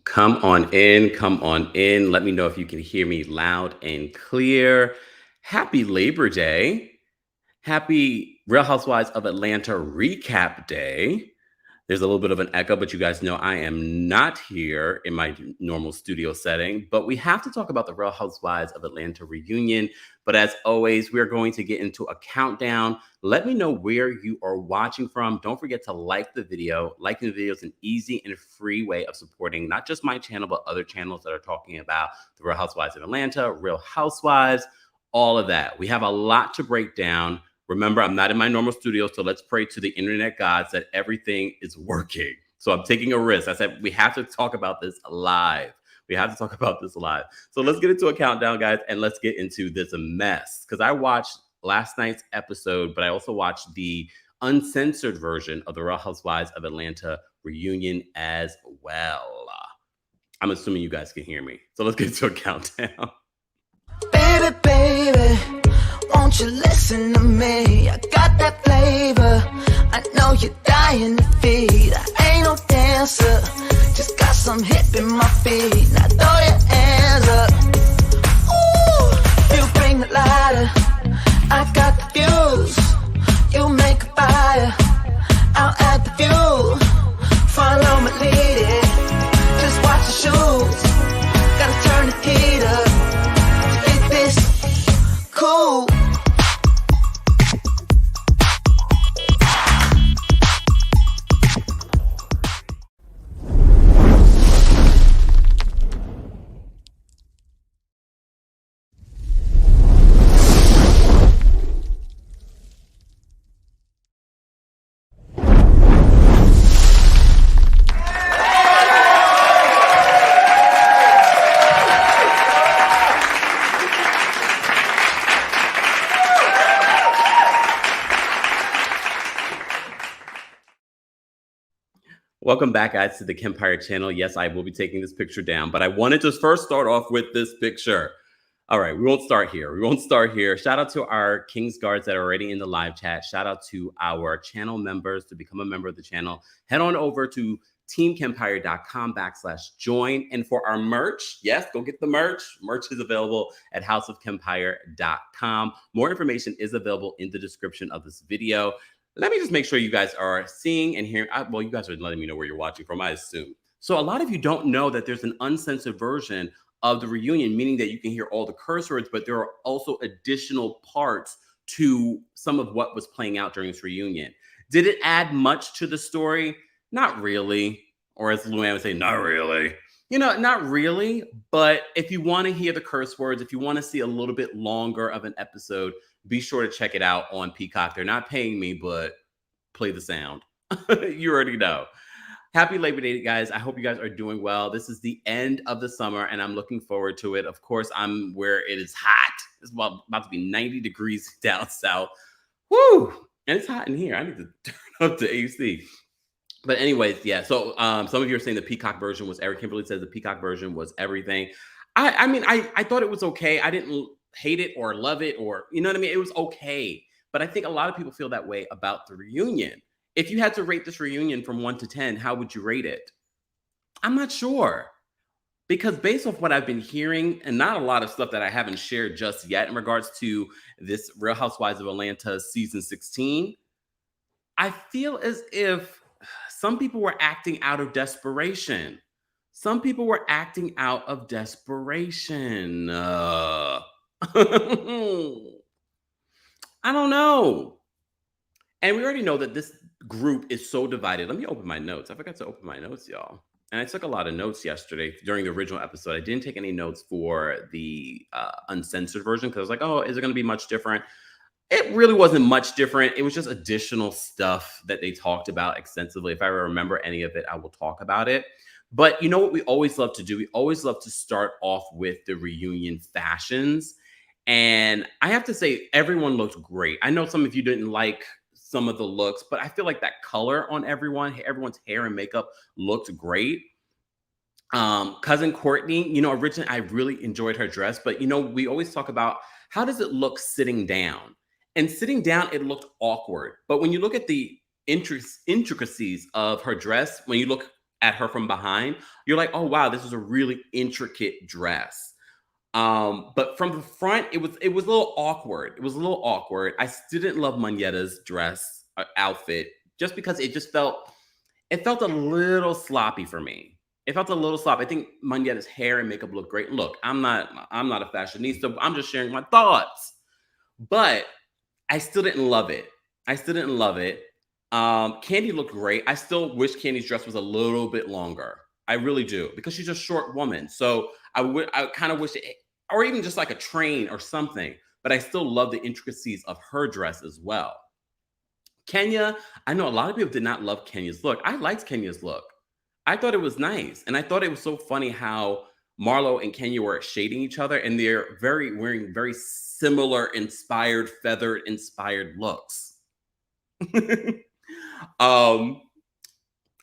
Come on in, come on in. Let me know if you can hear me loud and clear. Happy Labor Day. Happy Real Housewives of Atlanta recap day. There's a little bit of an echo, but you guys know I am not here in my normal studio setting. But we have to talk about the Real Housewives of Atlanta reunion. But as always, we're going to get into a countdown. Let me know where you are watching from. Don't forget to like the video. Liking the video is an easy and free way of supporting not just my channel, but other channels that are talking about the Real Housewives of Atlanta, Real Housewives, all of that. We have a lot to break down. Remember, I'm not in my normal studio, so let's pray to the internet gods that everything is working. So I'm taking a risk. I said, we have to talk about this live. We have to talk about this live. So let's get into a countdown, guys, and let's get into this mess. Because I watched last night's episode, but I also watched the uncensored version of the Real Housewives of Atlanta reunion as well. I'm assuming you guys can hear me. So let's get into a countdown. Baby, baby, won't you listen to me? I got that flavor, I know you're dying to feed. I ain't no dancer, just got some hip in my feet. Now throw your hands up. Ooh, you bring the lighter, I got the fuse. You make a fire, I'll add the fuel. Follow my lady, just watch the shoes. Gotta turn the heat up to get this cool. Welcome back, guys, to the Kempire channel. Yes, I will be taking this picture down, but I wanted to first start off with this picture. All right, we won't start here. We won't start here. Shout out to our Kings Guards that are already in the live chat. Shout out to our channel members. To become a member of the channel, head on over to TheKempire.com/join. And for our merch, yes, go get the merch. Merch is available at houseofkempire.com. More information is available in the description of this video. Let me just make sure you guys are seeing and hearing. Well, you guys are letting me know where you're watching from, I assume. So a lot of you don't know that there's an uncensored version of the reunion, meaning that you can hear all the curse words, but there are also additional parts to some of what was playing out during this reunion. Did it add much to the story? Not really. Or as Luann would say, not really. You know, not really. But if you want to hear the curse words, if you want to see a little bit longer of an episode, be sure to check it out on Peacock. They're not paying me, but play the sound. You already know. Happy Labor Day, guys. I hope you guys are doing well. This is the end of the summer, and I'm looking forward to it. Of course, I'm where it is hot. It's about to be 90 degrees down south. Woo! And it's hot in here. I need to turn up the AC. But anyways, yeah. So some of you are saying the Peacock version was everything. Kimberly says the Peacock version was everything. I mean, I thought it was okay. I didn't hate it or love it, or you know what I mean? It was okay. But I think a lot of people feel that way about the reunion. If you had to rate this reunion from 1 to 10, how would you rate it? I'm not sure. Because based off what I've been hearing, and not a lot of stuff that I haven't shared just yet in regards to this Real Housewives of Atlanta season 16, I feel as if some people were acting out of desperation. Some people were acting out of desperation. I don't know. And we already know that this group is so divided. Let me open my notes. I forgot to open my notes, y'all. And I took a lot of notes yesterday during the original episode. I didn't take any notes for the uncensored version because I was like, oh, is it going to be much different? It really wasn't much different. It was just additional stuff that they talked about extensively. If I remember any of it, I will talk about it. But you know what we always love to do? We always love to start off with the reunion fashions. And I have to say, everyone looked great. I know some of you didn't like some of the looks, but I feel like that color on everyone's hair and makeup looked great. Cousin Courtney, you know, originally I really enjoyed her dress, but you know, we always talk about how does it look sitting down? And sitting down, it looked awkward. But when you look at the intricacies of her dress, when you look at her from behind, you're like, oh wow, this is a really intricate dress. But from the front, it was a little awkward. It was a little awkward. I still didn't love Monyetta's dress outfit just because it felt a little sloppy for me. It felt a little sloppy. I think Monyetta's hair and makeup looked great. Look, I'm not a fashionista. I'm just sharing my thoughts. But I still didn't love it. I still didn't love it. Candy looked great. I still wish Candy's dress was a little bit longer. I really do, because she's a short woman. So I kind of wish it, or even just like a train or something. But I still love the intricacies of her dress as well. Kenya, I know a lot of people did not love Kenya's look. I liked Kenya's look. I thought it was nice. And I thought it was so funny how Marlo and Kenya were shading each other, and they're wearing very similar inspired, feathered inspired looks.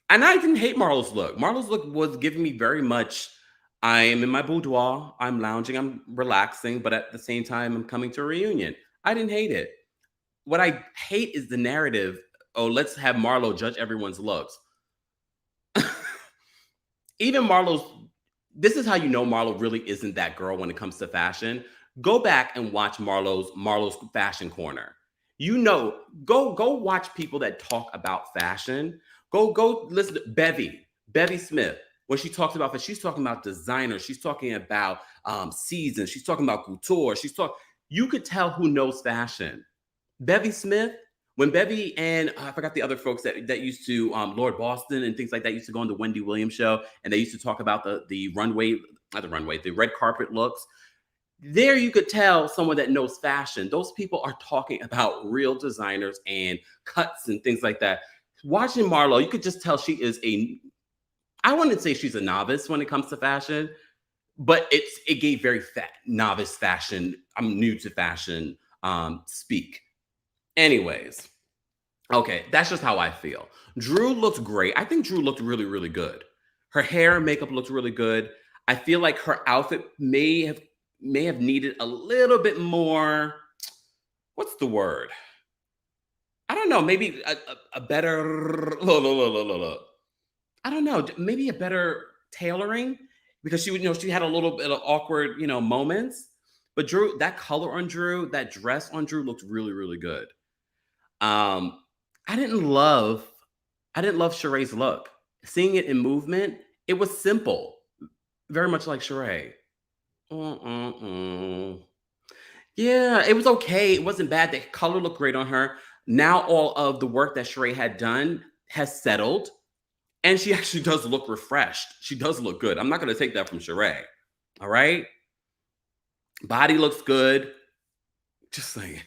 And I didn't hate Marlo's look. Marlo's look was giving me very much, I am in my boudoir, I'm lounging, I'm relaxing, but at the same time, I'm coming to a reunion. I didn't hate it. What I hate is the narrative, oh, let's have Marlo judge everyone's looks. Even Marlo's, this is how you know Marlo really isn't that girl when it comes to fashion. Go back and watch Marlo's fashion corner. You know, go watch people that talk about fashion. Go listen to Bevy Smith. When she talks about, she's talking about designers. She's talking about seasons. She's talking about couture. You could tell who knows fashion. Bevy Smith, when Bevy and I forgot the other folks that used to Lord Boston and things like that used to go on the Wendy Williams show, and they used to talk about the red carpet looks. There you could tell someone that knows fashion. Those people are talking about real designers and cuts and things like that. Watching Marlo, you could just tell she is I wouldn't say she's a novice when it comes to fashion, but it gave very novice fashion, I'm new to fashion speak. Anyways, okay, that's just how I feel. Drew looked great. I think Drew looked really, really good. Her hair and makeup looked really good. I feel like her outfit may have needed a little bit more, what's the word? I don't know, maybe a better, I don't know, maybe a better tailoring, because she had a little bit of awkward, moments. But Drew, that color on Drew, that dress on Drew looked really, really good. I didn't love Sheree's look. Seeing it in movement, it was simple, very much like Sheree. Yeah, it was okay. It wasn't bad. The color looked great on her. Now all of the work that Sheree had done has settled, and she actually does look refreshed. She does look good. I'm not going to take that from Sheree. All right. Body looks good. Just saying.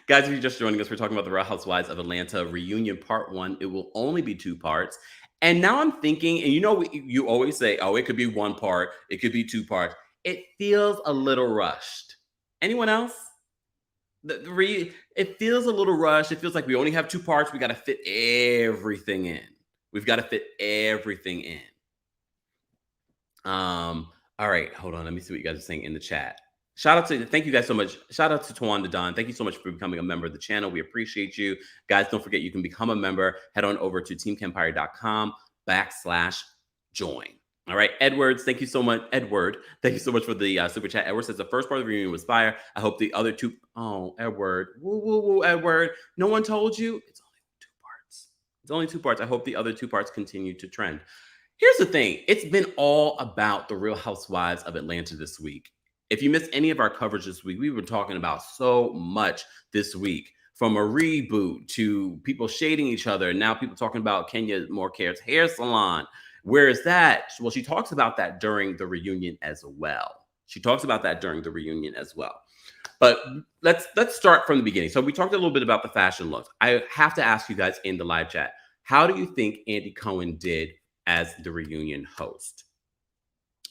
Guys, if you're just joining us, we're talking about the Real Housewives of Atlanta reunion part 1. It will only be 2 parts. And now I'm thinking, and you always say, oh, it could be 1 part, it could be 2 parts. It feels a little rushed. Anyone else? It feels a little rushed. It feels like we only have 2 parts. We got to fit everything in. We've got to fit everything in. All right, hold on. Let me see what you guys are saying in the chat. Thank you guys so much. Shout out to Tawanda Don. Thank you so much for becoming a member of the channel. We appreciate you. Guys, don't forget you can become a member. Head on over to TheKempire.com/join. All right, Edwards, thank you so much. Edward, thank you so much for the super chat. Edward says the first part of the reunion was fire. I hope the other 2. Oh, Edward. Woo, woo, woo, Edward. No one told you? It's only 2 parts. It's only 2 parts. I hope the other 2 parts continue to trend. Here's the thing. It's been all about the Real Housewives of Atlanta this week. If you missed any of our coverage this week, we've been talking about so much this week, from a reboot to people shading each other. And now people talking about Kenya Moore-Care's hair salon. Where is that? Well, she talks about that during the reunion as well. But let's start from the beginning. So we talked a little bit about the fashion looks. I have to ask you guys in the live chat, how do you think Andy Cohen did as the reunion host?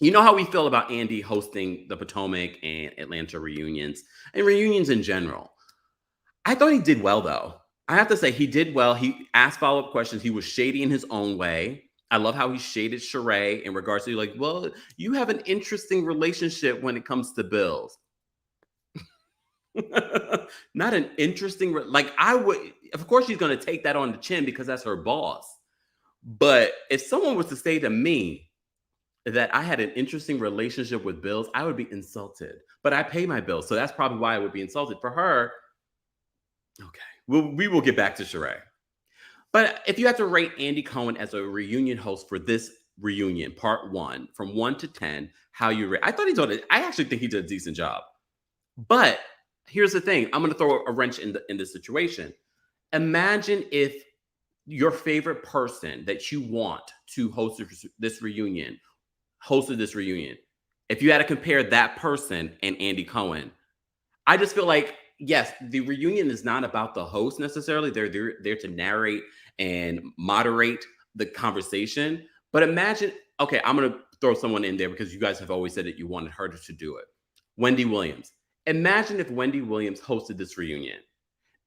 You know how we feel about Andy hosting the Potomac and Atlanta reunions and reunions in general. I thought he did well, though. I have to say he did well. He asked follow-up questions. He was shady in his own way. I love how he shaded Sheree in regards to like, well, you have an interesting relationship when it comes to bills. Not an interesting, like I would, of course she's going to take that on the chin because that's her boss. But if someone was to say to me that I had an interesting relationship with bills, I would be insulted. But I pay my bills, so that's probably why I would be insulted. For her, okay, we will get back to Sheree. But if you have to rate Andy Cohen as a reunion host for this reunion, part one, from 1 to 10, how you rate? I thought he did it. I actually think he did a decent job. But here's the thing: I'm going to throw a wrench in this situation. Imagine if your favorite person that you want to host this reunion hosted this reunion. If you had to compare that person and Andy Cohen, I just feel like, yes, the reunion is not about the host necessarily. They're there to narrate and moderate the conversation. But imagine, okay, I'm going to throw someone in there because you guys have always said that you wanted her to do it. Wendy Williams. Imagine if Wendy Williams hosted this reunion.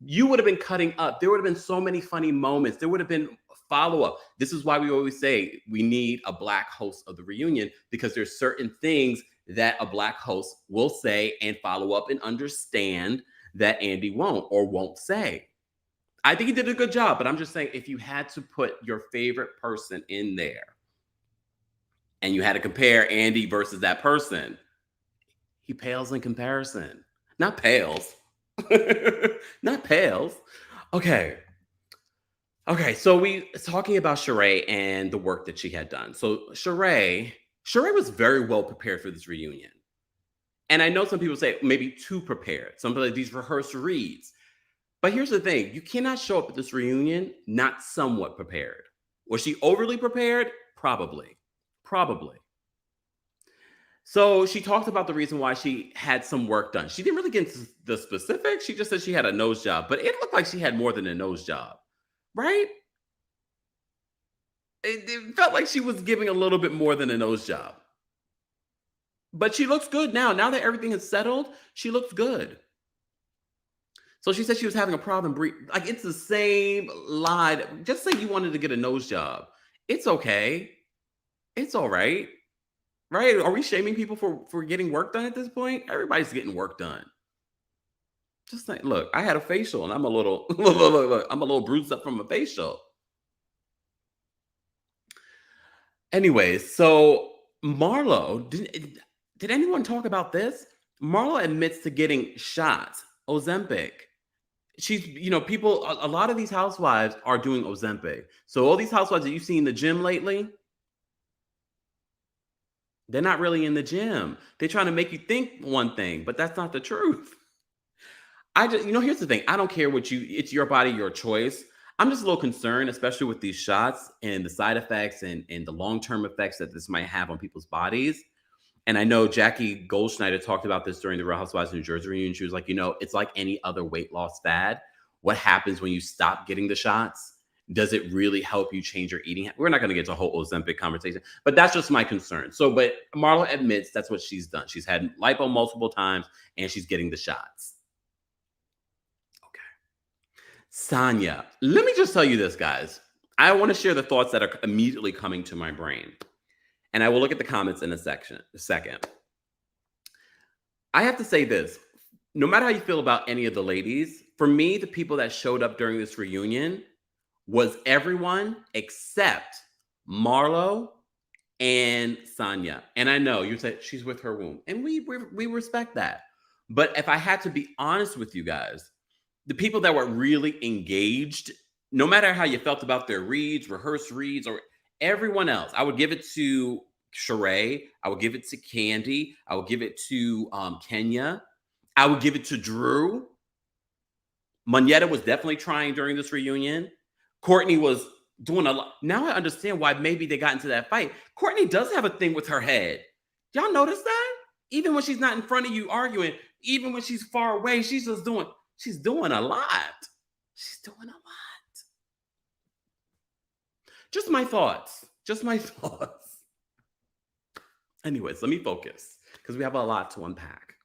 You would have been cutting up. There would have been so many funny moments. There would have been follow-up. This is why we always say we need a Black host of the reunion, because there's certain things that a Black host will say and follow up and understand that Andy won't say. I think he did a good job, but I'm just saying, if you had to put your favorite person in there and you had to compare Andy versus that person, he pales in comparison. Not pales. Not pales. Okay, so we talking about Sheree and the work that she had done. So Sheree was very well prepared for this reunion. And I know some people say maybe too prepared. Some of these rehearsed reads. But here's the thing: you cannot show up at this reunion not somewhat prepared. Was she overly prepared? Probably. So she talked about the reason why she had some work done. She didn't really get into the specifics. She just said she had a nose job, but it looked like she had more than a nose job, right? It felt like she was giving a little bit more than a nose job. But she looks good now. Now that everything is settled, she looks good. So she said she was having a problem breathing. Like, it's the same lie. Just say you wanted to get a nose job. It's okay. It's all right. Right? Are we shaming people for getting work done at this point? Everybody's getting work done. Just like, look, I had a facial and I'm a little, look, I'm a little bruised up from a facial. Anyways, so Marlo, did anyone talk about this? Marlo admits to getting shots, Ozempic. She's, people, a lot of these housewives are doing Ozempic. So all these housewives that you see in the gym lately, they're not really in the gym. They're trying to make you think one thing, but that's not the truth. Here's the thing. I don't care it's your body, your choice. I'm just a little concerned, especially with these shots and the side effects and the long-term effects that this might have on people's bodies. And I know Jackie Goldschneider talked about this during the Real Housewives of New Jersey reunion. She was like, it's like any other weight loss fad. What happens when you stop getting the shots? Does it really help you change your eating? We're not going to get to a whole Ozempic conversation, but that's just my concern. But Marlo admits that's what she's done. She's had lipo multiple times and she's getting the shots. Okay. Sonia, let me just tell you this, guys. I want to share the thoughts that are immediately coming to my brain. And I will look at the comments in a second. I have to say this. No matter how you feel about any of the ladies, for me, the people that showed up during this reunion was everyone except Marlo and Sonia. And I know you said she's with her womb, and we respect that. But if I had to be honest with you guys, the people that were really engaged, no matter how you felt about their reads, rehearsed reads, or everyone else, I would give it to Sheree. I would give it to Candy. I would give it to Kenya. I would give it to Drew. Moneta was definitely trying during this reunion. Courtney was doing a lot. Now I understand why maybe they got into that fight. Courtney does have a thing with her head. Y'all notice that? Even when she's not in front of you arguing, even when she's far away, she's doing a lot. She's doing a lot. Just my thoughts. Anyways, let me focus because we have a lot to unpack.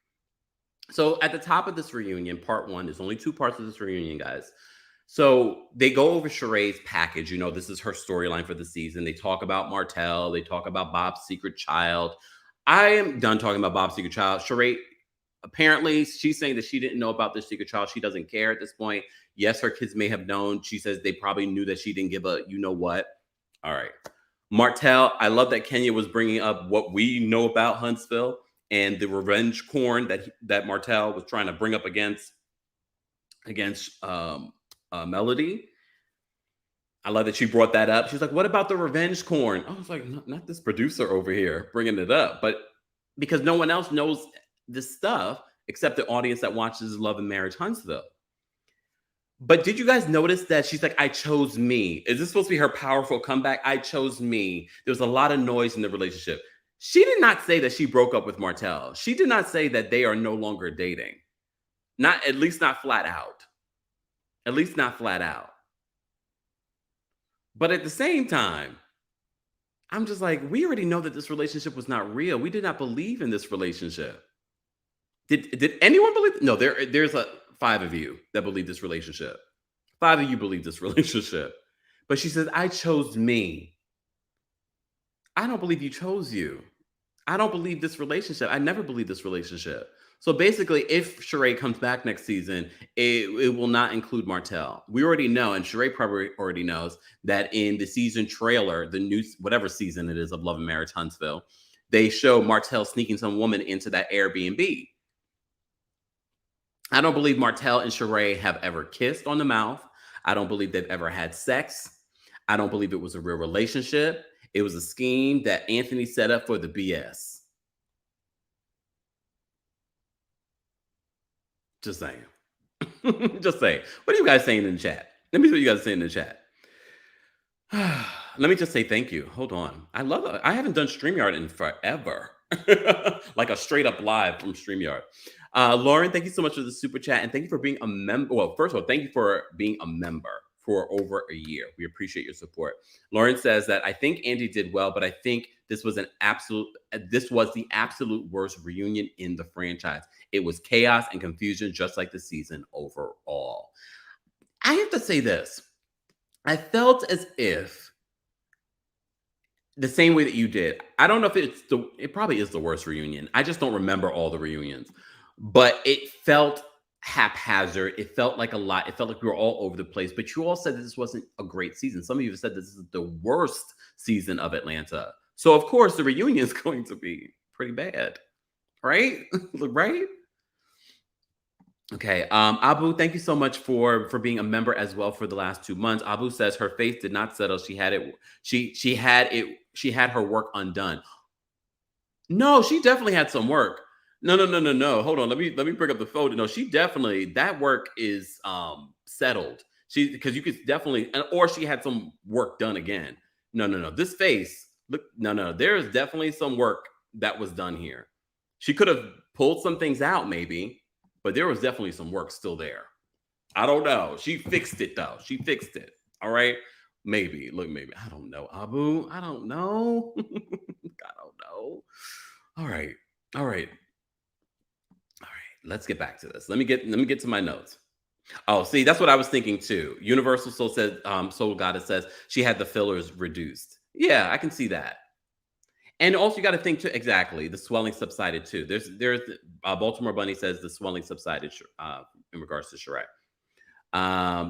So at the top of this reunion, part one, there's only 2 parts of this reunion, guys. So they go over Sheree's package. This is her storyline for the season. They talk about Martell. They talk about Bob's secret child. I am done talking about Bob's secret child. Sheree, apparently, she's saying that she didn't know about this secret child. She doesn't care at this point. Yes, her kids may have known. She says they probably knew that she didn't give a you-know-what. All right. Martell, I love that Kenya was bringing up what we know about Huntsville and the revenge corn that Martell was trying to bring up against Melody. I love that she brought that up. She's like, "What about the revenge corn?" I was like, Not this producer over here bringing it up," but because no one else knows this stuff except the audience that watches Love and Marriage Huntsville. But did you guys notice that she's like, "I chose me"? Is this supposed to be her powerful comeback? I chose me. There was a lot of noise in the relationship. She did not say that she broke up with Martell. She did not say that they are no longer dating. Not at least not flat out. At least not flat out. But at the same time, I'm just like, we already know that this relationship was not real. We did not believe in this relationship. Did anyone believe? No, there's a 5 of you that believe this relationship. 5 of you believe this relationship. But she says, "I chose me." I don't believe you chose you. I don't believe this relationship. I never believed this relationship. So basically, if Sheree comes back next season, it will not include Martell. We already know, and Sheree probably already knows, that in the season trailer, the new whatever season it is of Love and Marriage Huntsville, they show Martell sneaking some woman into that Airbnb. I don't believe Martell and Sheree have ever kissed on the mouth. I don't believe they've ever had sex. I don't believe it was a real relationship. It was a scheme that Anthony set up for the BS. Just saying. Just saying. What are you guys saying in the chat? Let me see what you guys are saying in the chat. Let me just say thank you. Hold on. I love it. I haven't done StreamYard in forever. Like a straight up live from StreamYard. Lauren, thank you so much for the super chat. And thank you for being a member. Well, first of all, thank you for being a member for over a year. We appreciate your support. Lauren says that I think Andy did well, but I think this was the absolute worst reunion in the franchise. It was chaos and confusion, just like the season overall. I have to say this. I felt as if the same way that you did. I don't know if it probably is the worst reunion. I just don't remember all the reunions, but it felt haphazard. It felt like a lot. It felt like we were all over the place, but you all said that this wasn't a great season. Some of you have said this is the worst season of Atlanta. So of course the reunion is going to be pretty bad, right? Right? Okay, Abu, thank you so much for being a member as well for the last 2 months. Abu says her faith did not settle. She had her work undone. No, she definitely had some work. No. Hold on. Let me bring up the photo. No, she definitely, that work is settled. Because you could definitely, or she had some work done again. No. This face, look, no. There is definitely some work that was done here. She could have pulled some things out maybe, but there was definitely some work still there. I don't know. She fixed it though. She fixed it. All right. Maybe. Look, maybe. I don't know, Abu. I don't know. I don't know. All right. Let's get back to this. Let me get to my notes. Oh, see, that's what I was thinking too. Universal Soul says, Soul Goddess says she had the fillers reduced. Yeah, I can see that. And also, you got to think too. Exactly, the swelling subsided too. There's Baltimore Bunny says the swelling subsided in regards to Sheree.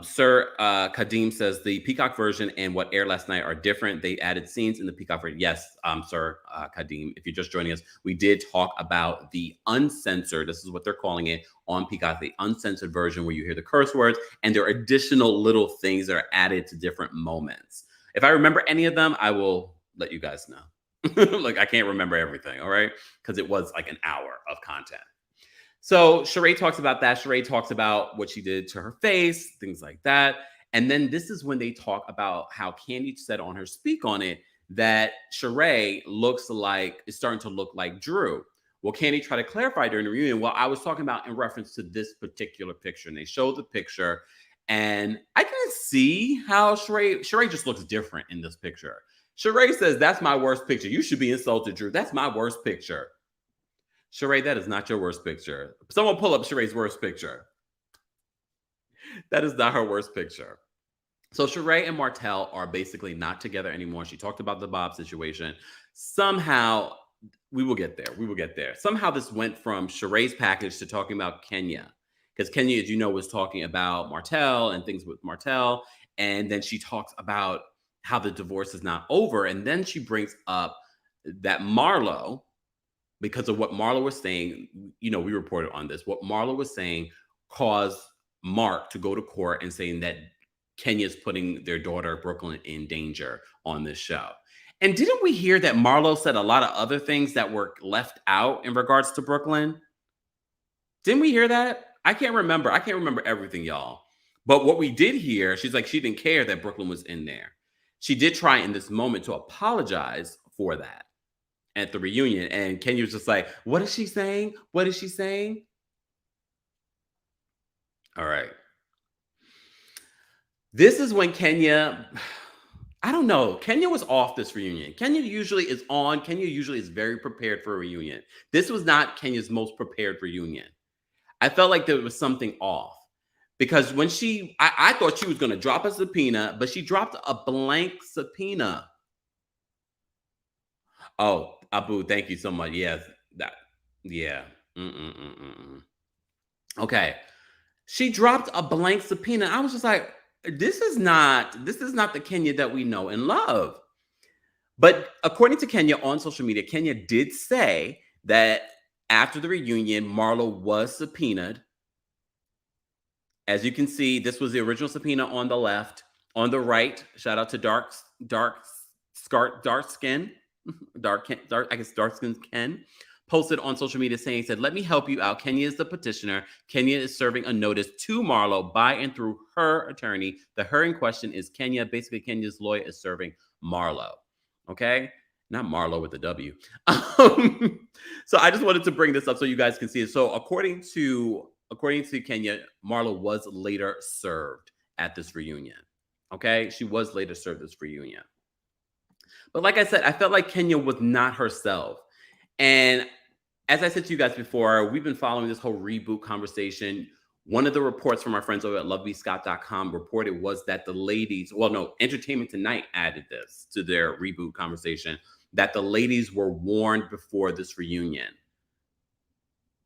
Sir Kadim says the Peacock version and what aired last night are different. They added scenes in the Peacock version. Yes, Sir Kadim, if you're just joining us, we did talk about the uncensored, this is what they're calling it on Peacock, the uncensored version where you hear the curse words and there are additional little things that are added to different moments. If I remember any of them, I will let you guys know. Like I can't remember everything, all right? Because it was like an hour of content. So Sheree talks about that. Sheree talks about what she did to her face, things like that. And then this is when they talk about how Kandi said on her speak on it that Sheree is starting to look like Drew. Well, Kandi tried to clarify during the reunion. Well, I was talking about in reference to this particular picture. And they showed the picture. And I can see how Sheree just looks different in this picture. Sheree says, that's my worst picture. You should be insulted, Drew. That's my worst picture. Sheree, that is not your worst picture. Someone pull up Sheree's worst picture. That is not her worst picture. So Sheree and Martell are basically not together anymore. She talked about the Bob situation. Somehow, we will get there. Somehow this went from Sheree's package to talking about Kenya. Because Kenya, as you know, was talking about Martell and things with Martell. And then she talks about how the divorce is not over. And then she brings up that Marlo, because of what Marlo was saying, we reported on this, what Marlo was saying caused Mark to go to court and saying that Kenya's putting their daughter, Brooklyn, in danger on this show. And didn't we hear that Marlo said a lot of other things that were left out in regards to Brooklyn? Didn't we hear that? I can't remember. I can't remember everything, y'all. But what we did hear, she's like, she didn't care that Brooklyn was in there. She did try in this moment to apologize for that at the reunion. And Kenya was just like, what is she saying? What is she saying? All right. This is when Kenya, I don't know. Kenya was off this reunion. Kenya usually is on. Kenya usually is very prepared for a reunion. This was not Kenya's most prepared reunion. I felt like there was something off because when I thought she was going to drop a subpoena, but she dropped a blank subpoena. Oh, Abu, thank you so much. Yes, yeah. Okay. She dropped a blank subpoena. I was just like, this is not the Kenya that we know and love. But according to Kenya on social media, Kenya did say that after the reunion, Marlo was subpoenaed. As you can see, this was the original subpoena on the left. On the right, shout out to dark skin Ken, posted on social media said, let me help you out. Kenya is the petitioner. Kenya is serving a notice to Marlo by and through her attorney. The her in question is Kenya. Basically, Kenya's lawyer is serving Marlo. Okay? Not Marlo with a W. So I just wanted to bring this up so you guys can see it. So according to Kenya, Marlo was later served at this reunion. Okay? She was later served this reunion. But like I said, I felt like Kenya was not herself. And as I said to you guys before, we've been following this whole reboot conversation. One of the reports from our friends over at lovebscott.com reported was that the ladies, Entertainment Tonight added this to their reboot conversation, that the ladies were warned before this reunion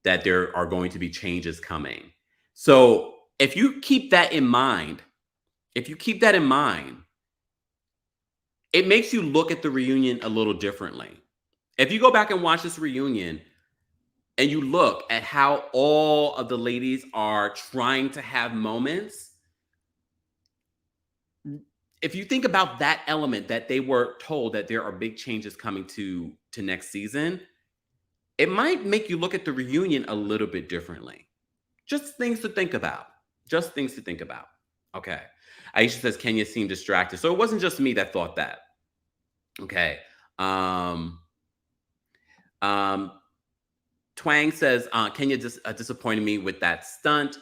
that there are going to be changes coming. So if you keep that in mind, it makes you look at the reunion a little differently. If you go back and watch this reunion and you look at how all of the ladies are trying to have moments, if you think about that element that they were told that there are big changes coming to next season, it might make you look at the reunion a little bit differently. Just things to think about. Okay. Aisha says Kenya seemed distracted. So it wasn't just me that thought that. Okay. Twang says Kenya just disappointed me with that stunt.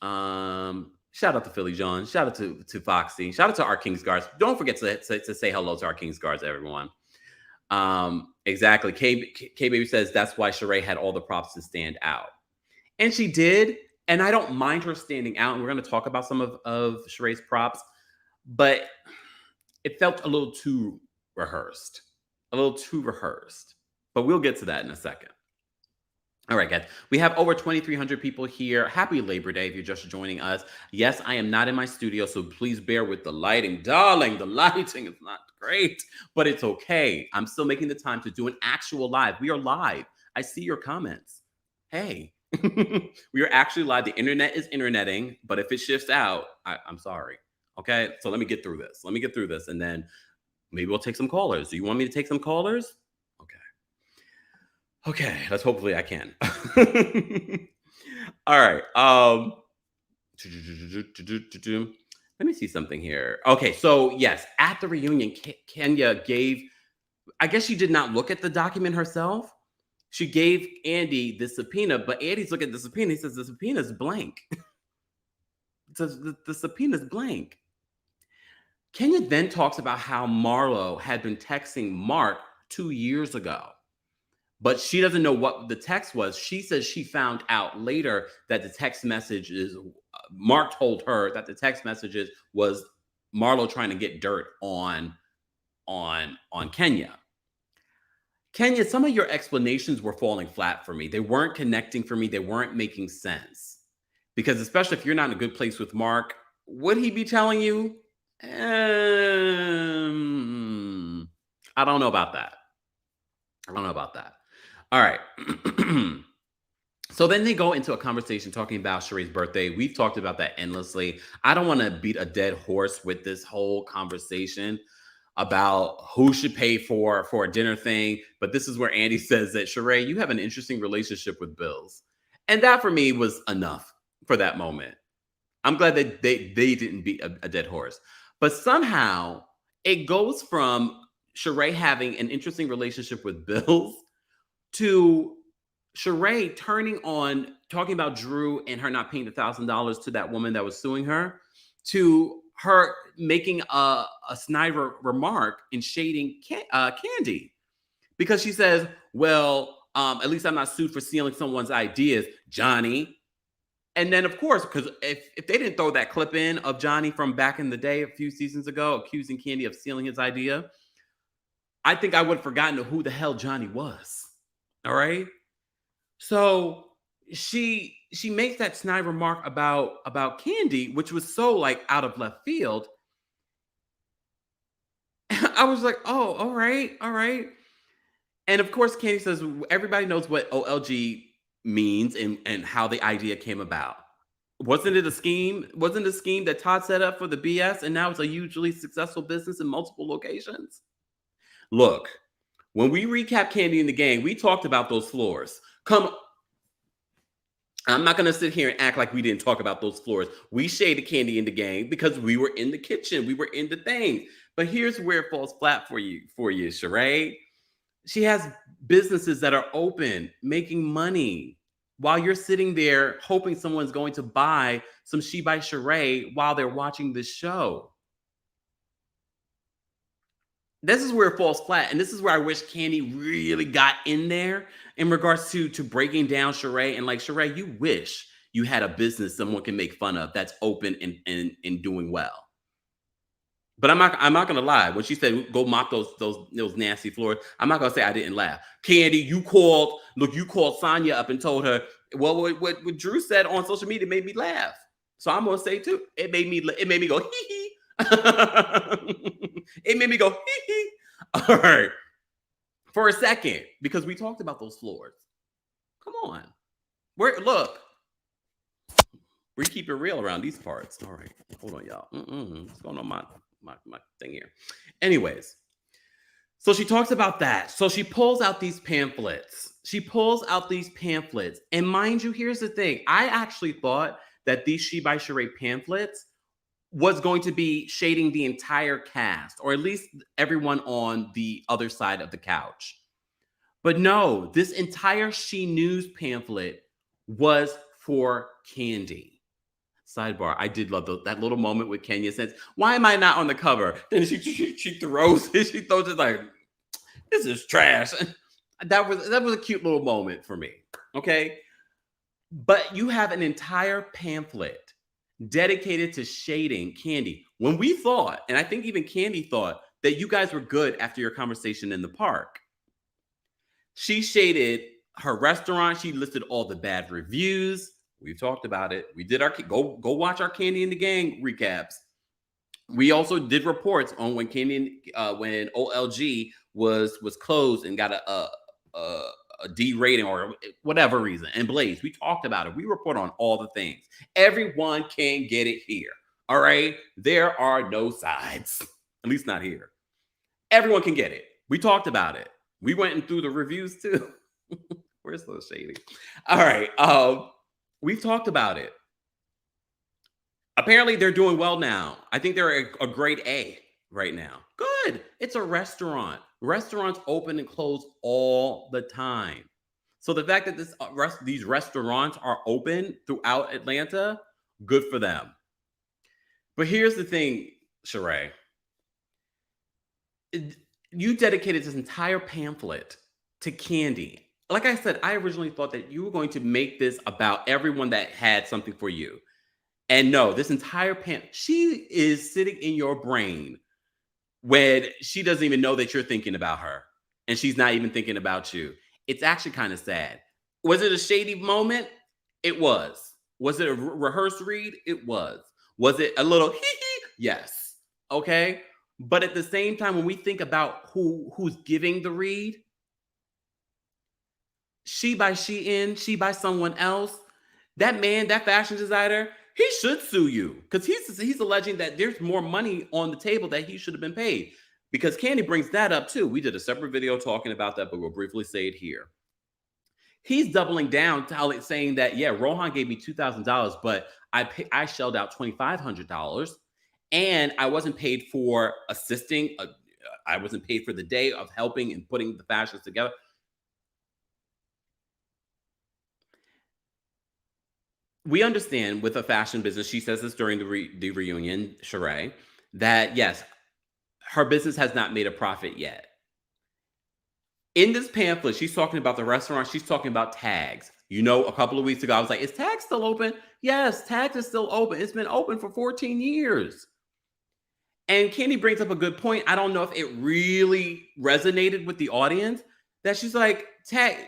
Shout out to Philly John. Shout out to Foxy. Shout out to our Kings Guards. Don't forget to say hello to our Kings Guards, everyone. Exactly. K Baby says that's why Sheree had all the props to stand out. And she did. And I don't mind her standing out. And we're going to talk about some of Sheree's props. But it felt a little too rehearsed. But we'll get to that in a second. All right, guys. We have over 2,300 people here. Happy Labor Day if you're just joining us. Yes, I am not in my studio, so please bear with the lighting. Darling, the lighting is not great, but it's okay. I'm still making the time to do an actual live. We are live. I see your comments. Hey, we are actually live. The internet is interneting, but if it shifts out, I'm sorry. Okay, so let me get through this. And then maybe we'll take some callers. Do you want me to take some callers? Okay, let's hopefully I can. All right. Let me see something here. Okay, so yes, at the reunion, Kenya gave, I guess she did not look at the document herself. She gave Andy the subpoena, but Andy's looking at the subpoena. He says the subpoena is blank. The subpoena is blank. Kenya then talks about how Marlo had been texting Mark 2 years ago. But she doesn't know what the text was. She says she found out later that the text messages, Mark told her that the text messages was Marlo trying to get dirt on Kenya. Kenya, some of your explanations were falling flat for me. They weren't connecting for me. They weren't making sense. Because especially if you're not in a good place with Mark, would he be telling you? I don't know about that. I don't know about that. All right. So then they go into a conversation talking about Sheree's birthday. We've talked about that endlessly. I don't want to beat a dead horse with this whole conversation about who should pay for a dinner thing, but this is where Andy says that, Sheree, you have an interesting relationship with bills. And that for me was enough for that moment. I'm glad that they didn't beat a dead horse. But somehow it goes from Sheree having an interesting relationship with bills to Sheree turning on talking about Drew and her not paying the $1,000 to that woman that was suing her, to her making a snide remark and shading Candy, because she says, well, at least I'm not sued for stealing someone's ideas, Johnny. And then, of course, because if they didn't throw that clip in of Johnny from back in the day a few seasons ago accusing Candy of stealing his idea, I think I would have forgotten who the hell Johnny was. All right. So she makes that snide remark about Candy, which was so like out of left field. I was like, oh, all right. And of course, Candy says everybody knows what OLG means and how the idea came about. Wasn't it a scheme? Wasn't it a scheme that Todd set up for the BS, and now it's a hugely successful business in multiple locations? Look, when we recap Candy in the Gang, we talked about those floors. I'm not going to sit here and act like we didn't talk about those floors. We shaded Candy in the Gang because we were in the kitchen. We were in the things. But here's where it falls flat for you, Sheree. She has businesses that are open, making money, while you're sitting there hoping someone's going to buy some She by Sheree while they're watching this show. This is where it falls flat. And this is where I wish Candy really got in there in regards to breaking down Sheree. And like, Sheree, you wish you had a business someone can make fun of that's open and doing well. But I'm not gonna lie. When she said go mop those nasty floors, I'm not gonna say I didn't laugh. Candy, you called Sonya up and told her, well, what Drew said on social media made me laugh. So I'm gonna say too, it made me go hee hee. It made me go hee hee. All right. For a second, because we talked about those floors. Come on. Look. We keep it real around these parts. All right. Hold on, y'all. What's going on my thing here? Anyways, so she talks about that. So she pulls out these pamphlets. And mind you, here's the thing. I actually thought that these She by Sheree pamphlets was going to be shading the entire cast, or at least everyone on the other side of the couch. But no, this entire She News pamphlet was for Candy. Sidebar, I did love that little moment with Kenya says, why am I not on the cover? Then she throws it. She throws it like, this is trash. That was a cute little moment for me. Okay. But you have an entire pamphlet dedicated to shading Candy. When we thought, and I think even Candy thought, that you guys were good after your conversation in the park. She shaded her restaurant. She listed all the bad reviews. We've talked about it. We did our go watch our Candy in the Gang recaps. We also did reports on when when OLG was closed and got a D rating or whatever reason, and Blaze. We talked about it. We report on all the things. Everyone can get it here. All right. There are no sides, at least not here. Everyone can get it. We talked about it. We went through the reviews too. Where's the shading? All right. We've talked about it. Apparently, they're doing well now. I think they're a grade A right now. Good. It's a restaurant. Restaurants open and close all the time. So the fact that these restaurants are open throughout Atlanta, good for them. But here's the thing, Sheree. You dedicated this entire pamphlet to Candy. Like I said, I originally thought that you were going to make this about everyone that had something for you. And no, this entire she is sitting in your brain when she doesn't even know that you're thinking about her. And she's not even thinking about you. It's actually kind of sad. Was it a shady moment? It was. Was it a rehearsed read? It was. Was it a little hee hee? Yes. Okay. But at the same time, when we think about who's giving the read, she by Shein, she by someone else. That man, that fashion designer, he should sue you because he's alleging that there's more money on the table that he should have been paid. Because Candy brings that up too. We did a separate video talking about that, but we'll briefly say it here. He's doubling down, saying that Rohan gave me $2,000, but I shelled out $2,500, and I wasn't paid for assisting. I wasn't paid for the day of helping and putting the fashions together. We understand with a fashion business, she says this during the reunion, Sheree, that yes, her business has not made a profit yet. In this pamphlet, she's talking about the restaurant. She's talking about Tags. You know, a couple of weeks ago, I was like, is Tags still open? Yes, Tags is still open. It's been open for 14 years. And Candy brings up a good point. I don't know if it really resonated with the audience, that she's like,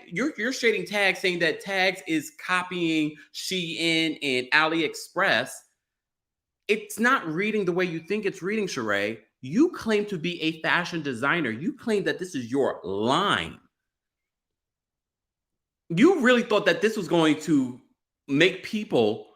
you're shading Tags, saying that Tags is copying Shein and AliExpress. It's not reading the way you think it's reading, Sheree. You claim to be a fashion designer. You claim that this is your line. You really thought that this was going to make people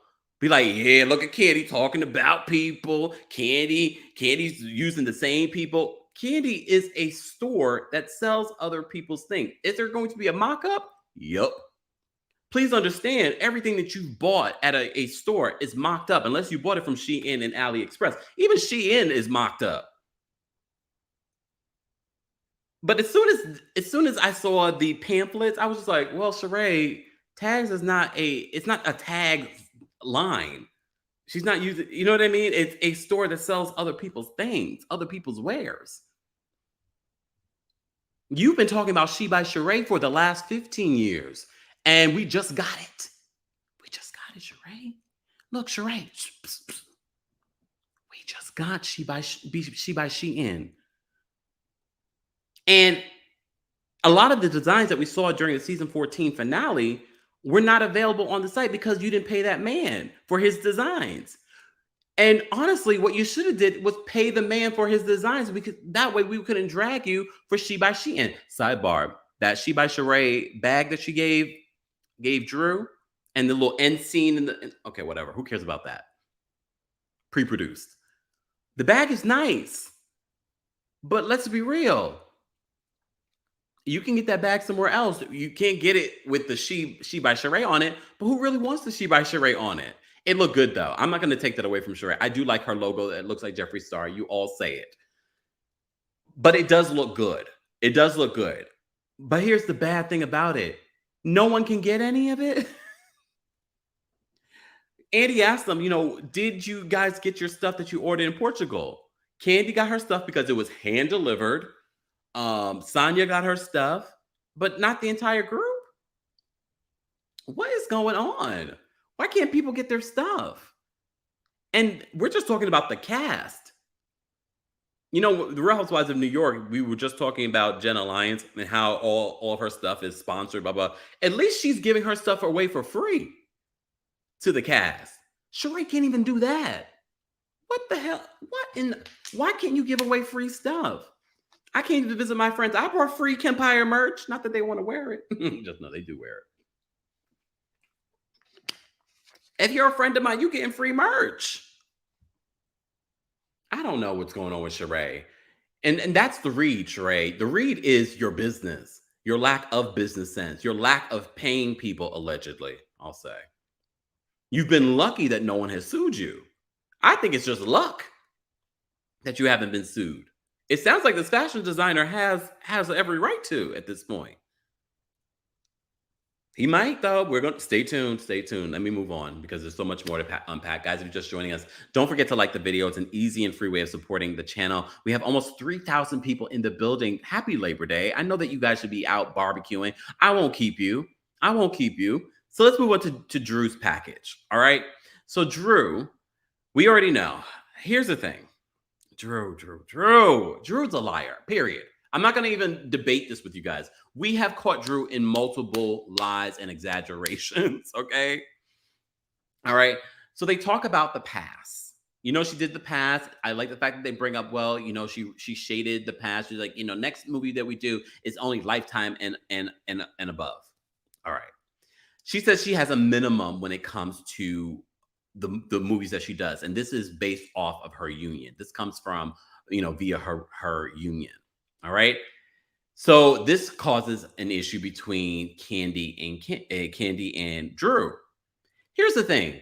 be like, yeah, look at Candy talking about people. Candy's using the same people. Candy is a store that sells other people's things. Is there going to be a mock-up? Yup. Please understand, everything that you've bought at a store is mocked up, unless you bought it from Shein and AliExpress. Even Shein is mocked up. But as soon as I saw the pamphlets, I was just like, well, Sheree, Tags is it's not a tag line. She's not using, you know what I mean? It's a store that sells other people's things, other people's wares. You've been talking about She by Sheree for the last 15 years, and we just got it. We just got it, Sheree. Look, Sheree. We just got She by Shein. And a lot of the designs that we saw during the season 14 finale were not available on the site because you didn't pay that man for his designs. And honestly, what you should have did was pay the man for his designs, because that way we couldn't drag you for She by Shein. Sidebar, that She by Sheree bag that she gave Drew, and the little end scene okay, whatever. Who cares about that? Pre-produced. The bag is nice, but let's be real. You can get that bag somewhere else. You can't get it with the She by Sheree on it, but who really wants the She by Sheree on it? It looked good, though. I'm not going to take that away from Sheree. I do like her logo. It looks like Jeffree Star. You all say it. But it does look good. It does look good. But here's the bad thing about it. No one can get any of it. Andy asked them, did you guys get your stuff that you ordered in Portugal? Candy got her stuff because it was hand delivered. Sonia got her stuff, but not the entire group. What is going on? Why can't people get their stuff? And we're just talking about the cast. The Real Housewives of New York, we were just talking about Jenna Lyons and how all of her stuff is sponsored, blah, blah. At least she's giving her stuff away for free to the cast. Sheree can't even do that. What the hell? Why can't you give away free stuff? I can't even visit my friends. I brought free Kempire merch. Not that they want to wear it. Just know they do wear it. If you're a friend of mine, you getting free merch. I don't know what's going on with Sheree. And that's the read, Sheree. The read is your business, your lack of business sense, your lack of paying people, allegedly, I'll say. You've been lucky that no one has sued you. I think it's just luck that you haven't been sued. It sounds like this fashion designer has every right to at this point. He might, though. We're going to stay tuned. Stay tuned. Let me move on because there's so much more to unpack. Guys, if you're just joining us, don't forget to like the video. It's an easy and free way of supporting the channel. We have almost 3,000 people in the building. Happy Labor Day. I know that you guys should be out barbecuing. I won't keep you. So let's move on to Drew's package. All right. So Drew, we already know. Here's the thing. Drew's a liar, period. I'm not going to even debate this with you guys. We have caught Drew in multiple lies and exaggerations, okay? All right. So they talk about the past. She did the past. I like the fact that they bring up, well, she shaded the past. She's like, next movie that we do is only Lifetime and above. All right. She says she has a minimum when it comes to the movies that she does, and this is based off of her union. This comes from via her union. All right. So this causes an issue between Candy and Drew. Here's the thing.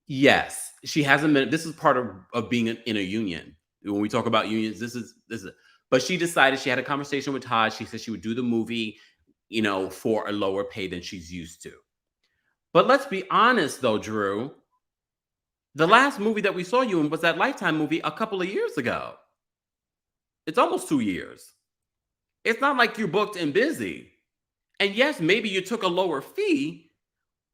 Yes, she hasn't been. This is part of being in a union. When we talk about unions, this is. But she decided, she had a conversation with Todd. She said she would do the movie, for a lower pay than she's used to. But let's be honest, though, Drew. The last movie that we saw you in was that Lifetime movie a couple of years ago. It's almost 2 years. It's not like you're booked and busy. And yes, maybe you took a lower fee,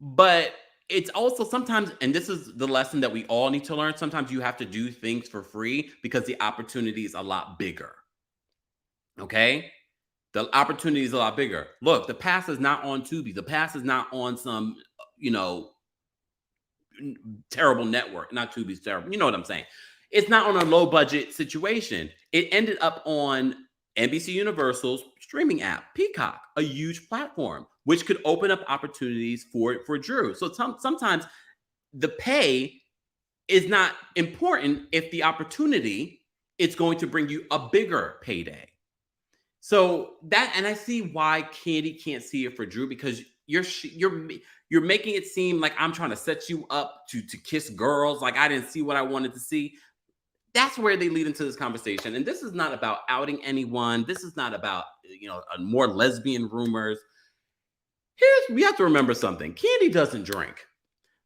but it's also sometimes, and this is the lesson that we all need to learn, sometimes you have to do things for free because the opportunity is a lot bigger. Okay? The opportunity is a lot bigger. Look, the pass is not on Tubi. The pass is not on some, terrible network. Not Tubi's terrible. You know what I'm saying? It's not on a low budget situation. It ended up on NBC Universal's streaming app, Peacock, a huge platform, which could open up opportunities for Drew. So sometimes the pay is not important if the opportunity is going to bring you a bigger payday. So that, and I see why Candy can't see it for Drew, because you're making it seem like I'm trying to set you up to kiss girls. Like I didn't see what I wanted to see. That's where they lead into this conversation. And this is not about outing anyone. This is not about, more lesbian rumors. We have to remember something. Candy doesn't drink.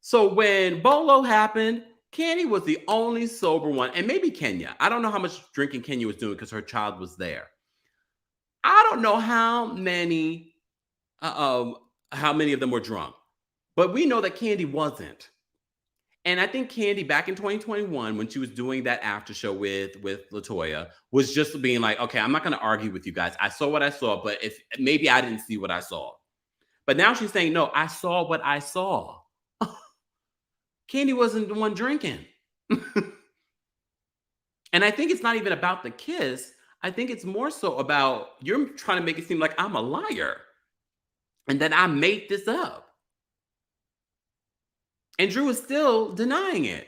So when Bolo happened, Candy was the only sober one. And maybe Kenya. I don't know how much drinking Kenya was doing because her child was there. I don't know how many of them were drunk. But we know that Candy wasn't. And I think Candy, back in 2021, when she was doing that after show with LaToya, was just being like, okay, I'm not going to argue with you guys. I saw what I saw, but if maybe I didn't see what I saw. But now she's saying, no, I saw what I saw. Candy wasn't the one drinking. And I think it's not even about the kiss. I think it's more so about, you're trying to make it seem like I'm a liar and that I made this up. And Drew is still denying it.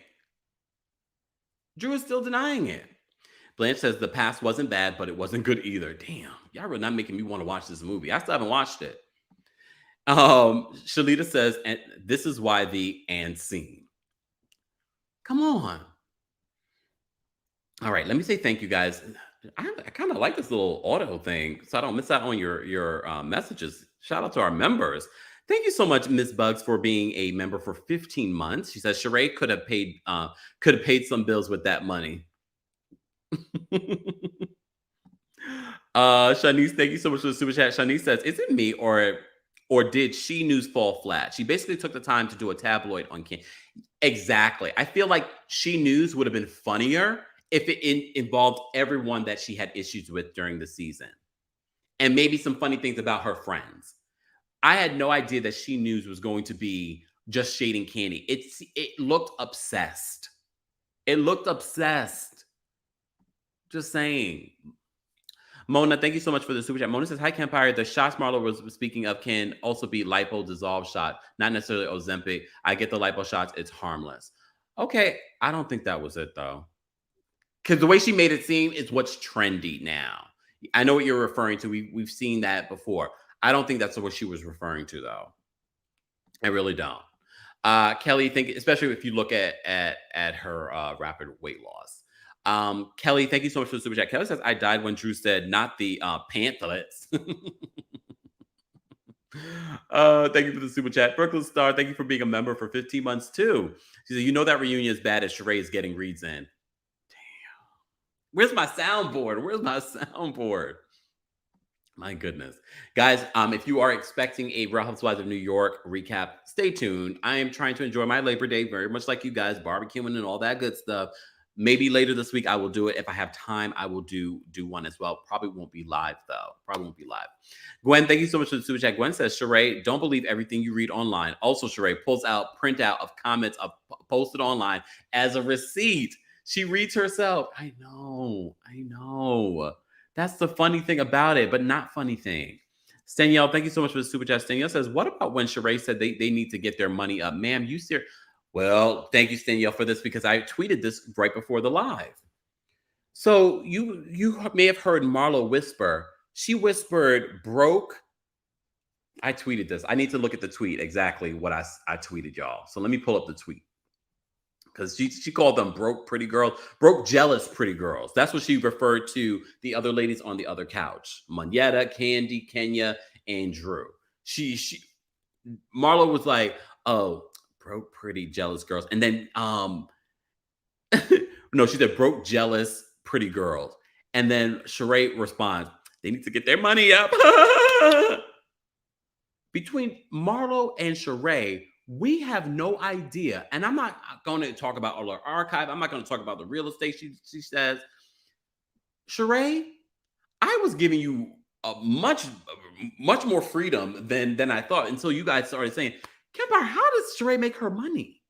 Blanche says the past wasn't bad, but it wasn't good either. Damn, y'all are not making me want to watch this movie. I still haven't watched it. Shalita says, and this is why the and scene. Come on. All right, let me say thank you, guys. I kind of like this little auto thing, so I don't miss out on your messages. Shout out to our members. Thank you so much, Miss Bugs, for being a member for 15 months. She says Sheree could have paid some bills with that money. Shanice, thank you so much for the super chat. Shanice says, is it me or did She News fall flat? She basically took the time to do a tabloid on King. Exactly. I feel like She News would have been funnier if it involved everyone that she had issues with during the season. And maybe some funny things about her friends. I had no idea that She News was going to be just shading Candy. It looked obsessed. Just saying. Mona, thank you so much for the super chat. Mona says, hi, Kempire. The shots Marlo was speaking of can also be lipo dissolve shot, not necessarily Ozempic. I get the lipo shots. It's harmless. Okay. I don't think that was it, though. Because the way she made it seem is what's trendy now. I know what you're referring to. We've seen that before. I don't think that's what she was referring to, though. I really don't. Kelly, especially if you look at her rapid weight loss. Kelly, thank you so much for the super chat. Kelly says, I died when Drew said, not the panthlets. Thank you for the super chat. Brooklyn Star, thank you for being a member for 15 months, too. She said, that reunion is bad as Sheree is getting reads in. Damn. Where's my soundboard? My goodness. Guys, if you are expecting a Real Housewives of New York recap, stay tuned. I am trying to enjoy my Labor Day very much like you guys, barbecuing and all that good stuff. Maybe later this week I will do it. If I have time, I will do one as well. Probably won't be live though. Probably won't be live. Gwen, thank you so much for the super chat. Gwen says, Sheree, don't believe everything you read online. Also, Sheree pulls out printout of comments posted online as a receipt. She reads herself. I know. That's the funny thing about it, but not funny thing. Stanielle, thank you so much for the super chat. Stanielle says, what about when Sheree said they need to get their money up? Ma'am, you serious? Well, thank you, Stanielle, for this because I tweeted this right before the live. So you may have heard Marlo whisper. She whispered, broke. I tweeted this. I need to look at the tweet exactly what I tweeted, y'all. So let me pull up the tweet. Because she called them broke pretty girls, broke jealous pretty girls. That's what she referred to the other ladies on the other couch. Moneta, Candy, Kenya, and Drew. Marlo was like, oh, broke pretty jealous girls. And then no, she said broke jealous pretty girls. And then Sheree responds, they need to get their money up. Between Marlo and Sheree, we have no idea. And I'm not going to talk about all her archive. I'm not going to talk about the real estate she says. Sheree, I was giving you a much more freedom than I thought until you guys started saying, Kempire, how does Sheree make her money?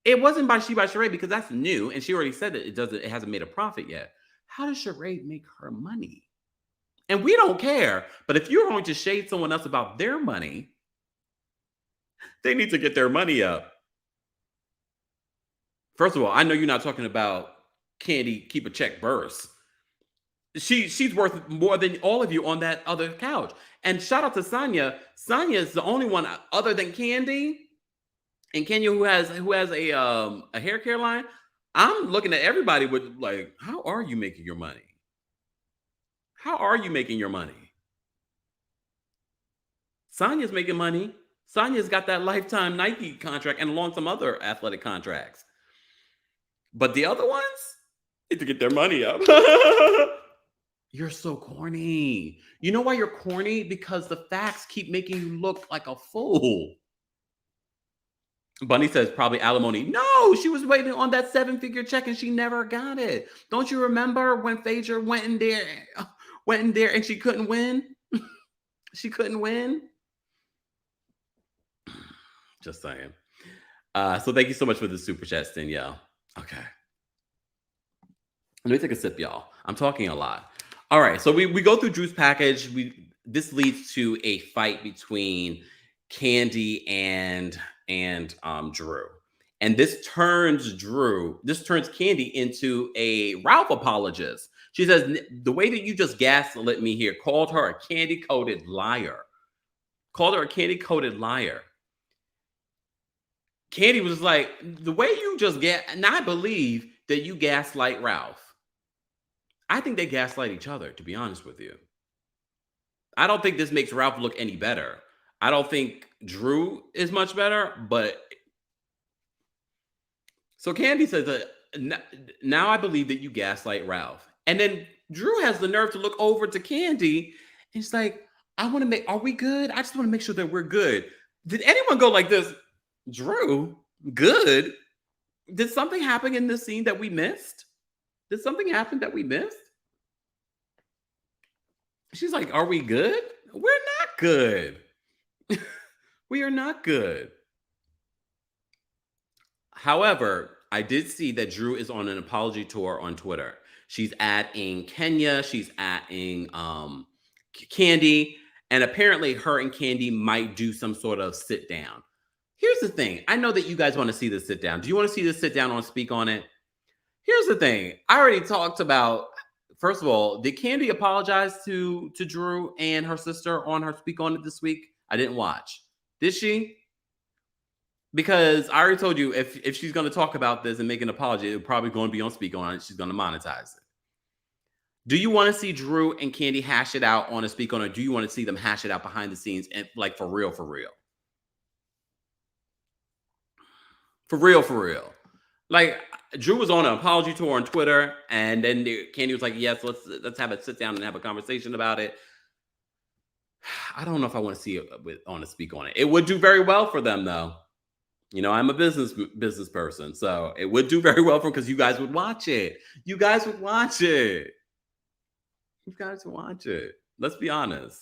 It wasn't by Sheree because that's new, and she already said that it hasn't made a profit yet. How does Sheree make her money? And we don't care. But if you're going to shade someone else about their money, they need to get their money up. First of all, I know you're not talking about Candy keep a check burst. She's worth more than all of you on that other couch. And shout out to Sonia. Sonia is the only one other than Candy and Kenya who has a hair care line. I'm looking at everybody with like, how are you making your money? How are you making your money? Sonia's making money. Sonia's got that lifetime Nike contract and along some other athletic contracts. But the other ones need to get their money up. You're so corny. You know why you're corny? Because the facts keep making you look like a fool. Bunny says probably alimony. No, she was waiting on that 7-figure check and she never got it. Don't you remember when Phaedra went in there and she couldn't win? She couldn't win. Just saying. So thank you so much for the super chat, Danielle. Okay. Let me take a sip, y'all. I'm talking a lot. All right, so we go through Drew's package. This leads to a fight between Candy and Drew. And this turns Candy into a Ralph apologist. She says, the way that you just gaslit me here, called her a candy-coated liar. Candy was like, the way you just and I believe that you gaslight Ralph. I think they gaslight each other, to be honest with you. I don't think this makes Ralph look any better. I don't think Drew is much better, but so Candy says that now I believe that you gaslight Ralph. And then Drew has the nerve to look over to Candy and she's like, are we good? I just want to make sure that we're good. Did anyone go like this? Drew, good? Did something happen in this scene that we missed? Did something happen that we missed? She's like, are we good? We're not good. We are not good. However, I did see that Drew is on an apology tour on Twitter. She's adding Kenya. She's adding Candy. And apparently her and Candy might do some sort of sit down. Here's the thing. I know that you guys want to see this sit down. Do you want to see this sit down or speak on it? Here's the thing. I already talked about, first of all, did Candy apologize to Drew and her sister on her speak on it this week? I didn't watch. Did she? Because I already told you if she's going to talk about this and make an apology, it's probably going to be on speak on it. She's going to monetize it. Do you want to see Drew and Candy hash it out on a speak on it? Or do you want to see them hash it out behind the scenes and like for real? For real. Like Drew was on an apology tour on Twitter, and then Candy was like, "Yes, let's have a sit down and have a conversation about it." I don't know if I want to see it on a speak on it. It would do very well for them, though. You know, I'm a business person, so it would do very well for because you guys would watch it. You guys would watch it. You guys would watch it. Let's be honest.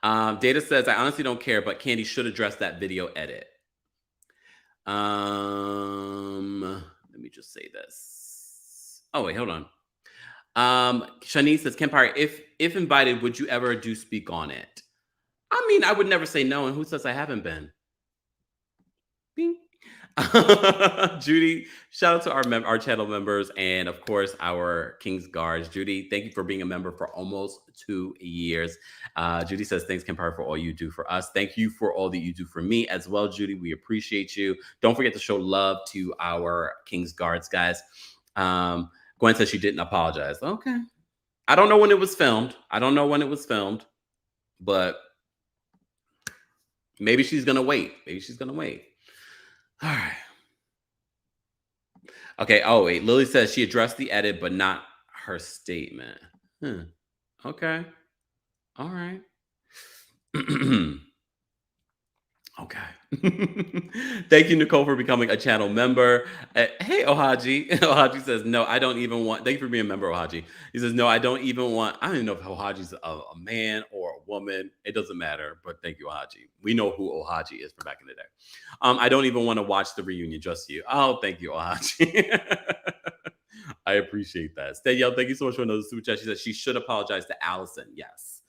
Data says, I honestly don't care, but Candy should address that video edit. Let me just say this. Oh, wait, hold on. Shanice says, Kempire, if invited, would you ever do speak on it? I mean, I would never say no, and who says I haven't been? Bing. Judy, shout out to our channel members and of course our King's Guards. Judy, thank you for being a member for almost 2 years. Judy says, thanks, Kempire, for all you do for us. Thank you for all that you do for me as well, Judy. We appreciate you. Don't forget to show love to our King's Guards, guys. Gwen says she didn't apologize. Okay. I don't know when it was filmed. But maybe she's going to wait. All right. Okay. Oh, wait. Lily says she addressed the edit, but not her statement. Okay. All right. Okay. Thank you, Nicole, for becoming a channel member. Hey, Ohaji. Ohaji says, no, I don't even want. Thank you for being a member, Ohaji. He says, no, I don't even want. I don't even know if Ohaji's a man or a woman. It doesn't matter. But thank you, Ohaji. We know who Ohaji is from back in the day. I don't even want to watch the reunion, just you. Oh, thank you, Ohaji. I appreciate that. Stayel, thank you so much for another super chat. She says she should apologize to Allison. Yes,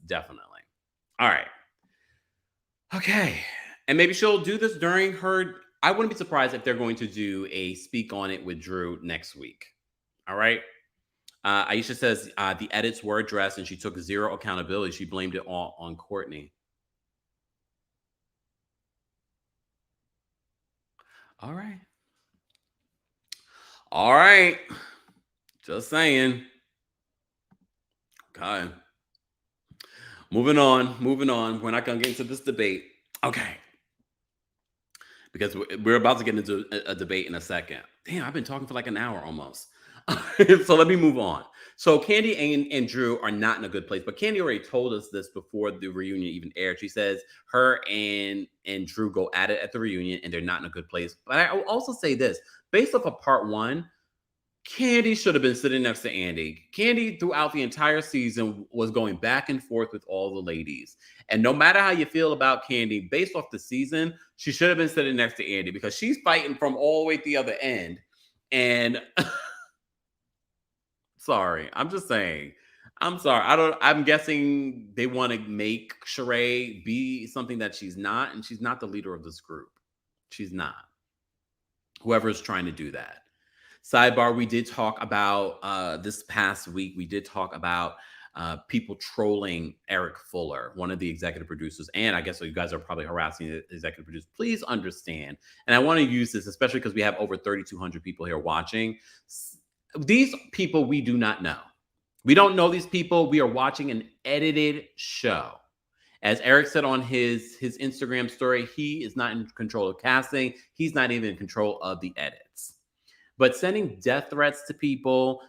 definitely. All right. Okay. And maybe she'll do this during her. I wouldn't be surprised if they're going to do a speak on it with Drew next week. All right. Aisha says the edits were addressed and she took zero accountability. She blamed it all on Courtney. All right. Just saying. Okay. Moving on. We're not going to get into this debate. Okay. Because we're about to get into a debate in a second. Damn, I've been talking for like an hour almost. So let me move on. So Candy and Drew are not in a good place, but Candy already told us this before the reunion even aired. She says her and Drew go at it at the reunion and they're not in a good place. But I will also say this, based off of part 1, Candy should have been sitting next to Andy. Candy, throughout the entire season, was going back and forth with all the ladies. And no matter how you feel about Candy, based off the season, she should have been sitting next to Andy because she's fighting from all the way at the other end. And sorry, I'm just saying. I'm sorry. I'm guessing they want to make Sheree be something that she's not, and she's not the leader of this group. She's not. Whoever's trying to do that. Sidebar, we did talk about this past week. We did talk about people trolling Eric Fuller, one of the executive producers. And I guess so you guys are probably harassing the executive producer. Please understand. And I want to use this, especially because we have over 3,200 people here watching. These people we do not know. We don't know these people. We are watching an edited show. As Eric said on his Instagram story, he is not in control of casting. He's not even in control of the edits. But sending death threats to people,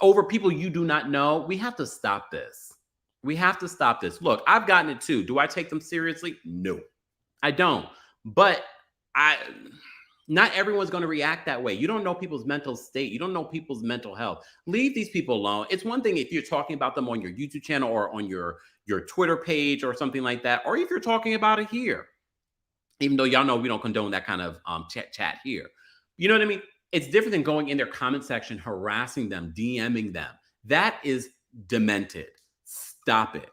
over people you do not know, we have to stop this. Look, I've gotten it too. Do I take them seriously? No, I don't. But not everyone's going to react that way. You don't know people's mental state. You don't know people's mental health. Leave these people alone. It's one thing if you're talking about them on your YouTube channel or on your Twitter page or something like that, or if you're talking about it here, even though y'all know we don't condone that kind of chat here. You know what I mean? It's different than going in their comment section, harassing them, DMing them. That is demented. Stop it.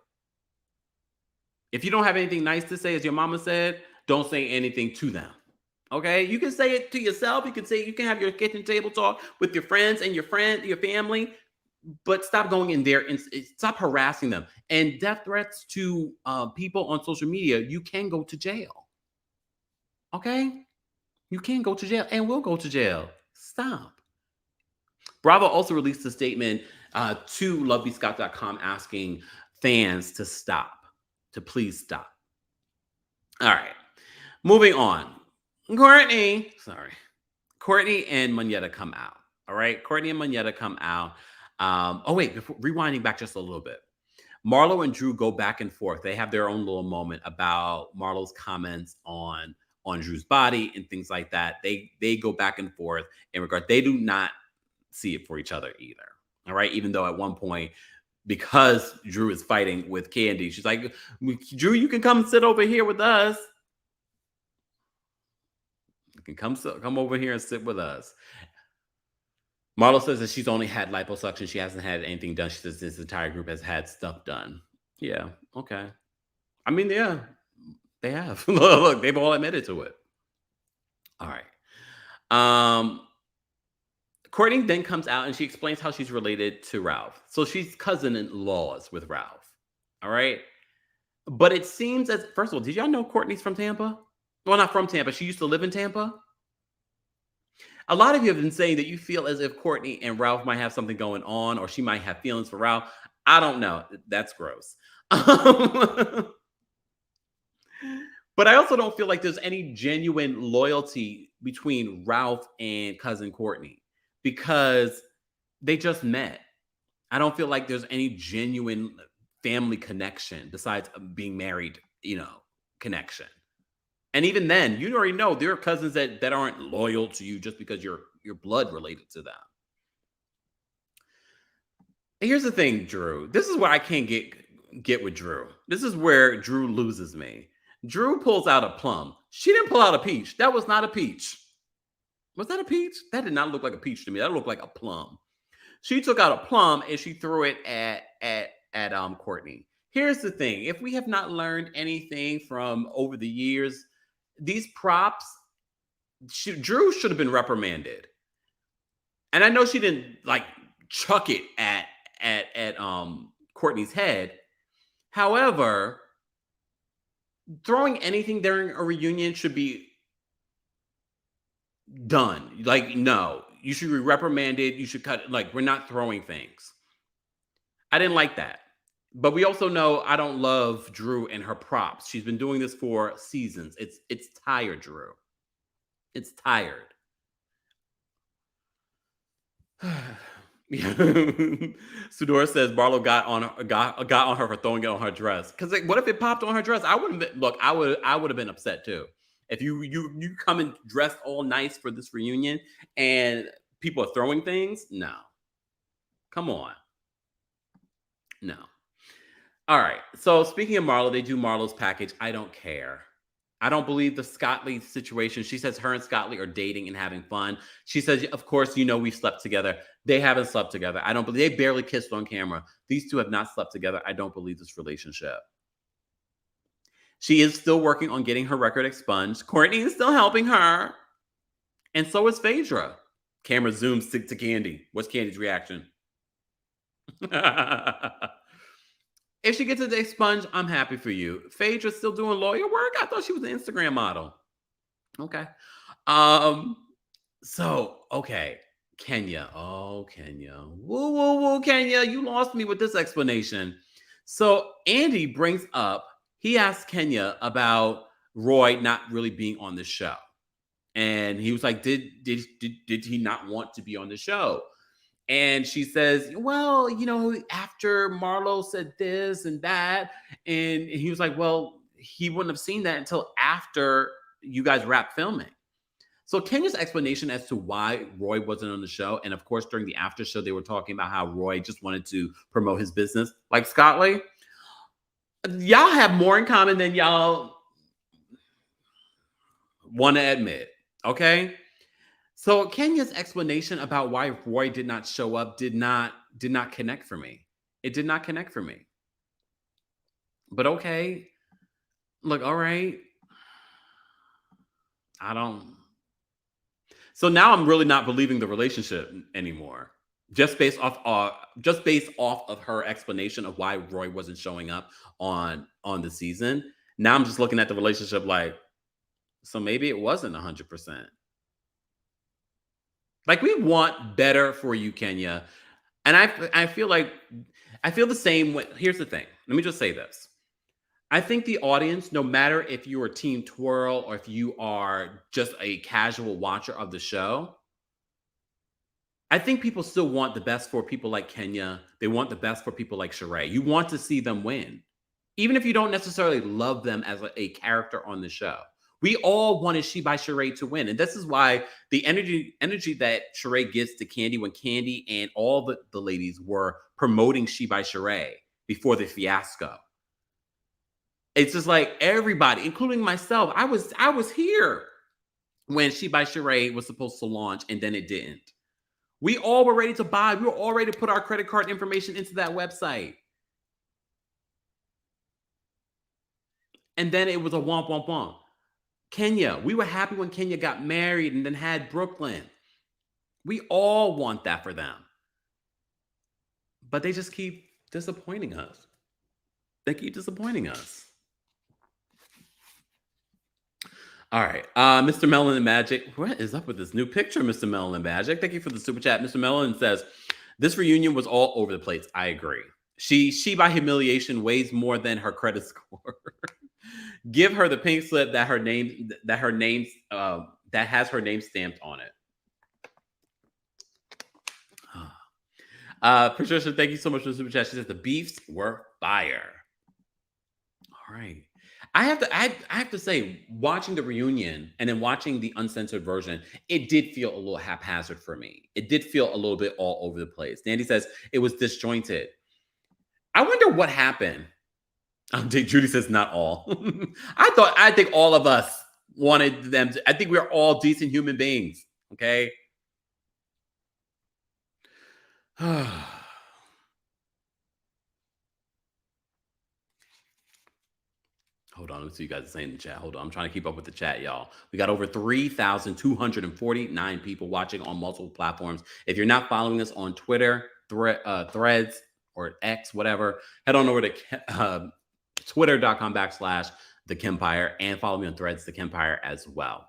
If you don't have anything nice to say, as your mama said, don't say anything to them. Okay? You can say it to yourself. You can have your kitchen table talk with your friends and your family, but stop going in there and stop harassing them. And death threats to people on social media, you can go to jail. Okay? You can go to jail and will go to jail. Stop. Bravo also released a statement to lovebscott.com asking fans to please stop. All right. Moving on. Courtney and Moneta come out. All right. Courtney and Moneta come out. Before rewinding back just a little bit. Marlo and Drew go back and forth. They have their own little moment about Marlo's comments on Drew's body and things like that. They go back and forth in regard. They do not see it for each other either. All right. Even though at one point, because Drew is fighting with Candy, she's like, Drew, you can come sit over here with us. You can come over here and sit with us. Marlo says that she's only had liposuction. She hasn't had anything done. She says this entire group has had stuff done. Yeah. Okay. I mean, yeah, they have. Look, they've all admitted to it. All right. Courtney then comes out and she explains how she's related to Ralph. So she's cousin-in-laws with Ralph. All right. But it seems as, first of all, did y'all know Courtney's from Tampa? Well, not from Tampa. She used to live in Tampa. A lot of you have been saying that you feel as if Courtney and Ralph might have something going on, or she might have feelings for Ralph. I don't know. That's gross. But I also don't feel like there's any genuine loyalty between Ralph and cousin Courtney because they just met. I don't feel like there's any genuine family connection besides being married, connection. And even then, you already know there are cousins that aren't loyal to you just because you're blood related to them. And here's the thing, Drew. This is where I can't get with Drew. This is where Drew loses me. Drew pulls out a plum. She didn't pull out a peach. That was not a peach. Was that a peach? That did not look like a peach to me. That looked like a plum. She took out a plum and she threw it at Courtney. Here's the thing. If we have not learned anything from over the years, these props, Drew should have been reprimanded. And I know she didn't like chuck it at Courtney's head. However, throwing anything during a reunion should be done. Like, no, you should be reprimanded. You should cut, like, we're not throwing things. I didn't like that. But we also know I don't love Drew and her props. She's been doing this for seasons. It's tired, Drew. It's tired. Sudora says Barlow got on her for throwing it on her dress. Because like, what if it popped on her dress? I would have been upset too. If you come and dressed all nice for this reunion and people are throwing things, no. Come on. No. All right. So speaking of Marlo, they do Marlo's package. I don't care. I don't believe the Scott Lee situation. She says her and Scott Lee are dating and having fun. She says, of course, we slept together. They haven't slept together. I don't believe they barely kissed on camera. These two have not slept together. I don't believe this relationship. She is still working on getting her record expunged. Courtney is still helping her. And so is Phaedra. Camera zooms to Candy. What's Candy's reaction? If she gets it expunged, I'm happy for you. Phaedra's still doing lawyer work? I thought she was an Instagram model. Okay. Okay. Kenya. Oh, Kenya. Woo, Kenya. You lost me with this explanation. So Andy brings up, he asked Kenya about Roy not really being on the show. And he was like, did he not want to be on the show? And she says, well, after Marlo said this and that. And he was like, well, he wouldn't have seen that until after you guys wrapped filming. So Kenya's explanation as to why Roy wasn't on the show, and of course, during the after show, they were talking about how Roy just wanted to promote his business, like Scott Lee. Y'all have more in common than y'all want to admit, okay? So Kenya's explanation about why Roy did not show up did not connect for me. It did not connect for me. But okay, look, all right. So now I'm really not believing the relationship anymore. Just based off of her explanation of why Roy wasn't showing up on the season. Now I'm just looking at the relationship like, so maybe it wasn't 100%. Like, we want better for you, Kenya. And I feel the same way. Here's the thing. Let me just say this. I think the audience, no matter if you are Team Twirl or if you are just a casual watcher of the show, I think people still want the best for people like Kenya. They want the best for people like Sheree. You want to see them win, even if you don't necessarily love them as a character on the show. We all wanted She by Sheree to win, and this is why the energy that Sheree gives to Candy, when Candy and all the ladies were promoting She by Sheree before the fiasco. It's just like everybody, including myself. I was here when She by Sheree was supposed to launch, and then it didn't. We all were ready to buy. We were all ready to put our credit card information into that website. And then it was a womp, womp, womp. Kenya, we were happy when Kenya got married and then had Brooklyn. We all want that for them. But they just keep disappointing us. They keep disappointing us. All right. Mr. Melon and Magic. What is up with this new picture, Mr. Melon and Magic? Thank you for the super chat. Mr. Melon says, this reunion was all over the place. I agree. She by humiliation weighs more than her credit score. Give her the pink slip that has her name stamped on it. Patricia, thank you so much for the super chat. She says the beefs were fire. All right. I have to say, watching the reunion and then watching the uncensored version, it did feel a little haphazard for me. It did feel a little bit all over the place. Dandy says it was disjointed. I wonder what happened. Judy says not all. I think all of us wanted them to. I think we're all decent human beings. Okay. Hold on, let's see what you guys are saying in the chat. Hold on, I'm trying to keep up with the chat, y'all. We got over 3,249 people watching on multiple platforms. If you're not following us on Twitter, Threads, or X, whatever, head on over to twitter.com/TheKempire and follow me on Threads, TheKempire as well.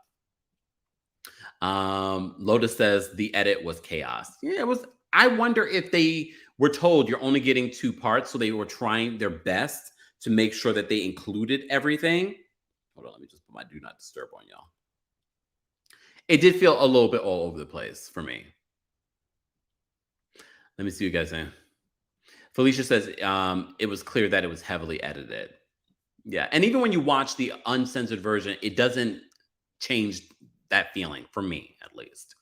Lotus says the edit was chaos. Yeah, it was. I wonder if they were told you're only getting 2 parts, so they were trying their best to make sure that they included everything. Hold on, let me just put my do not disturb on y'all. It did feel a little bit all over the place for me. Let me see what you guys say. Felicia says it was clear that it was heavily edited. Yeah, and even when you watch the uncensored version, it doesn't change that feeling, for me at least.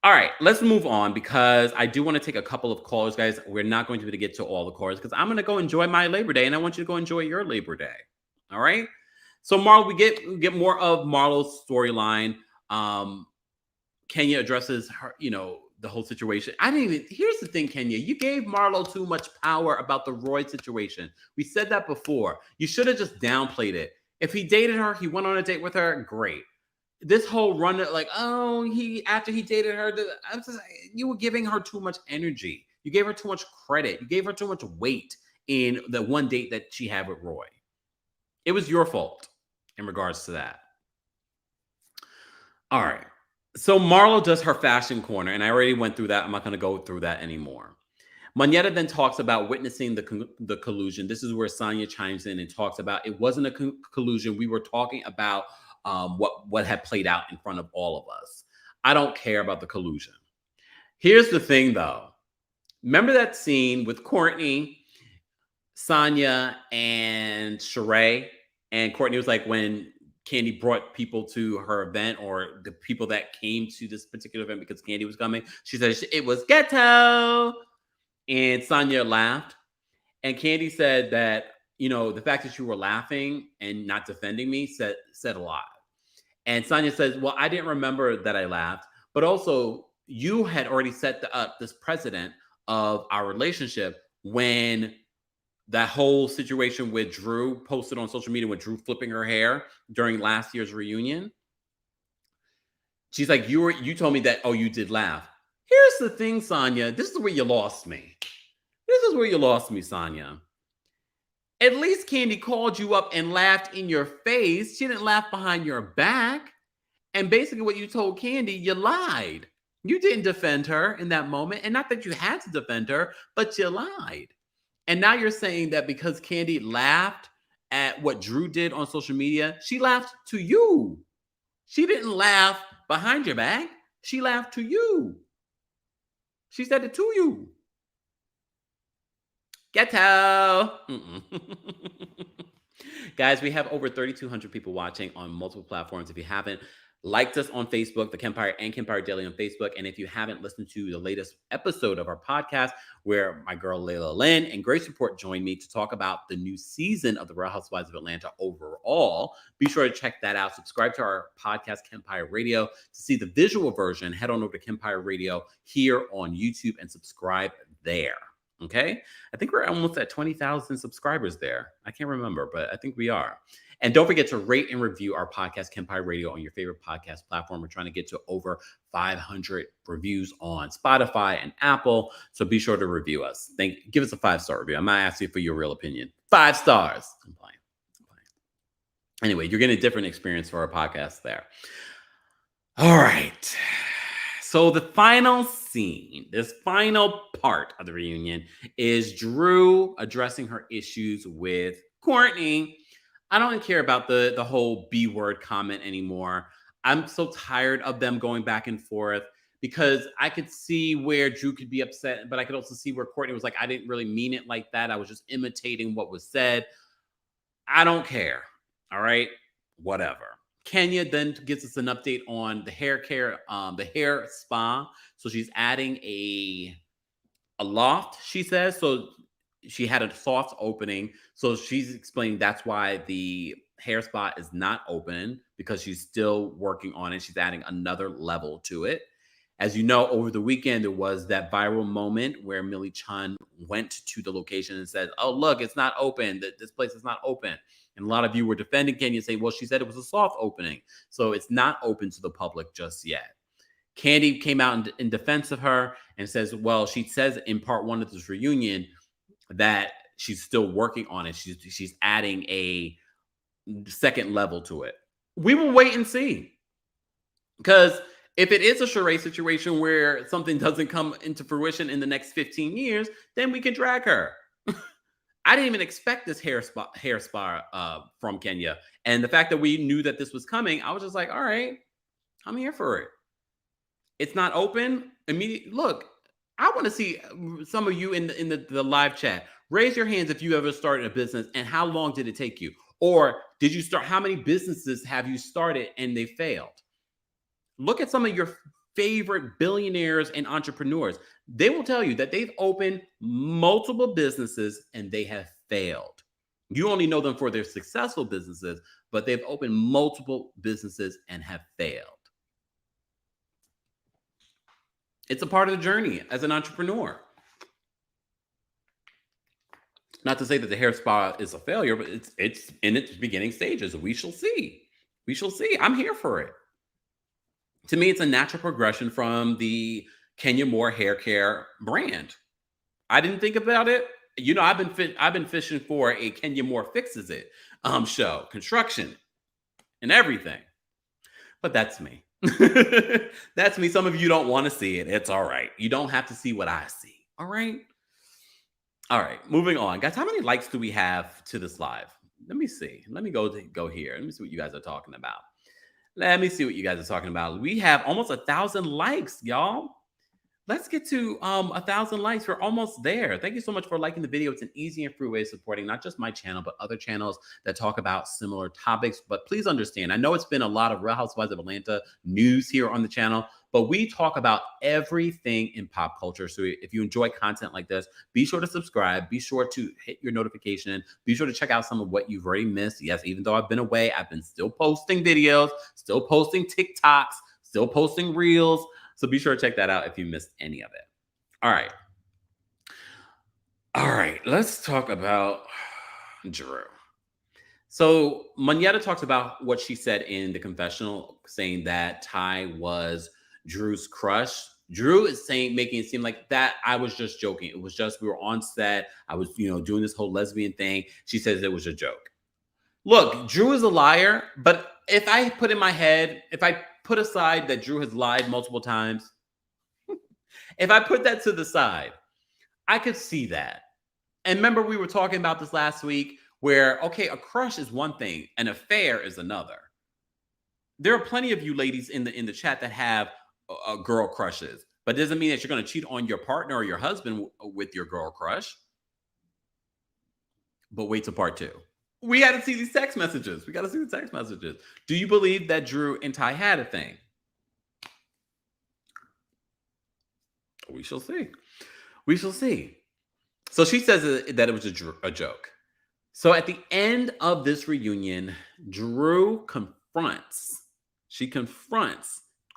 All right, let's move on because I do want to take a couple of calls, guys. We're not going to be able to get to all the calls because I'm going to go enjoy my Labor Day, and I want you to go enjoy your Labor Day. All right. So, Marlo, we get more of Marlo's storyline. Kenya addresses her, the whole situation. Here's the thing, Kenya. You gave Marlo too much power about the Roy situation. We said that before. You should have just downplayed it. If he dated her, he went on a date with her, great. This whole run, after he dated her, you were giving her too much energy. You gave her too much credit. You gave her too much weight in the one date that she had with Roy. It was your fault in regards to that. All right. So Marlo does her fashion corner, and I already went through that. I'm not going to go through that anymore. Moneta then talks about witnessing the collusion. This is where Sonia chimes in and talks about it wasn't a collusion. We were talking about what had played out in front of all of us. I don't care about the collusion. Here's the thing, though. Remember that scene with Courtney, Sonia, and Sheree? And Courtney was like, when Candy brought people to her event, or the people that came to this particular event because Candy was coming, she said it was ghetto. And Sonia laughed. And Candy said that, the fact that you were laughing and not defending me said a lot. And Sonia says, well, I didn't remember that I laughed, but also you had already set up this precedent of our relationship when that whole situation with Drew posted on social media with Drew flipping her hair during last year's reunion. She's like, you told me that, oh, you did laugh. Here's the thing, Sonia. This is where you lost me. This is where you lost me, Sonia. At least Candy called you up and laughed in your face. She didn't laugh behind your back. And basically what you told Candy, you lied. You didn't defend her in that moment. And not that you had to defend her, but you lied. And now you're saying that because Candy laughed at what Drew did on social media, she laughed to you. She didn't laugh behind your back. She laughed to you. She said it to you. Ghetto. Guys, we have over 3,200 people watching on multiple platforms. If you haven't liked us on Facebook, The Kempire and Kempire Daily on Facebook, and if you haven't listened to the latest episode of our podcast, where my girl Layla Lynn and Grace Report joined me to talk about the new season of the Real Housewives of Atlanta overall, be sure to check that out. Subscribe to our podcast, Kempire Radio. To see the visual version, head on over to Kempire Radio here on YouTube and subscribe there. Okay. I think we're almost at 20,000 subscribers there. I can't remember, but I think we are. And don't forget to rate and review our podcast, Kempire Radio, on your favorite podcast platform. We're trying to get to over 500 reviews on Spotify and Apple. So be sure to review us. Give us a 5-star review. I'm not asking for your real opinion. 5 stars. I'm playing. Anyway, you're getting a different experience for our podcast there. All right. So the final scene, this final part of the reunion is Drew addressing her issues with Courtney. I don't care about the whole B word comment anymore. I'm so tired of them going back and forth because I could see where Drew could be upset, but I could also see where Courtney was like, I didn't really mean it like that. I was just imitating what was said. I don't care. All right. Whatever. Kenya then gives us an update on the hair care, the hair spa. So she's adding a loft, she says. So she had a soft opening. So she's explaining that's why the hair spa is not open, because she's still working on it. She's adding another level to it. As you know, over the weekend, there was that viral moment where Millie Chun went to the location and said, oh, look, it's not open. This place is not open. And a lot of you were defending Kenya, saying, well, she said it was a soft opening. So it's not open to the public just yet. Candy came out in defense of her and says, well, she says in part 1 of this reunion that she's still working on it. She's adding a second level to it. We will wait and see. Because if it is a charade situation where something doesn't come into fruition in the next 15 years, then we can drag her. I didn't even expect this hair spa from Kenya. And the fact that we knew that this was coming, I was just like, all right, I'm here for it. It's not open. Look, I want to see some of you in the live chat. Raise your hands if you ever started a business, and how long did it take you? Or did you start? How many businesses have you started and they failed? Look at some of your favorite billionaires and entrepreneurs. They will tell you that they've opened multiple businesses and they have failed. You only know them for their successful businesses, but they've opened multiple businesses and have failed. It's a part of the journey as an entrepreneur. Not to say that the hair spa is a failure, but it's in its beginning stages. We shall see. We shall see. I'm here for it. To me, it's a natural progression from the Kenya Moore hair care brand. I didn't think about it. You know, I've been fishing for a Kenya Moore Fixes It show, construction and everything. But that's me. That's me. Some of you don't want to see it. It's all right. You don't have to see what I see. All right. All right. Moving on. Guys, how many likes do we have to this live? Let me see. Let me go here. Let me see what you guys are talking about. Let me see what you guys are talking about. We have almost 1,000 likes, y'all. Let's get to 1,000 likes. We're almost there. Thank you so much for liking the video. It's an easy and free way of supporting not just my channel, but other channels that talk about similar topics. But please understand, I know it's been a lot of Real Housewives of Atlanta news here on the channel, but we talk about everything in pop culture. So if you enjoy content like this, be sure to subscribe. Be sure to hit your notification. Be sure to check out some of what you've already missed. Yes, even though I've been away, I've been still posting videos, still posting TikToks, still posting Reels. So be sure to check that out if you missed any of it. All right. All right. Let's talk about Drew. So Monyetta talks about what she said in the confessional, saying that Ty was Drew's crush. Drew is making it seem like that I was just joking. It was just, we were on set. I was, doing this whole lesbian thing. She says it was a joke. Look, Drew is a liar, but if I put in my head, if I put aside that Drew has lied multiple times, if I put that to the side, I could see that. And remember, we were talking about this last week where, okay, a crush is one thing, an affair is another. There are plenty of you ladies in the chat that have girl crushes. But it doesn't mean that you're going to cheat on your partner or your husband with your girl crush. But wait till part 2. We got to see these text messages. We got to see the text messages. Do you believe that Drew and Ty had a thing? We shall see. We shall see. So she says that it was a joke. So at the end of this reunion, Drew confronts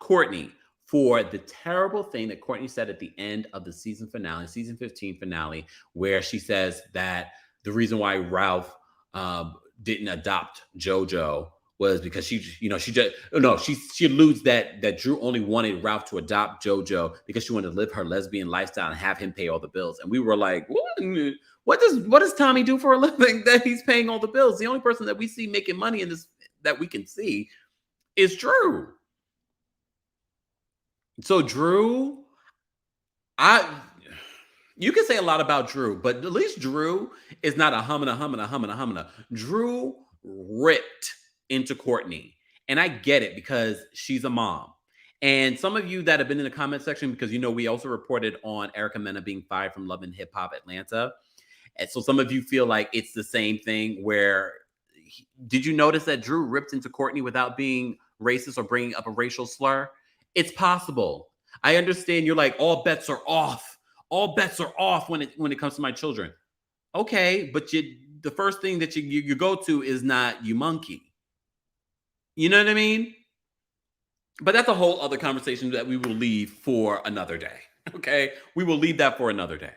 Courtney for the terrible thing that Courtney said at the end of the season 15 finale, where she says that the reason why Ralph didn't adopt JoJo was because she alludes that Drew only wanted Ralph to adopt JoJo because she wanted to live her lesbian lifestyle and have him pay all the bills. And we were like, what does Tommy do for a living that he's paying all the bills? The only person that we see making money in this that we can see is Drew. So Drew, you can say a lot about Drew, but at least Drew is not a humming. Drew ripped into Courtney. And I get it because she's a mom. And some of you that have been in the comment section, because we also reported on Erica Mena being fired from Love and Hip Hop Atlanta. And so some of you feel like it's the same thing where, did you notice that Drew ripped into Courtney without being racist or bringing up a racial slur? It's possible. I understand you're like, all bets are off. All bets are off when it comes to my children. Okay, but the first thing that you go to is not you monkey. You know what I mean? But that's a whole other conversation that we will leave for another day. Okay, we will leave that for another day.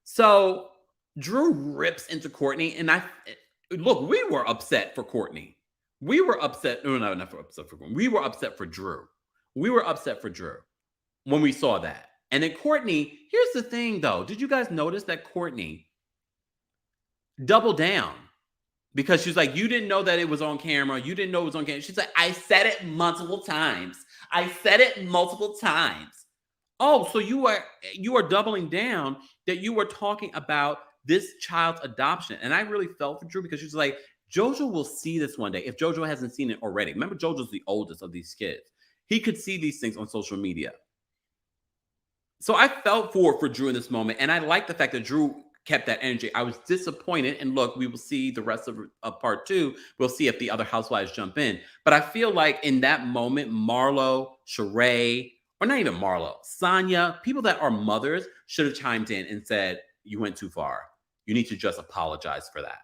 So Drew rips into Courtney, and look, we were upset for Courtney. We were upset. No, not for upset for Courtney. We were upset for Drew. We were upset for Drew when we saw that. And then Courtney, here's the thing though. Did you guys notice that Courtney doubled down? Because she's like, you didn't know that it was on camera. You didn't know it was on camera. She's like, I said it multiple times. I said it multiple times. Oh, so you are doubling down that you were talking about this child's adoption. And I really felt for Drew because she's like, JoJo will see this one day if JoJo hasn't seen it already. Remember, JoJo's the oldest of these kids. He could see these things on social media. So I felt for Drew in this moment. And I like the fact that Drew kept that energy. I was disappointed. And look, we will see the rest of part 2. We'll see if the other housewives jump in. But I feel like in that moment, Marlo, Sheree, or not even Marlo, Sonia, people that are mothers should have chimed in and said, you went too far. You need to just apologize for that.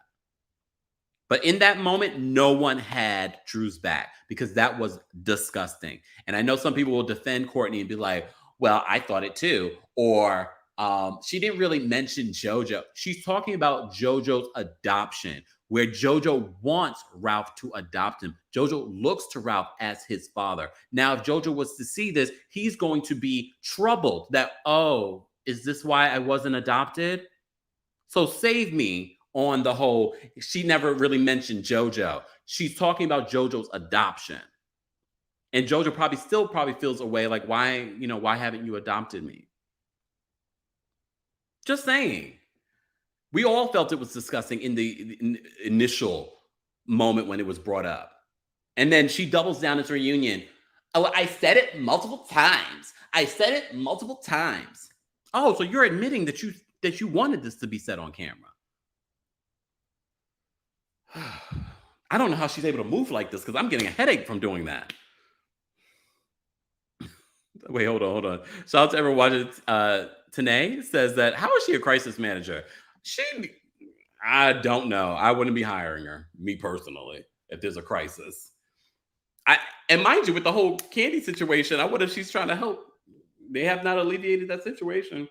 But in that moment, no one had Drew's back because that was disgusting. And I know some people will defend Courtney and be like, well, I thought it too. Or she didn't really mention JoJo. She's talking about JoJo's adoption, where JoJo wants Ralph to adopt him. JoJo looks to Ralph as his father. Now, if JoJo was to see this, he's going to be troubled that, oh, is this why I wasn't adopted? So save me on the whole, she never really mentioned JoJo. She's talking about JoJo's adoption. And JoJo probably feels a way like, why haven't you adopted me? Just saying. We all felt it was disgusting in the initial moment when it was brought up. And then she doubles down into reunion. Oh, I said it multiple times. I said it multiple times. Oh, so you're admitting that you wanted this to be said on camera. I don't know how she's able to move like this because I'm getting a headache from doing that. Wait, hold on. Shout out to everyone watching. Tanae says that, how is she a crisis manager? I don't know. I wouldn't be hiring her, me personally, if there's a crisis. And mind you, with the whole Candy situation, I wonder if she's trying to help. They have not alleviated that situation.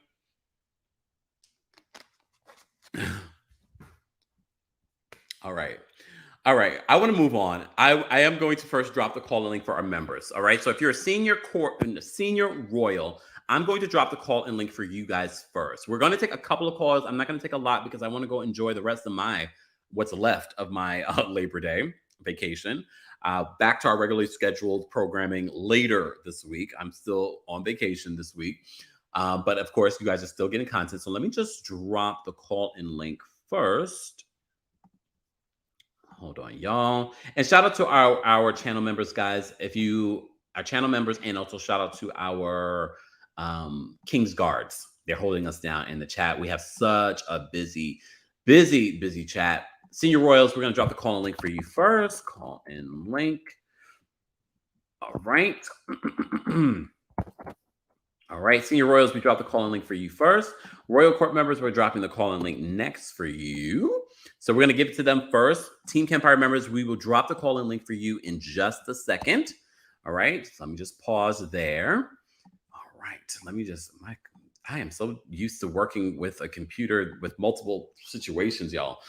All right. I want to move on. I am going to first drop the call-in link for our members. All right. So if you're a senior royal, I'm going to drop the call-in link for you guys first. We're going to take a couple of calls. I'm not going to take a lot because I want to go enjoy the rest of what's left of my Labor Day vacation. Back to our regularly scheduled programming later this week. I'm still on vacation this week. But of course, you guys are still getting content. So let me just drop the call-in link first. Hold on, y'all. And shout out to our channel members, guys. If you our channel members, and also shout out to our King's Guards. They're holding us down in the chat. We have such a busy chat. Senior Royals, we're going to drop the call-in link for you first. Call-in link. All right. All right, Senior Royals, we dropped the call-in link for you first. Royal Court members, we're dropping the call-in link next for you. So we're going to give it to them first. Team Kempire members, we will drop the call-in link for you in just a second. All right, so let me just pause there. All right, let me just, I am so used to working with a computer with multiple situations, y'all.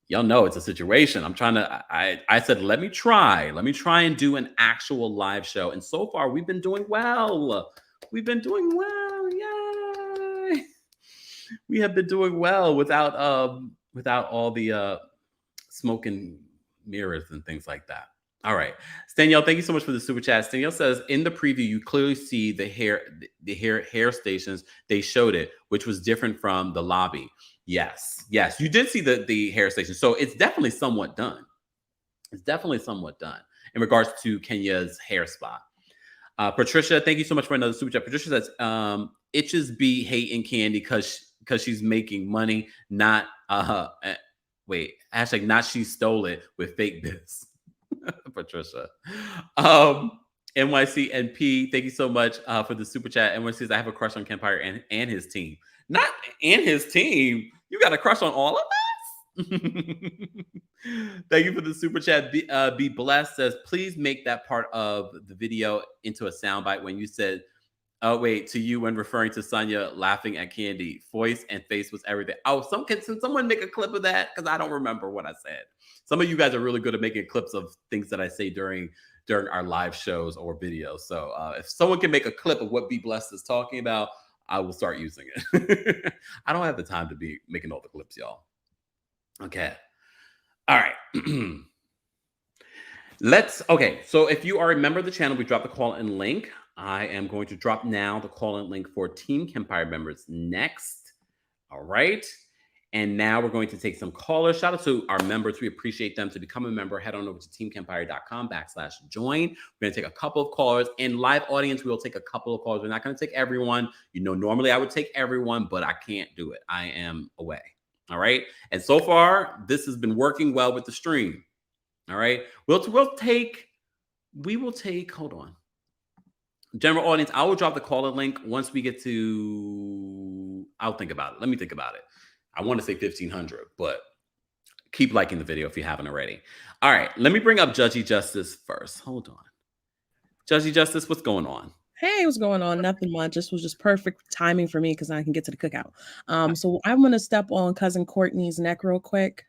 Y'all know it's a situation. I'm trying to, I said, let me try and do an actual live show. And so far, we've been doing well. We've been doing well. Yay. We have been doing well without all the smoke and mirrors and things like that. All right. Stanielle, thank you so much for the super chat. Stanielle says, in the preview, you clearly see the hair stations. They showed it, which was different from the lobby. Yes, you did see the hair station. So it's definitely somewhat done. It's definitely somewhat done in regards to Kenya's hair spot. Patricia, thank you so much for another super chat. Patricia says, itches be hating Candy because she's making money, not hashtag not she stole it with fake biz. Patricia. NYCNP, thank you so much for the super chat. NYC says, I have a crush on Kempire and his team. Not and his team. You got a crush on all of us? Thank you for the super chat. Be blessed says, please make that part of the video into a soundbite when you said, oh, wait, to you when referring to Sonya laughing at Candy. Voice and face was everything. Oh, can someone make a clip of that? Because I don't remember what I said. Some of you guys are really good at making clips of things that I say during our live shows or videos. So if someone can make a clip of what Be Blessed is talking about, I will start using it. I don't have the time to be making all the clips, y'all. Okay. All right. Okay. So if you are a member of the channel, we dropped the call-in link. I am going to drop now the call-in link for Team Kempire members next. All right. And now we're going to take some callers. Shout out to our members. We appreciate them. To become a member, head on over to TeamKempire.com/join. We're going to take a couple of callers. In live audience, we will take a couple of callers. We're not going to take everyone. You know, normally I would take everyone, but I can't do it. I am away. All right. And so far, this has been working well with the stream. All right. We will take, hold on. General audience, I will drop the call-in link once we get to, I'll think about it. Let me think about it. I want to say 1,500, but keep liking the video if you haven't already. All right, let me bring up Judgy Justice first. Hold on. Judgy Justice, what's going on? Hey, what's going on? Nothing much. This was just perfect timing for me because I can get to the cookout. So I'm going to step on Cousin Courtney's neck real quick.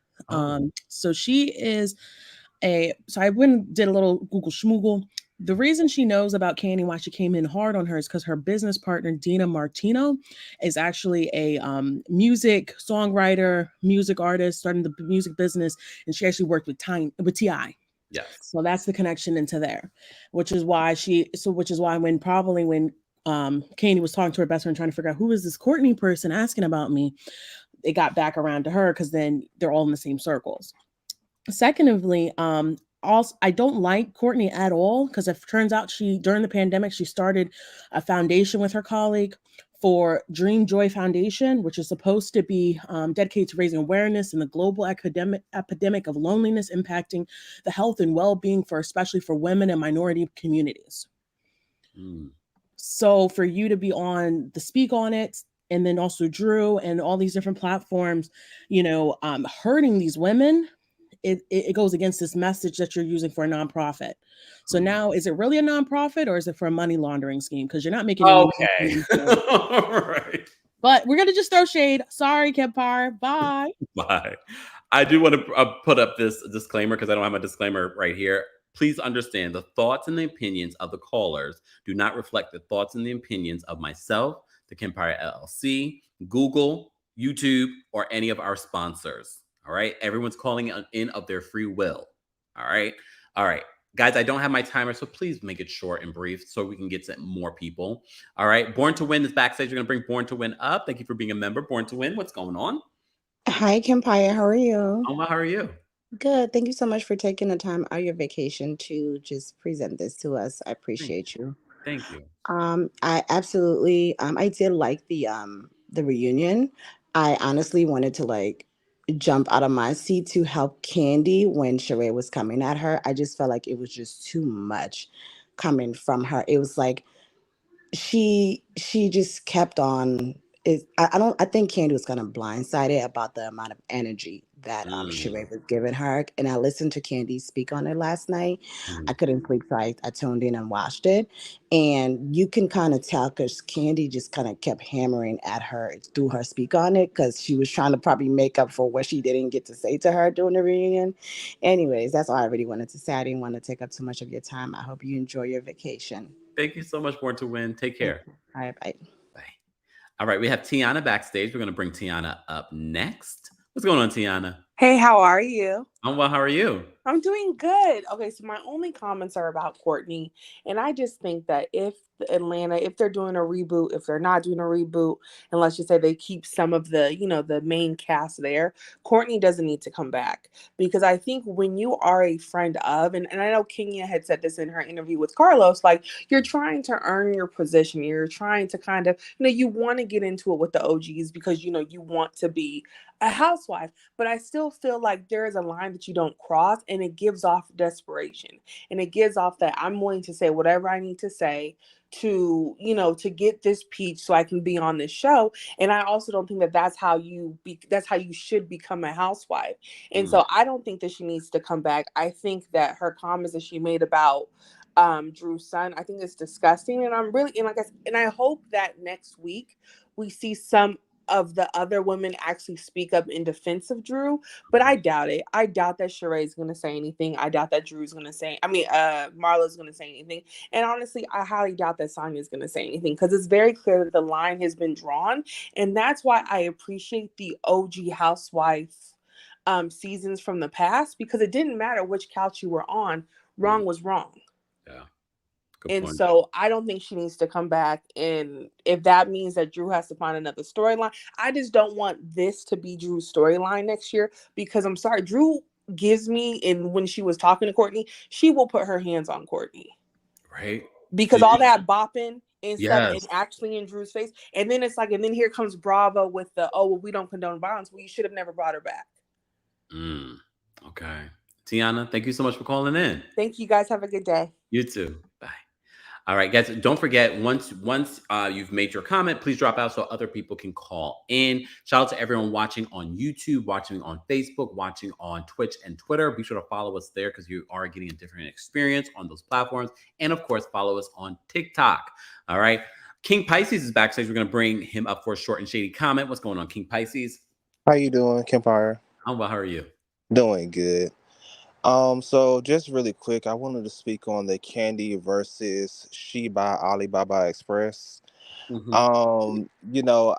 So she is so I went and did a little Google schmoogle. The reason she knows about Candy, why she came in hard on her, is because her business partner, Dina Martino, is actually a music songwriter, music artist, starting the music business. And she actually worked with T.I. Yes. So that's the connection into there, which is why when Candy was talking to her best friend, trying to figure out who is this Courtney person asking about me, it got back around to her because then they're all in the same circles. Secondly, also, I don't like Courtney at all because it turns out during the pandemic, she started a foundation with her colleague for Dream Joy Foundation, which is supposed to be dedicated to raising awareness in the global epidemic of loneliness impacting the health and well-being especially for women and minority communities. So for you to be on the Speak On It, and then also Drew and all these different platforms, hurting these women, it goes against this message that you're using for a nonprofit. So now, is it really a nonprofit or is it for a money laundering scheme? Because you're not making any money. All right. But we're going to just throw shade. Sorry, Kempire. Bye. Bye. I do want to put up this disclaimer because I don't have my disclaimer right here. Please understand the thoughts and the opinions of the callers do not reflect the thoughts and the opinions of myself, TheKempire LLC, Google, YouTube, or any of our sponsors. All right. Everyone's calling in of their free will. All right. All right. Guys, I don't have my timer, so please make it short and brief so we can get to more people. All right. Born to Win is backstage. We're going to bring Born to Win up. Thank you for being a member. Born to Win, what's going on? Hi, Kempire. How are you? Oh, how are you? Good. Thank you so much for taking the time out of your vacation to just present this to us. I Thank appreciate you. thank you. I absolutely I did like the reunion. I honestly wanted to like jump out of my seat to help Candy when Sheree was coming at her. I just felt like it was just too much coming from her. It was like she just kept on I think Candy was kind of blindsided about the amount of energy that Mm, Sheree was giving her. And I listened to Candy speak on it last night. I mhm. couldn't sleep, so I tuned in and watched it. And you can kind of tell because Candy just kind of kept hammering at her through her speak on it because she was trying to probably make up for what she didn't get to say to her during the reunion. Anyways, that's all I really wanted to say. I didn't want to take up too much of your time. I hope you enjoy your vacation. Thank you so much, Born to Win. Take Thank care. you. All right, bye. Bye. All right, we have Tiana backstage. We're going to bring Tiana up next. What's going on, Tiana? Hey, how are you? I'm well. How are you? I'm doing good. Okay, so my only comments are about Courtney. And I just think that if Atlanta, if they're doing a reboot, if they're not doing a reboot, and let's just say they keep some of the, the main cast there, Courtney doesn't need to come back. Because I think when you are a friend of, and I know Kenya had said this in her interview with Carlos, like you're trying to earn your position. You're trying to kind of, you want to get into it with the OGs because, you want to be a housewife. But I still feel like there is a line that you don't cross, and it gives off desperation, and it gives off that I'm willing to say whatever I need to say to get this peach so I can be on this show. And I also don't think that that's how you should become a housewife. And Mm, so I don't think that she needs to come back. I think that her comments that she made about Drew's son, I think it's disgusting. And I'm really, and I hope that next week we see some of the other women actually speak up in defense of Drew, but I doubt it. I doubt that Sheree's going to say anything. I doubt that Drew's going to say, Marla's going to say anything. And honestly, I highly doubt that Sonya's going to say anything because it's very clear that the line has been drawn. And that's why I appreciate the OG housewife seasons from the past, because it didn't matter which couch you were on, mm, wrong was wrong. yeah, good And point. so I don't think she needs to come back. And if that means that Drew has to find another storyline, I just don't want this to be Drew's storyline next year because I'm sorry, Drew gives me, and when she was talking to Courtney, she will put her hands on Courtney Right? because Did all you? that bopping and stuff and Yes. actually in Drew's face. And then it's like, and then here comes Bravo with the, oh, well, we don't condone violence. Well, you should have never brought her back. Mm, okay. Tiana, thank you so much for calling in. Thank you guys. Have a good day. You too. Bye. All right, guys. Don't forget once you've made your comment, please drop out so other people can call in. Shout out to everyone watching on YouTube, watching on Facebook, watching on Twitch and Twitter. Be sure to follow us there because you are getting a different experience on those platforms. And of course, follow us on TikTok. All right. King Pisces is backstage. We're going to bring him up for a short and shady comment. What's going on, King Pisces? How you doing, Kempire? I'm well. How are you? Doing good. So just really quick, I wanted to speak on the Candy versus She by Alibaba Express. Mhm.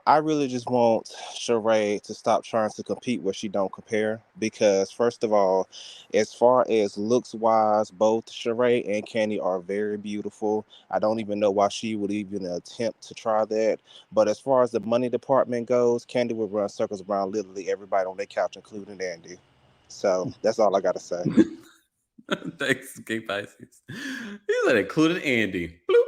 I really just want Sheree to stop trying to compete where she don't compare because first of all, as far as looks wise, both Sheree and Candy are very beautiful. I don't even know why she would even attempt to try that. But as far as the money department goes, Candy would run circles around literally everybody on their couch, including Andy. So that's all I gotta say. Thanks, King Pisces. He said included Andy. Bloop.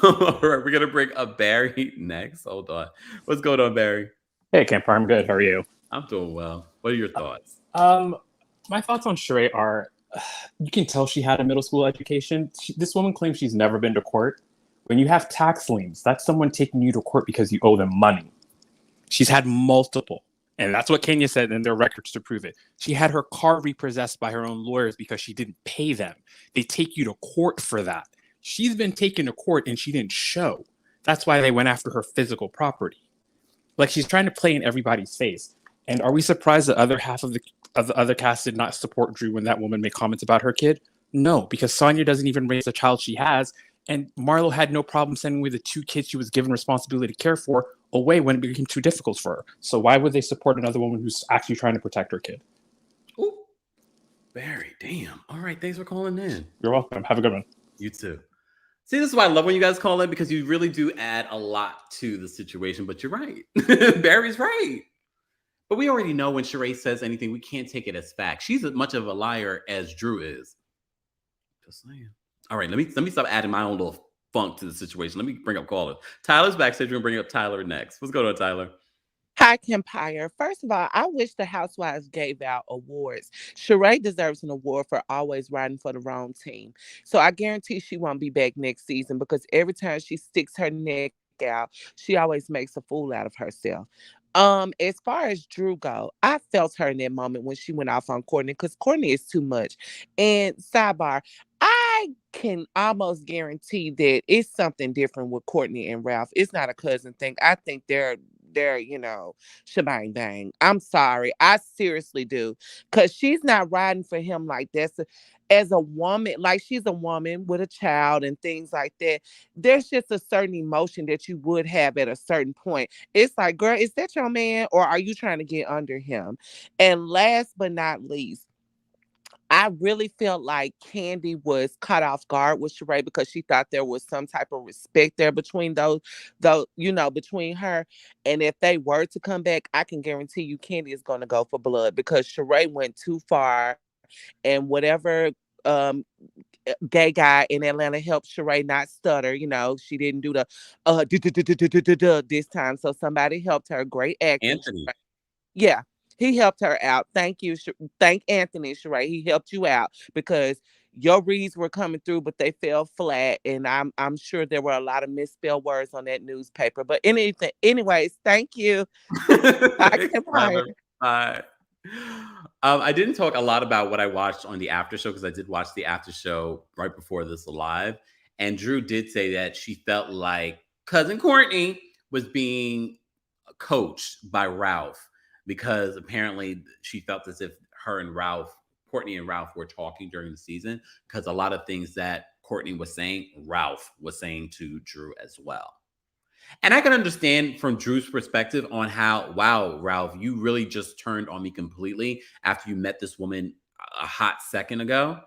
All right, we're gonna bring up Barry next. Hold on. What's going on, Barry? Hey, Kempire, I'm good. How are you? I'm doing well. What are your thoughts? My thoughts on Sheree are, you can tell she had a middle school education. This woman claims she's never been to court. When you have tax liens, that's someone taking you to court because you owe them money. She's had multiple, and that's what Kenya said, and there are records to prove it. She had her car repossessed by her own lawyers because she didn't pay them. They take you to court for that. She's been taken to court and she didn't show. That's why they went after her physical property. Like, she's trying to play in everybody's face. And are we surprised the other half of the other cast did not support Drew when that woman made comments about her kid? No, because Sonya doesn't even raise the child she has, and Marlo had no problem sending away the 2 kids she was given responsibility to care for away when it became too difficult for her. So why would they support another woman who's actually trying to protect her kid? Ooh, Barry, damn. All right, thanks for calling in. You're welcome. Have a good one. You too. See, this is why I love when you guys call in because you really do add a lot to the situation. But you're right. Barry's right. But we already know when Sheree says anything, we can't take it as fact. She's as much of a liar as Drew is. Just saying. All right, let me stop adding my own little funk to the situation. Let me bring up callers. Tyler's backstage. We're gonna bring up Tyler next. What's going on, Tyler? Hi, Kempire. First of all, I wish the Housewives gave out awards. Sheree deserves an award for always riding for the wrong team. So I guarantee she won't be back next season because every time she sticks her neck out, she always makes a fool out of herself. As far as Drew go, I felt her in that moment when she went off on Courtney because Courtney is too much. And sidebar, I can almost guarantee that it's something different with Courtney and Ralph. It's not a cousin thing. I think they're shebang bang. I'm sorry. I seriously do. Cause she's not riding for him like this. As a woman, like she's a woman with a child and things like that. There's just a certain emotion that you would have at a certain point. It's like, girl, is that your man or are you trying to get under him? And last but not least, I really felt like Candy was caught off guard with Sheree because she thought there was some type of respect there between between her. And if they were to come back, I can guarantee you Candy is going to go for blood because Sheree went too far. And whatever um, gay guy in Atlanta helped Sheree not stutter, she didn't do the this time. So somebody helped her. Great acting. Anthony. Yeah, he helped her out. Thank you. Thank Anthony, Sheree. He helped you out because your reads were coming through, but they fell flat. And I'm sure there were a lot of misspelled words on that newspaper. But anyways, thank you. Bye. I didn't talk a lot about what I watched on the after show because I did watch the after show right before this live. And Drew did say that she felt like cousin Courtney was being coached by Ralph because apparently she felt as if Courtney and Ralph were talking during the season because a lot of things that Courtney was saying, Ralph was saying to Drew as well. And I can understand from Drew's perspective on how, wow, Ralph, you really just turned on me completely after you met this woman a hot second ago.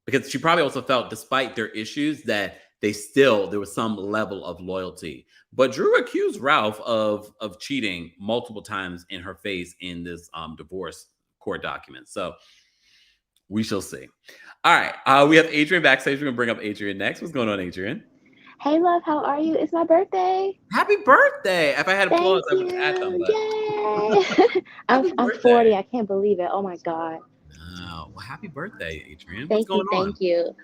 Because she probably also felt, despite their issues, that there was some level of loyalty. But Drew accused Ralph of cheating multiple times in her face in this divorce court document. So we shall see. All right. We have Adrian backstage. We're going to bring up Adrian next. What's going on, Adrian? Hey, love, how are you? It's my birthday. Happy birthday. If I had applause, I Thank would add them. you. Yay. I'm 40. I can't believe it. Oh, my God. Oh, well, happy birthday, Adrian. Thank you. Thank you.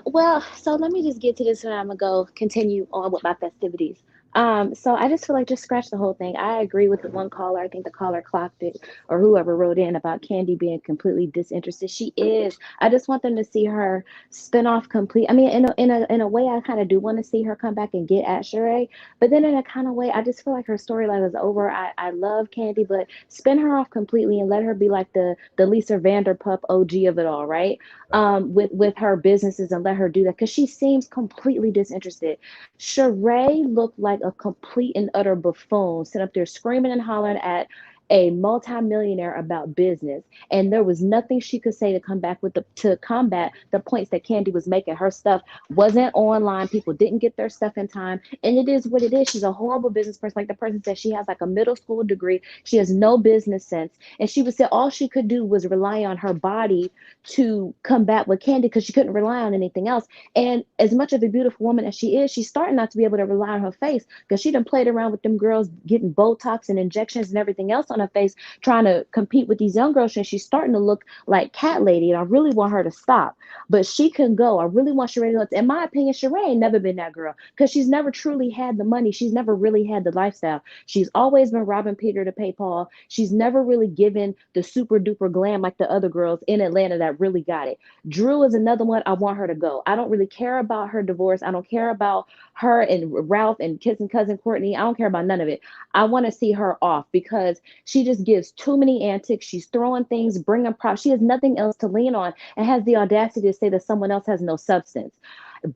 Well, so let me just get to this and I'm going to go continue on with my festivities. So I just feel like just scratch the whole thing. I agree with the one caller. I think the caller clocked it or whoever wrote in about Candy being completely disinterested. She is. I just want them to see her spin off complete. I mean, in a way, I kind of do want to see her come back and get at Sheree, but then in a kind of way, I just feel like her storyline is over. I love Candy, but spin her off completely and let her be like the Lisa Vanderpump OG of it all, right? With her businesses and let her do that because she seems completely disinterested. Sheree looked like a complete and utter buffoon, sitting up there screaming and hollering at a multimillionaire about business, and there was nothing she could say to combat the points that Candy was making. Her stuff wasn't online. People didn't get their stuff in time, and it is what it is. She's a horrible business person. Like the person said, she has like a middle school degree. She has no business sense, and she would say all she could do was rely on her body to combat with Candy because she couldn't rely on anything else. And as much of a beautiful woman as she is, she's starting not to be able to rely on her face because she done played around with them girls getting Botox and injections and everything else on her face, trying to compete with these young girls. And she's starting to look like Cat Lady. And I really want her to stop, but she can go. I really want Sheree to go. In my opinion, Sheree ain't never been that girl because she's never truly had the money. She's never really had the lifestyle. She's always been robbing Peter to pay Paul. She's never really given the super duper glam like the other girls in Atlanta that really got it. Drew is another one. I want her to go. I don't really care about her divorce. I don't care about her and Ralph and kissing cousin Courtney. I don't care about none of it. I want to see her off because she just gives too many antics. She's throwing things, bringing props. She has nothing else to lean on and has the audacity to say that someone else has no substance.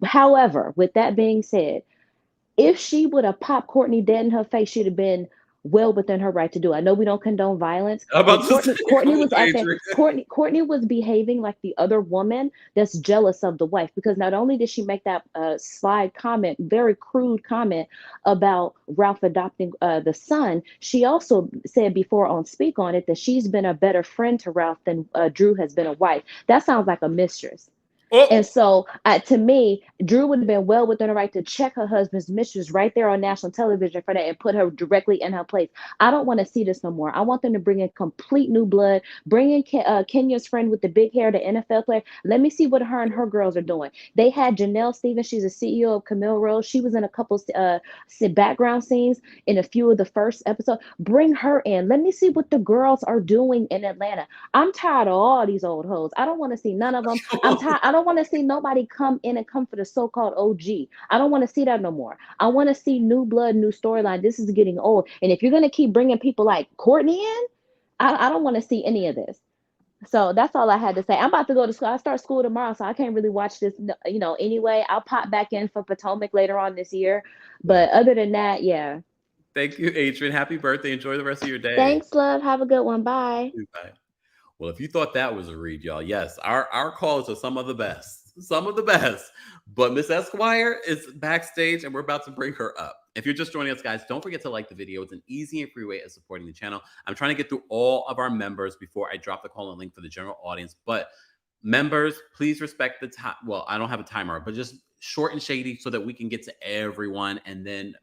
However, with that being said, if she would have popped Courtney dead in her face, she'd have been well within her right to do. I know we don't condone violence, I'm but about to say, Courtney come was on, acting. Adrian. Courtney was behaving like the other woman that's jealous of the wife, because not only did she make that slide comment, very crude comment about Ralph adopting the son, she also said before on Speak On It that she's been a better friend to Ralph than Drew has been a wife. That sounds like a mistress. Oh, And so, to me, Drew would have been well within her right to check her husband's mistress right there on national television for that and put her directly in her place. I don't want to see this no more. I want them to bring in complete new blood. Bring in Kenya's friend with the big hair, the NFL player. Let me see what her and her girls are doing. They had Janelle Stevens. She's a CEO of Camille Rose. She was in a couple background scenes in a few of the first episodes. Bring her in. Let me see what the girls are doing in Atlanta. I'm tired of all these old hoes. I don't want to see none of them. I'm tired. I don't want to see nobody come in and come for the so-called OG. I don't want to see that no more. I want to see new blood, new storyline. This is getting old. And if you're going to keep bringing people like Courtney in, I don't want to see any of this. So that's all I had to say. I'm about to go to school. I start school tomorrow, so I can't really watch this, anyway. I'll pop back in for Potomac later on this year. But other than that, yeah. thank you, Adrian. Happy birthday. Enjoy the rest of your day. Thanks, love. Have a good one. Bye. Bye. Well, if you thought that was a read, y'all, yes, our calls are some of the best. Some of the best. But Miss Esquire is backstage, and we're about to bring her up. If you're just joining us, guys, don't forget to like the video. It's an easy and free way of supporting the channel. I'm trying to get through all of our members before I drop the call-in link for the general audience. But members, please respect the time. Well, I don't have a timer, but just short and shady so that we can get to everyone, and then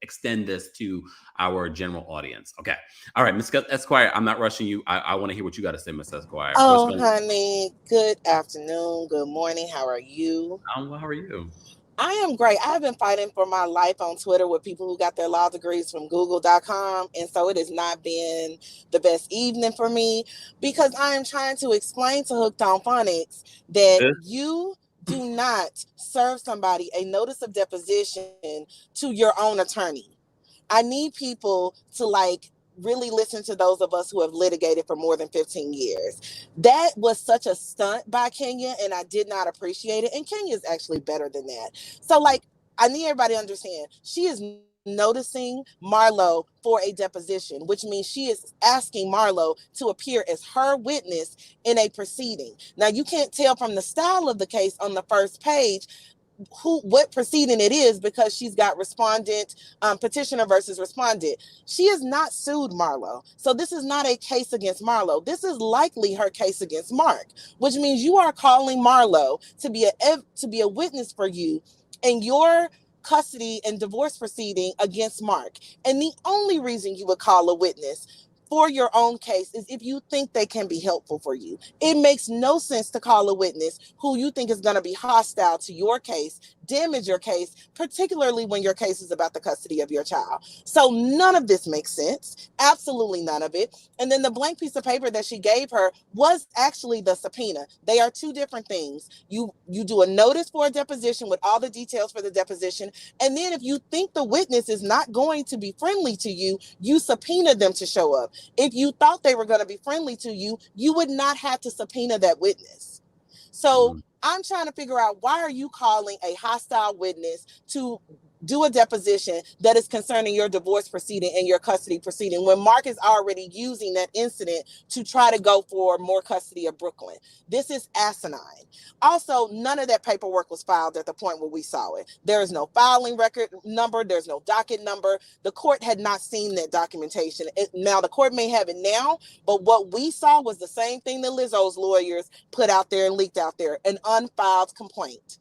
extend this to our general audience. Okay. All right, Miss Esquire, I'm not rushing you. I want to hear what you got to say, Miss Esquire. Oh, honey, good afternoon, good morning. How are you? How are you? I am great. I've been fighting for my life on Twitter with people who got their law degrees from google.com. And so it has not been the best evening for me, because I am trying to explain to Hooked on Phonics that you do not serve somebody a notice of deposition to your own attorney. I need people to really listen to those of us who have litigated for more than 15 years. That was such a stunt by Kenya, and I did not appreciate it. And Kenya is actually better than that. So I need everybody to understand, she is noticing Marlo for a deposition, which means she is asking Marlo to appear as her witness in a proceeding. Now, you can't tell from the style of the case on the first page what proceeding it is, because she's got respondent, petitioner versus respondent. She has not sued Marlo. So this is not a case against Marlo. This is likely her case against Mark, which means you are calling Marlo to be a witness for you in your custody and divorce proceeding against Mark. And the only reason you would call a witness for your own case is if you think they can be helpful for you. It makes no sense to call a witness who you think is going to be hostile to your case, damage your case, particularly when your case is about the custody of your child. So none of this makes sense. Absolutely none of it. And then the blank piece of paper that she gave her was actually the subpoena. They are two different things. You do a notice for a deposition with all the details for the deposition. And then if you think the witness is not going to be friendly to you, you subpoena them to show up. If you thought they were going to be friendly to you, you would not have to subpoena that witness. So I'm trying to figure out, why are you calling a hostile witness to do a deposition that is concerning your divorce proceeding and your custody proceeding when Mark is already using that incident to try to go for more custody of Brooklyn? This is asinine. Also, none of that paperwork was filed at the point where we saw it. There is no filing record number. There's no docket number. The court had not seen that documentation. Now, the court may have it now, but what we saw was the same thing that Lizzo's lawyers put out there and leaked out there, an unfiled complaint.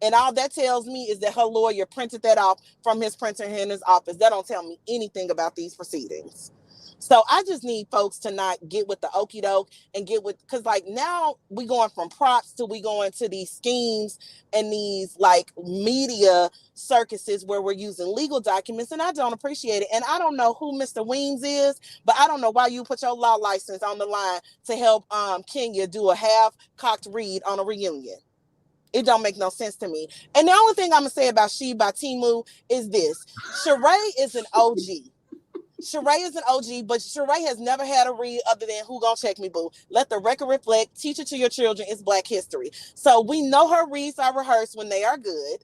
And all that tells me is that her lawyer printed that off from his printer in his office. That don't tell me anything about these proceedings. So I just need folks to not get with the okie doke and get with, because now we going from props to we going to these schemes and these media circuses where we're using legal documents, and I don't appreciate it. And I don't know who Mr. Weems is, but I don't know why you put your law license on the line to help Kenya do a half-cocked read on a reunion. It don't make no sense to me. And the only thing I'm going to say about She by Timu is this. Sheree is an OG. Sheree is an OG, but Sheree has never had a read other than Who Gon' Check Me, Boo. Let the record reflect. Teach it to your children. It's Black history. So we know her reads are rehearsed when they are good.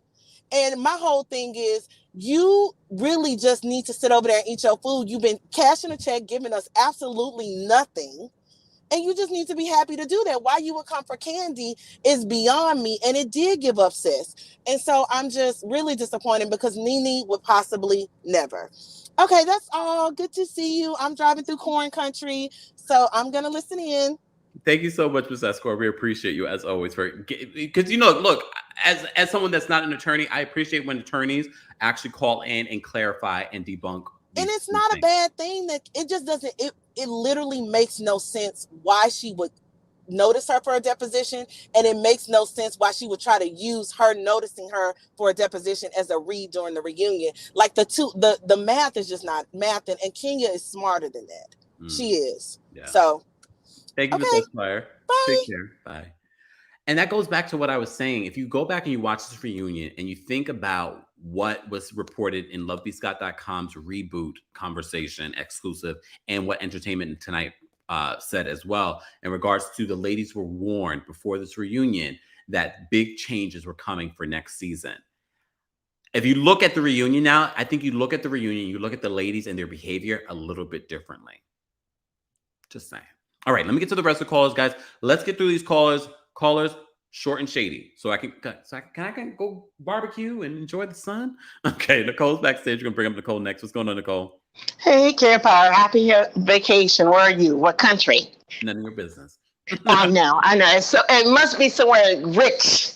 And my whole thing is, you really just need to sit over there and eat your food. You've been cashing a check, giving us absolutely nothing. And you just need to be happy to do that. Why you would come for Kandi is beyond me. And it did give up sis. And so I'm just really disappointed because Nene would possibly never. Okay, that's all. Good to see you. I'm driving through corn country, so I'm going to listen in. Thank you so much, Ms. Escort. We appreciate you as always because look, as someone that's not an attorney, I appreciate when attorneys actually call in and clarify and debunk. And it's not a bad thing. That it just doesn't. It literally makes no sense why she would notice her for a deposition, and it makes no sense why she would try to use her noticing her for a deposition as a read during the reunion. Like the math is just not math, and Kenya is smarter than that. She is. Yeah. So. Thank you, Ms. Esquire. Bye. Take care. Bye. And that goes back to what I was saying. If you go back and you watch this reunion and you think about what was reported in lovebscott.com's reboot conversation exclusive and what Entertainment Tonight said as well, in regards to the ladies were warned before this reunion that big changes were coming for next season. If you look at the reunion now, I think you look at the reunion, you look at the ladies and their behavior a little bit differently. Just saying. All right, let me get to the rest of the callers, guys. Let's get through these callers. Callers, short and shady. So I can go barbecue and enjoy the sun. Okay, Nicole's backstage. We're gonna bring up Nicole next. What's going on, Nicole? Hey, Kempire. Happy vacation. Where are you? What country? None of your business. I know. So it must be somewhere rich,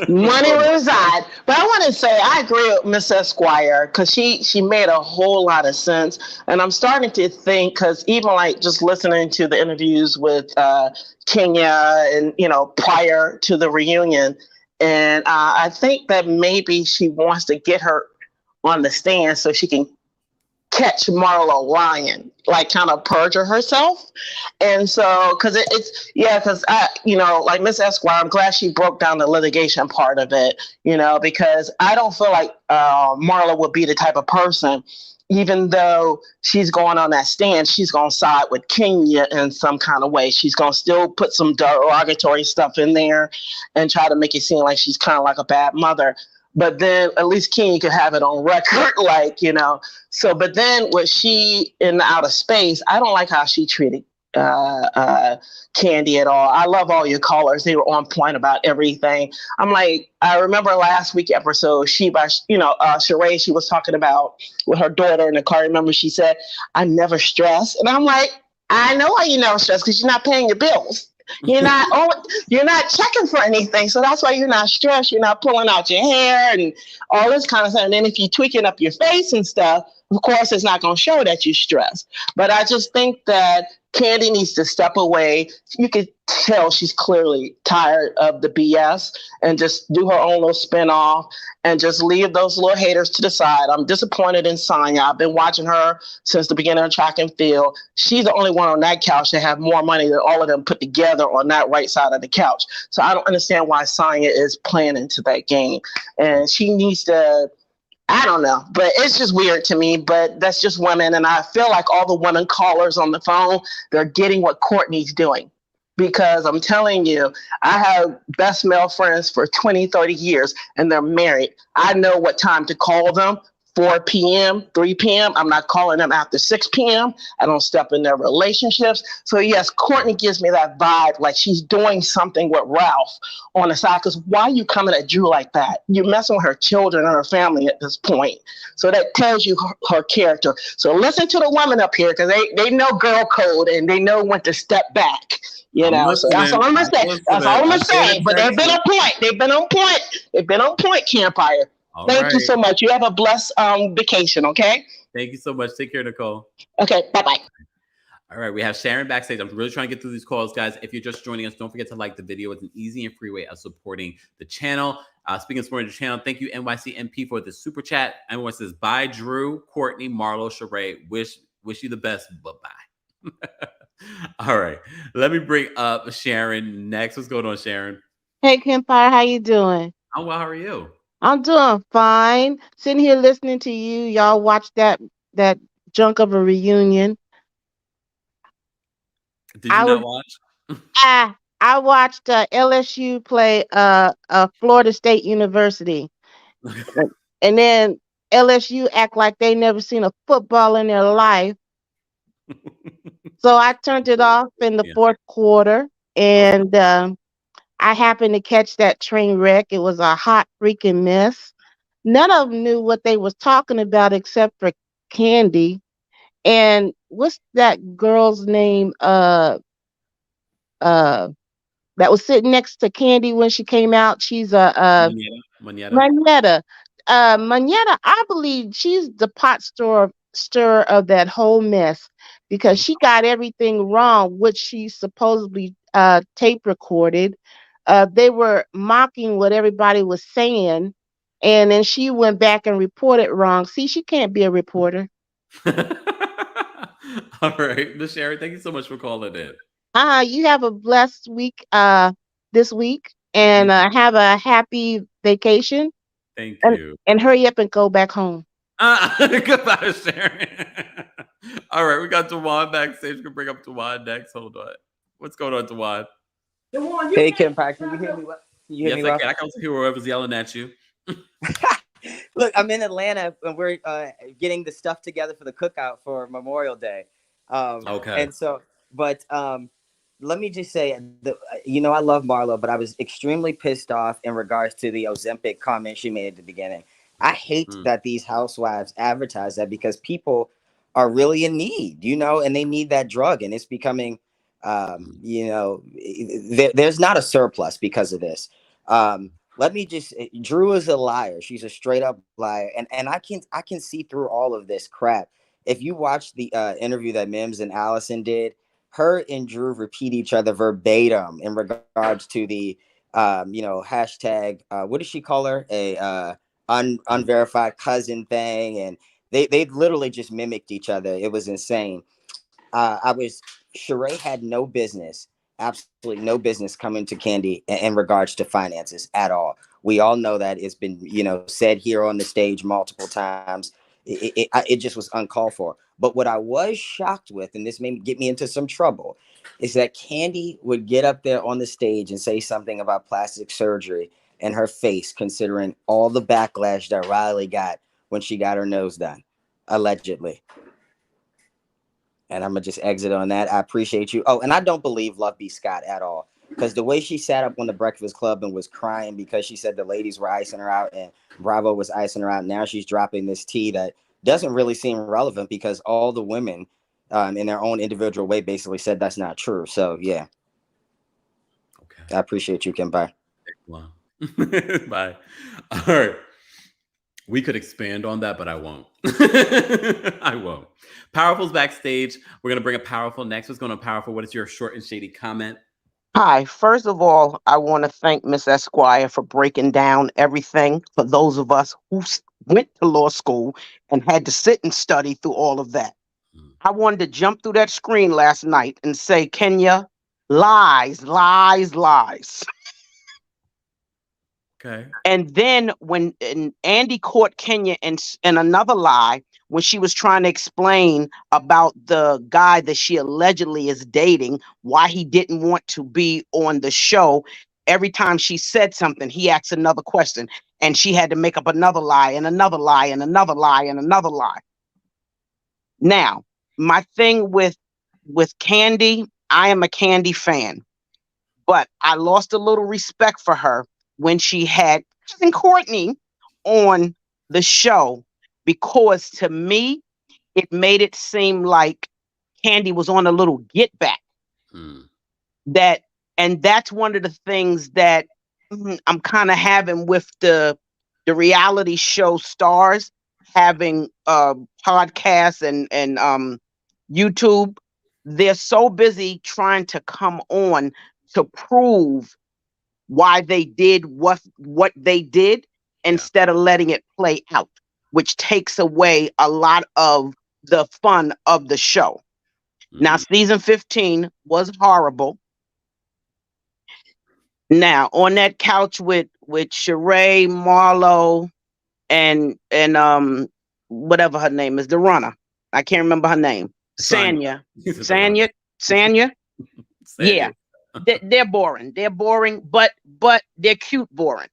Money reside. But I want to say I agree with Miss Esquire because she made a whole lot of sense. And I'm starting to think, because even like just listening to the interviews with Kenya and, prior to the reunion, and I think that maybe she wants to get her on the stand so she can catch Marlo lying, like kind of perjure herself. And so, because like Miss Esquire, I'm glad she broke down the litigation part of it, because I don't feel like Marlo would be the type of person, even though she's going on that stand, she's going to side with Kenya in some kind of way. She's going to still put some derogatory stuff in there and try to make it seem like she's kind of like a bad mother. But then at least Kenya could have it on record, So, but then with she in outer space, I don't like how she treated Kandi at all. I love all your callers. They were on point about everything. I'm like, I remember last week episode, Sheree, she was talking about with her daughter in the car. Remember, she said, I never stress. And I'm like, I know why you never stress, because you're not paying your bills. You're not checking for anything. So that's why you're not stressed. You're not pulling out your hair and all this kind of stuff. And then if you're tweaking up your face and stuff, of course, it's not going to show that you're stressed. But I just think that Kandi needs to step away. You could tell she's clearly tired of the BS and just do her own little spinoff and just leave those little haters to the side. I'm disappointed in Sonya. I've been watching her since the beginning of track and field. She's the only one on that couch that have more money than all of them put together on that right side of the couch. So I don't understand why Sonya is playing into that game. And she needs to, I don't know, but it's just weird to me, but that's just women. And I feel like all the women callers on the phone, they're getting what Courtney's doing. Because I'm telling you, I have best male friends for 20, 30 years, and they're married. I know what time to call them, 4 p.m., 3 p.m. I'm not calling them after 6 p.m. I don't step in their relationships. So yes, Courtney gives me that vibe, like she's doing something with Ralph on the side. Because why are you coming at Drew like that? You're messing with her children and her family at this point. So that tells you her character. So listen to the women up here, because they know girl code and they know when to step back. So that's all I'm gonna say. That's all I'm gonna say. But they've been on point. They've been on point. They've been on point, Kempire. Thank you so much. You have a blessed vacation, okay? Thank you so much. Take care, Nicole. Okay, bye-bye. All right, we have Sharon backstage. I'm really trying to get through these calls, guys. If you're just joining us, don't forget to like the video. It's an easy and free way of supporting the channel. Speaking of supporting the channel, thank you, NYCMP, for the super chat. Everyone says, bye, Drew, Courtney, Marlo, Sheree. Wish you the best, but bye. All right, let me bring up Sharon next. What's going on, Sharon? Hey, Kempire, how you doing? I'm well. How are you? I'm doing fine. Sitting here listening to you. Y'all watch that junk of a reunion. Did you not watch? I I watched LSU play Florida State University, and then LSU act like they never seen a football in their life. So I turned it off in the Yeah. fourth quarter, Okay. and I happened to catch that train wreck. It was a hot freaking mess. None of them knew what they was talking about except for Candy. And what's that girl's name? Uh, that was sitting next to Candy when she came out. She's Manetta. Manetta. Manetta, I believe she's the stirrer of that whole mess because she got everything wrong, which she supposedly tape recorded. They were mocking what everybody was saying, and then she went back and reported wrong. See, she can't be a reporter. All right, Miss Sherry, thank you so much for calling in. You have a blessed week this week, You and have a happy vacation, Thank and you. hurry up and go back home. Goodbye, Sharon. All right, we got Dewan backstage. We can bring up Dewan next. Hold on. What's going on, Dewan? Hey, Kempire, can you hear me? Can you hear Yes, me I well? can. I can also hear whoever's yelling at you. Look, I'm in Atlanta and we're getting the stuff together for the cookout for Memorial Day. Okay. And so, but let me just say, I love Marlo, but I was extremely pissed off in regards to the Ozempic comment she made at the beginning. I hate that these housewives advertise that because people are really in need, and they need that drug, and it's becoming, there's not a surplus because of this. Let me just Drew is a liar. She's a straight up liar. And I can see through all of this crap. If you watch the interview that Mims and Allison did, her and Drew repeat each other verbatim in regards to the hashtag what does she call her? A unverified cousin thing. And they literally just mimicked each other. It was insane. Sheree had no business, absolutely no business coming to Candy in regards to finances at all. We all know that it's been, said here on the stage multiple times. It just was uncalled for. But what I was shocked with, and this may get me into some trouble, is that Candy would get up there on the stage and say something about plastic surgery in her face, considering all the backlash that Riley got when she got her nose done, allegedly. And I'm gonna just exit on that. I appreciate you. Oh, and I don't believe Love B. Scott at all, because the way she sat up on the Breakfast Club and was crying because she said the ladies were icing her out and Bravo was icing her out. Now she's dropping this tea that doesn't really seem relevant because all the women, in their own individual way, basically said that's not true. So yeah. Okay. I appreciate you, Kempire. Wow. Bye. All right. We could expand on that, but I won't. I won't. Powerful's backstage. We're going to bring up Powerful next. What's going on, Powerful? What is your short and shady comment? Hi. First of all, I want to thank Miss Esquire for breaking down everything for those of us who went to law school and had to sit and study through all of that. I wanted to jump through that screen last night and say, Kenya, lies, lies, lies. Okay. And then when Andy caught Kenya in another lie, when she was trying to explain about the guy that she allegedly is dating, why he didn't want to be on the show. Every time she said something, he asked another question, and she had to make up another lie and another lie and another lie and another lie. Now, my thing with Candy, I am a Candy fan, but I lost a little respect for her when she had cousin Courtney on the show, because to me, it made it seem like Candy was on a little get back. And that's one of the things that I'm kind of having with the reality show stars having podcasts and YouTube. They're so busy trying to come on to prove why they did what they did instead of letting it play out, which takes away a lot of the fun of the show. Now, season 15 was horrible. Now, on that couch with Sheree, Marlo, and whatever her name is, the runner. I can't remember her name. Sanya. Yeah. They're boring. They're boring, but they're cute boring.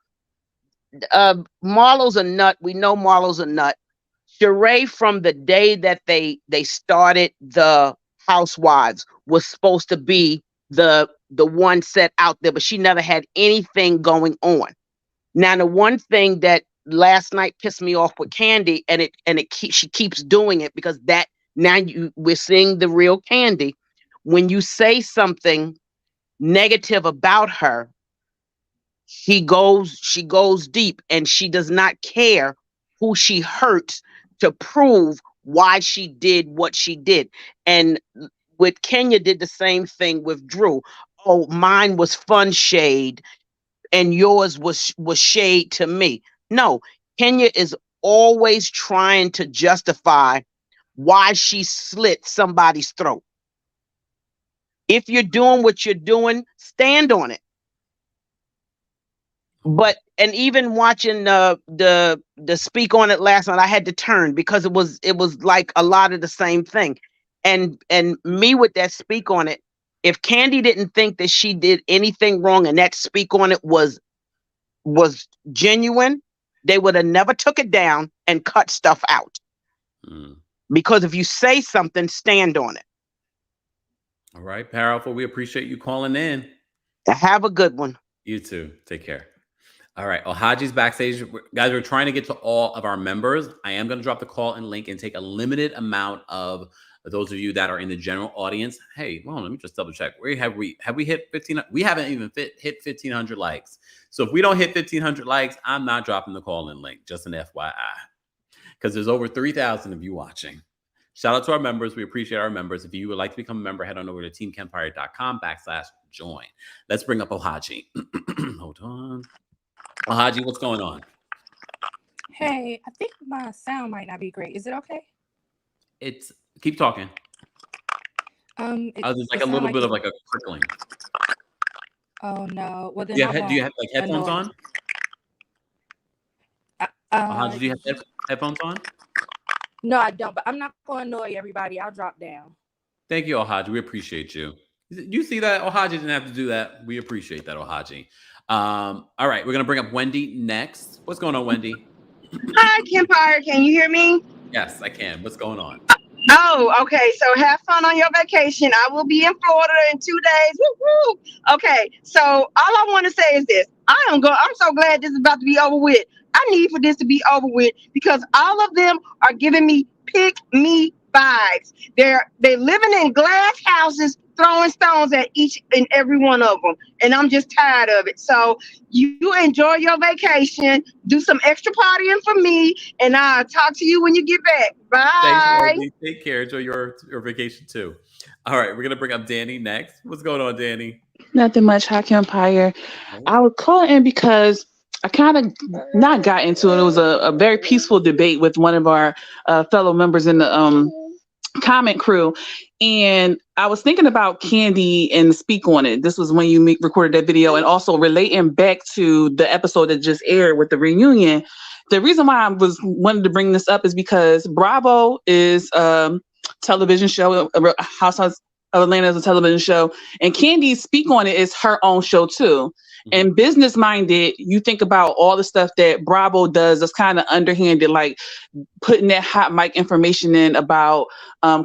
Marlo's a nut. We know Marlo's a nut. Sheree, from the day that they started the Housewives, was supposed to be the one set out there, but she never had anything going on. Now, the one thing that last night pissed me off with Candy, and she keeps doing it, because that now we're seeing the real Candy. When you say something negative about her, she goes deep, and she does not care who she hurts to prove why she did what she did. And with Kenya did the same thing with Drew. Oh, mine was fun shade and yours was shade to me. No, Kenya is always trying to justify why she slit somebody's throat. If you're doing what you're doing, stand on it. But, and even watching the speak on it last night, I had to turn, because it was like a lot of the same thing. And me with that speak on it, if Candy didn't think that she did anything wrong and that speak on it was genuine, they would have never took it down and cut stuff out. Because if you say something, stand on it. All right, Powerful. We appreciate you calling in. Have a good one. You too. Take care. All right. Ohaji's backstage. Guys, we're trying to get to all of our members. I am going to drop the call and link and take a limited amount of those of you that are in the general audience. Hey, well, let me just double check. Where have we hit 15? We haven't even hit 1,500 likes. So if we don't hit 1,500 likes, I'm not dropping the call in link. Just an FYI, because there's over 3,000 of you watching. Shout out to our members. We appreciate our members. If you would like to become a member, head on over to TheKempire.com/join. Let's bring up Ohaji. Hold on. Ohaji, what's going on? Hey, I think my sound might not be great. Is it okay? Keep talking. There's like a little bit of like a crickling. Oh no. Well then, do you have like headphones on? Ohaji, do you have headphones on? No, I don't. But I'm not going to annoy everybody. I'll drop down. Thank you, Ohaji. We appreciate you. You see that? Ohaji didn't have to do that. We appreciate that, Ohaji. All right, we're gonna bring up Wendy next. What's going on, Wendy? Hi, Kempire. Can you hear me? Yes, I can. What's going on? Oh, okay. So have fun on your vacation. I will be in Florida in 2 days. Woo-hoo. Okay. So all I want to say is this. I'm so glad this is about to be over with. I need for this to be over with, because all of them are giving me pick me vibes. They're living in glass houses, throwing stones at each and every one of them, and I'm just tired of it. So you enjoy your vacation, do some extra partying for me, and I'll talk to you when you get back. Bye. Thanks, Wendy. Take care. Enjoy your vacation too. All right, we're gonna bring up Danny next. What's going on, Danny? Nothing much. Hi, Kempire. I was calling in because I kind of not got into it. It was a very peaceful debate with one of our fellow members in the comment crew. And I was thinking about Candy and speak on it. This was when you recorded that video, and also relating back to the episode that just aired with the reunion. The reason why I wanted to bring this up is because Bravo is television show, Housewives of Atlanta is a television show, and Candy Speak On It is her own show too. And business minded, you think about all the stuff that Bravo does that's kind of underhanded, like putting that hot mic information in about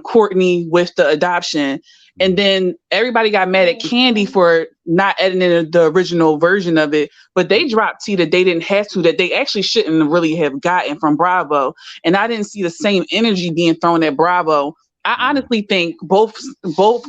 Courtney with the adoption. And then everybody got mad at Candy for not editing the original version of it, but they dropped tea that they didn't have to, that they actually shouldn't really have gotten from Bravo. And I didn't see the same energy being thrown at Bravo. I honestly think both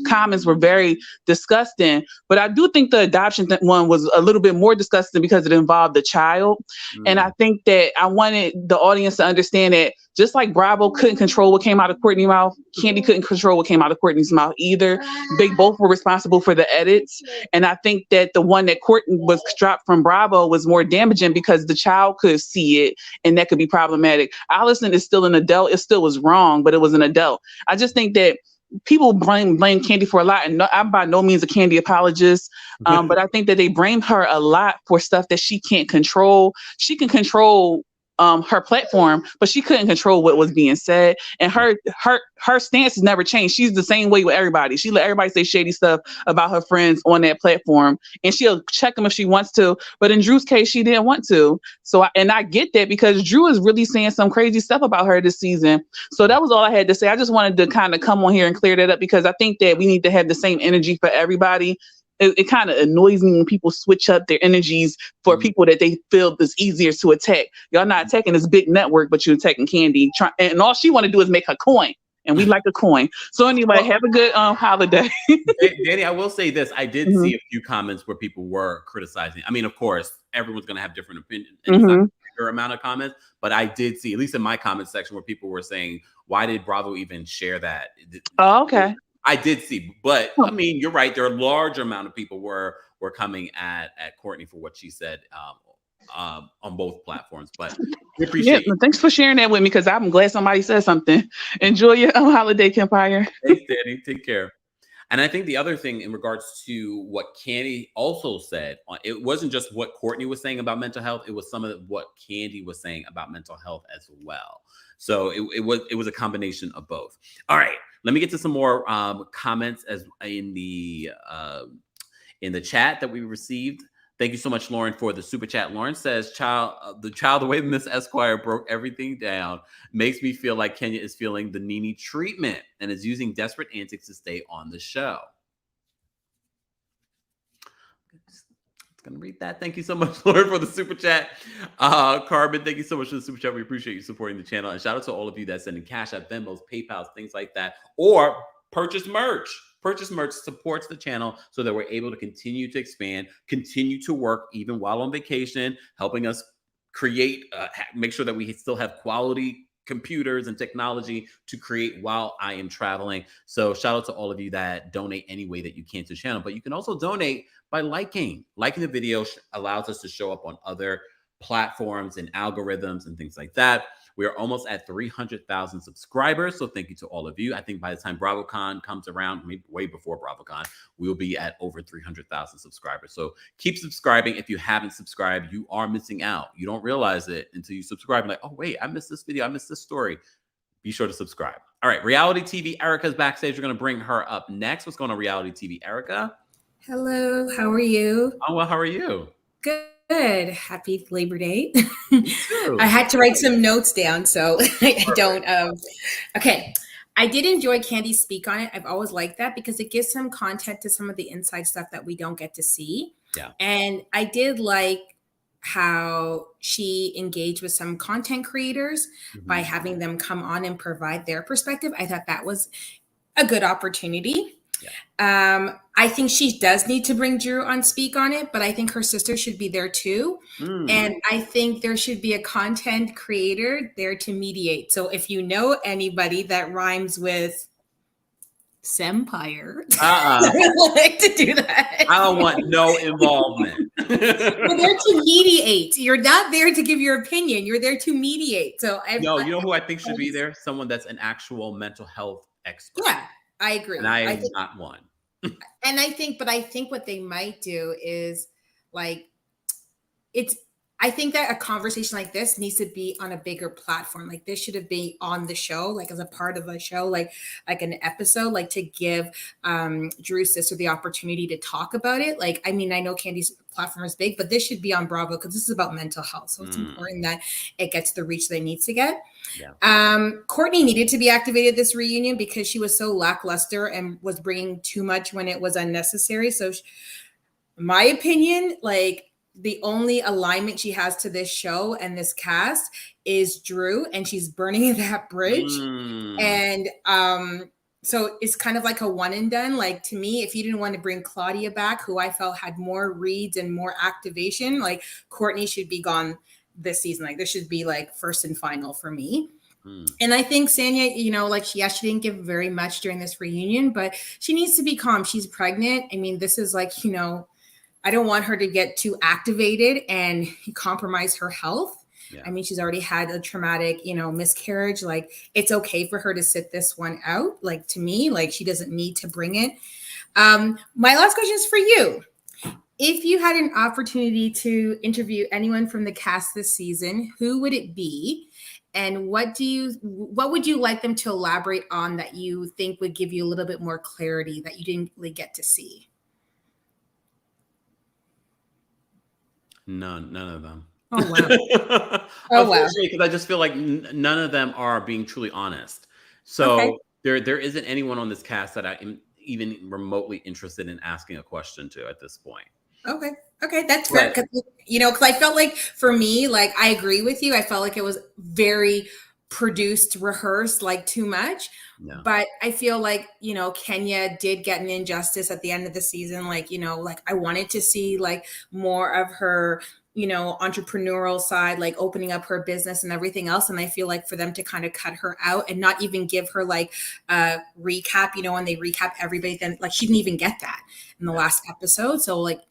comments were very disgusting, but I do think the adoption one was a little bit more disgusting because it involved the child. And I think that I wanted the audience to understand that just like Bravo couldn't control what came out of Courtney's mouth, Candy couldn't control what came out of Courtney's mouth either. They both were responsible for the edits. And I think that the one that Courtney was dropped from Bravo was more damaging because the child could see it and that could be problematic. Allison is still an adult. It still was wrong, but it was an adult. I just think that people blame Candy for a lot, and I'm by no means a Candy apologist, but I think that they blame her a lot for stuff that she can't control. She can control her platform, but she couldn't control what was being said. And her stance has never changed. She's the same way with everybody. She let everybody say shady stuff about her friends on that platform, and she'll check them if she wants to. But in Drew's case, she didn't want to. So I get that, because Drew is really saying some crazy stuff about her this season. So that was all I had to say. I just wanted to kind of come on here and clear that up, because I think that we need to have the same energy for everybody. It kind of annoys me when people switch up their energies for people that they feel is easier to attack. Y'all not attacking this big network, but you're attacking Candy. And all she want to do is make her coin. And we like a coin. So anyway, have a good holiday. Danny, I will say this. I did see a few comments where people were criticizing. I mean, of course, everyone's going to have different opinions. And it's not a bigger amount of comments. But I did see, at least in my comment section, where people were saying, why did Bravo even share that? Oh, okay. I did see, but I mean, you're right. There are a large amount of people were coming at Courtney for what she said on both platforms. But we appreciate it. Thanks for sharing that with me, because I'm glad somebody said something. Enjoy your holiday, Kempire. Thanks, Danny. Take care. And I think the other thing in regards to what Candy also said, it wasn't just what Courtney was saying about mental health. It was some of what Candy was saying about mental health as well. So it was a combination of both. All right. Let me get to some more comments as in the chat that we received. Thank you so much, Lauren, for the super chat. Lauren says, the way Miss Esquire broke everything down makes me feel like Kenya is feeling the Nene treatment and is using desperate antics to stay on the show. Going to read that. Thank you so much, Lauren, for the super chat. Carbon, thank you so much for the super chat. We appreciate you supporting the channel. And shout out to all of you that sending cash at Venmos, PayPals, things like that, or purchase merch. Purchase merch supports the channel so that we're able to continue to expand, continue to work even while on vacation, helping us create, make sure that we still have quality computers and technology to create while I am traveling. So shout out to all of you that donate any way that you can to the channel. But you can also donate by liking the video. Allows us to show up on other platforms and algorithms and things like that. We are almost at 300,000 subscribers. So thank you to all of you. I think by the time BravoCon comes around, maybe way before BravoCon, we'll be at over 300,000 subscribers. So keep subscribing. If you haven't subscribed, you are missing out. You don't realize it until you subscribe. Like, oh, wait, I missed this video. I missed this story. Be sure to subscribe. All right. Reality TV Erica's backstage. We're going to bring her up next. What's going on, Reality TV Erica? Hello. How are you? Oh, well, how are you? Good. Happy Labor Day. I had to write some notes down, so I don't. Okay. I did enjoy Candy speak on it. I've always liked that because it gives some content to some of the inside stuff that we don't get to see. Yeah. And I did like how she engaged with some content creators by having them come on and provide their perspective. I thought that was a good opportunity. Yeah. I think she does need to bring Drew on speak on it, but I think her sister should be there too. And I think there should be a content creator there to mediate. So if you know anybody that rhymes with Kempire, I would like to do that. I don't want no involvement. You're there to mediate. You're not there to give your opinion. You're there to mediate. So you know who I think should be there? Someone that's an actual mental health expert. Yeah, I agree. And I think not one. And I think what they might do is I think that a conversation like this needs to be on a bigger platform. Like this should have been on the show, like as a part of a show, like an episode, like to give Drew's sister the opportunity to talk about it. Like, I mean, I know Candy's platform is big, but this should be on Bravo because this is about mental health. So it's important that it gets the reach that it needs to get. Yeah. Courtney needed to be activated this reunion because she was so lackluster and was bringing too much when it was unnecessary. So my opinion, like, the only alignment she has to this show and this cast is Drew, and she's burning that bridge. And so it's kind of like a one and done. Like, to me, if you didn't want to bring Claudia back, who I felt had more reads and more activation, like Courtney should be gone this season. Like this should be like first and final for me. And I think Sanya, she didn't give very much during this reunion, but she needs to be calm. She's pregnant. I mean, this is like, I don't want her to get too activated and compromise her health. Yeah. I mean, she's already had a traumatic, miscarriage. Like, it's okay for her to sit this one out. Like, to me, like, she doesn't need to bring it. My last question is for you. If you had an opportunity to interview anyone from the cast this season, who would it be? And what would you like them to elaborate on that you think would give you a little bit more clarity that you didn't really get to see? None of them. Oh wow. Oh wow. Unfortunately, because I just feel like none of them are being truly honest. So there isn't anyone on this cast that I am even remotely interested in asking a question to at this point. Okay, that's fair. Because I felt like for me, like I agree with you. I felt like it was very produced, rehearsed, like too much. Yeah. But I feel like, Kenya did get an injustice at the end of the season. Like, like I wanted to see like more of her, entrepreneurial side, like opening up her business and everything else. And I feel like for them to kind of cut her out and not even give her like a recap, when they recap everybody, then like she didn't even get that in the last episode. So like,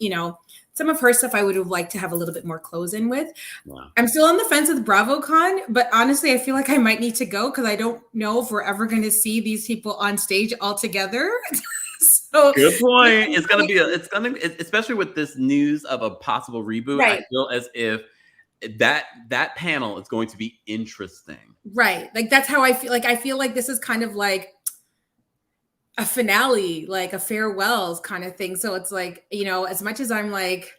some of her stuff I would have liked to have a little bit more close in with. Wow. I'm still on the fence with BravoCon, but honestly, I feel like I might need to go because I don't know if we're ever going to see these people on stage all together. So good point. It's gonna especially with this news of a possible reboot. Right. I feel as if that panel is going to be interesting. Right. Like that's how I feel. Like I feel like this is kind of like a finale, like a farewells kind of thing. So it's like, as much as I'm like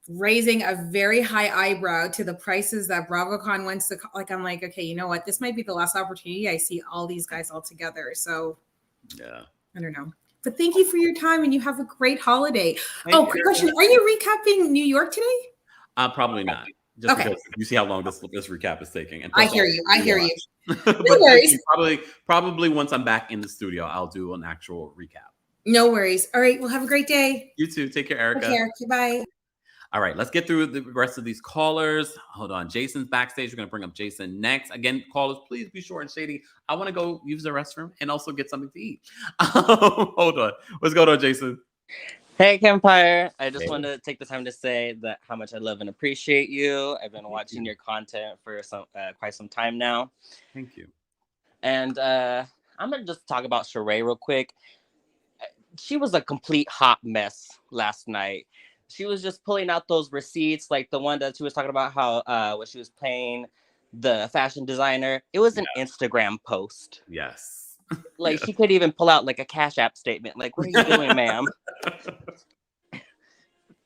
raising a very high eyebrow to the prices that BravoCon wants to, like, I'm like, okay, you know what? This might be the last opportunity I see all these guys all together. So yeah, I don't know. But thank you for your time and you have a great holiday. Quick you. question. Are you recapping New York today? Probably not. Just because you see how long this recap is taking. And I hear you. But No worries. Probably once I'm back in the studio, I'll do an actual recap. No worries. All right. Well, have a great day. You too. Take care, Erica. Take care. Bye. All right, let's get through the rest of these callers. Hold on. Jason's backstage. We're going to bring up Jason next. Again, callers, please be short and shady. I want to go use the restroom and also get something to eat. Hold on. What's going on, Jason? Hey, Kempire. I just wanted to take the time to say that how much I love and appreciate you. I've been watching your content for quite some time now. Thank you. And I'm going to just talk about Sheree real quick. She was a complete hot mess last night. She was just pulling out those receipts, like the one that she was talking about how when she was paying the fashion designer. It was an Instagram post. Yes. Like she could even pull out like a Cash App statement. Like, what are you doing, ma'am?